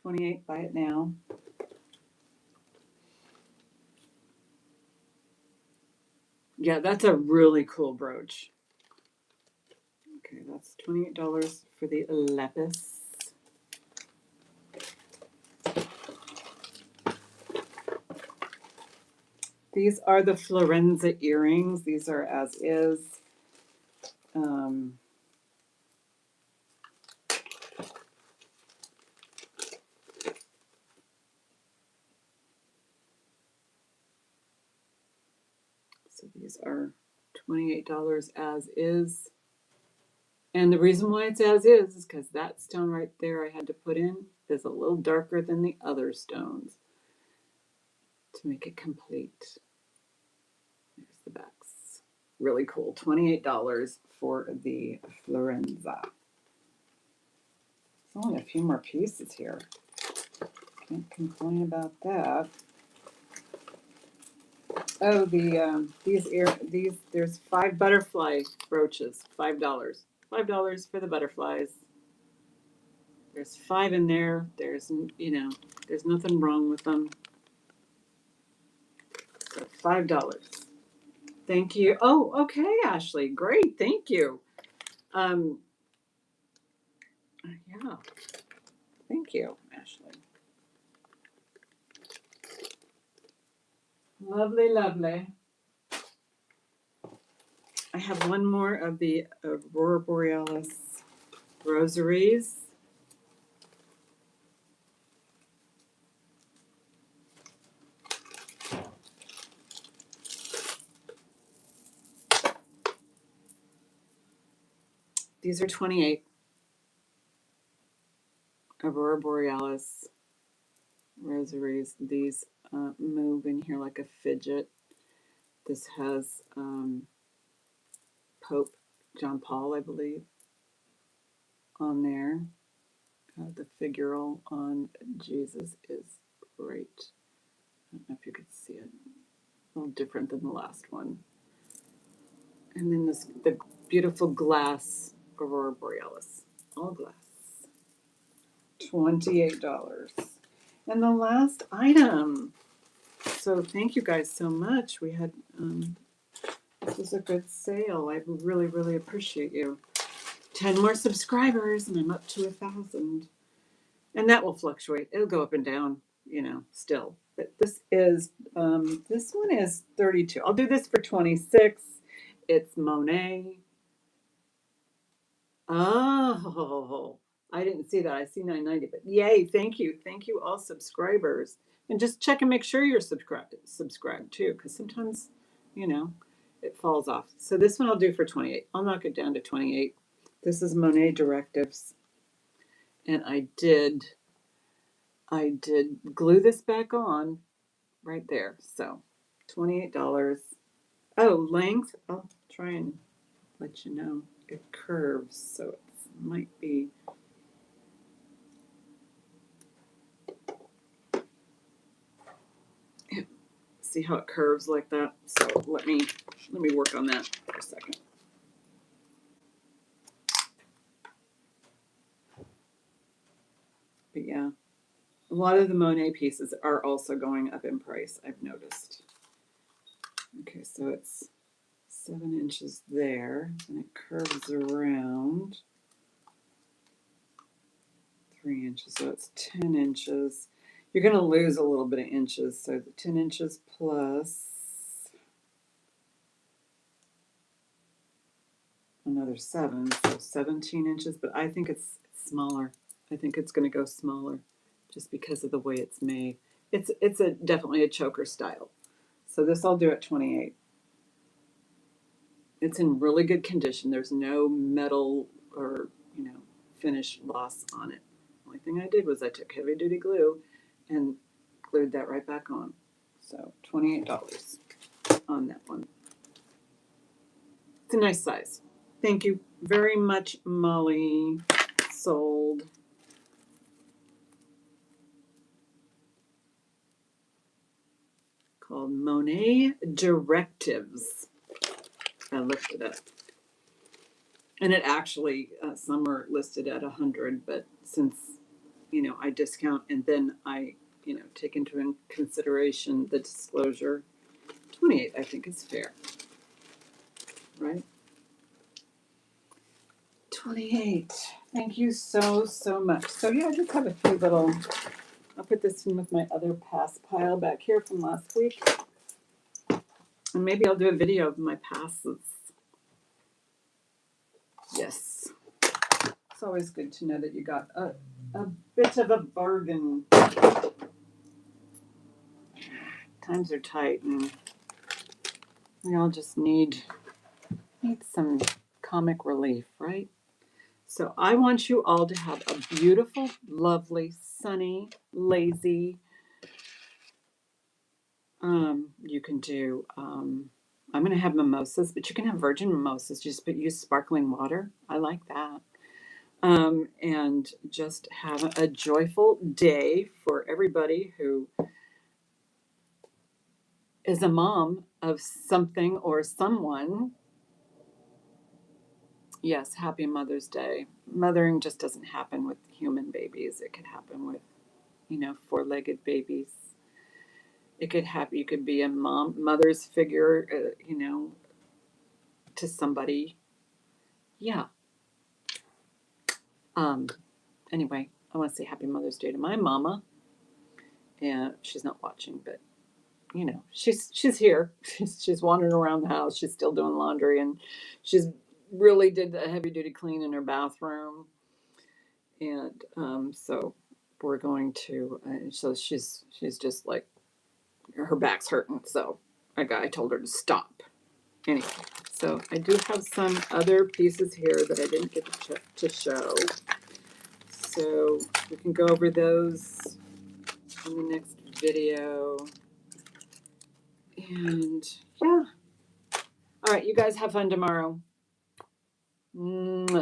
28. Buy it now. Yeah, that's a really cool brooch. Okay, that's $28 for the lapis. These are the Florenza earrings. These are as is. So these are $28 as is. And the reason why it's as is because that stone right there I had to put in is a little darker than the other stones to make it complete. There's the backs. Really cool. $28 for the Florenza. There's only a few more pieces here. Can't complain about that. Oh, there's 5 butterfly brooches, $5. $5 for the butterflies. There's 5 in there. There's there's nothing wrong with them. So $5. Thank you. Oh, okay, Ashley. Great. Thank you. Yeah. Thank you, Ashley. Lovely, lovely. I have one more of the Aurora Borealis rosaries. These are 28. Aurora Borealis rosaries. These move in here like a fidget. This has Pope John Paul, I believe, on there. The figural on Jesus is great. I don't know if you could see it. A little different than the last one. And then the beautiful glass Aurora Borealis. All glass. $28. And the last item. So thank you guys so much. We had this was a good sale. I really, really appreciate you. 10 more subscribers and I'm up to 1,000. And that will fluctuate. It'll go up and down, still. But this one is 32. I'll do this for 26. It's Monet. Oh, I didn't see that. I see 990, but yay, thank you. Thank you all subscribers. And just check and make sure you're subscribed too, because sometimes, it falls off. So this one I'll do for 28. I'll knock it down to 28. This is Monet Directives. And I did I did glue this back on right there. So $28. Oh, length. I'll try and let you know. It curves, so it might be. See how it curves like that? So let me work on that for a second. But yeah, a lot of the Monet pieces are also going up in price, I've noticed. Okay, so it's 7 inches there, and it curves around 3 inches, so it's 10 inches. You're going to lose a little bit of inches, so the 10 inches plus another 7, so 17 inches, but I think it's smaller. I think it's going to go smaller just because of the way it's made. It's definitely a choker style. So this I'll do at 28. It's in really good condition. There's no metal or, finish loss on it. The only thing I did was I took heavy duty glue and glued that right back on. So $28 on that one. It's a nice size. Thank you very much, Molly. Sold. Called Monet Directives. I looked it up. And it actually, some are listed at 100, but since, I discount and then I, take into consideration the disclosure, 28 I think is fair. Right? 28. Thank you so much. So yeah, I just have a few little, I'll put this in with my other pass pile back here from last week. And maybe I'll do a video of my passes. Yes. It's always good to know that you got a bit of a bargain. Times are tight and we all just need some comic relief, right? So I want you all to have a beautiful, lovely, sunny, lazy, you can do, I'm going to have mimosas, but you can have virgin mimosas, just but use sparkling water. I like that. And just have a joyful day for everybody who is a mom of something or someone. Yes, happy Mother's Day. Mothering just doesn't happen with human babies. It could happen with, four-legged babies. It could happen. You could be a mother's figure, to somebody. Yeah. Anyway, I want to say happy Mother's Day to my mama. And she's not watching, but she's here. She's wandering around the house. She's still doing laundry, and she's really did a heavy duty clean in her bathroom. And so we're going to. So she's just like her back's hurting. So I told her to stop. Anyway, so I do have some other pieces here that I didn't get to show. So we can go over those in the next video. And yeah. All right, you guys have fun tomorrow. Mwah.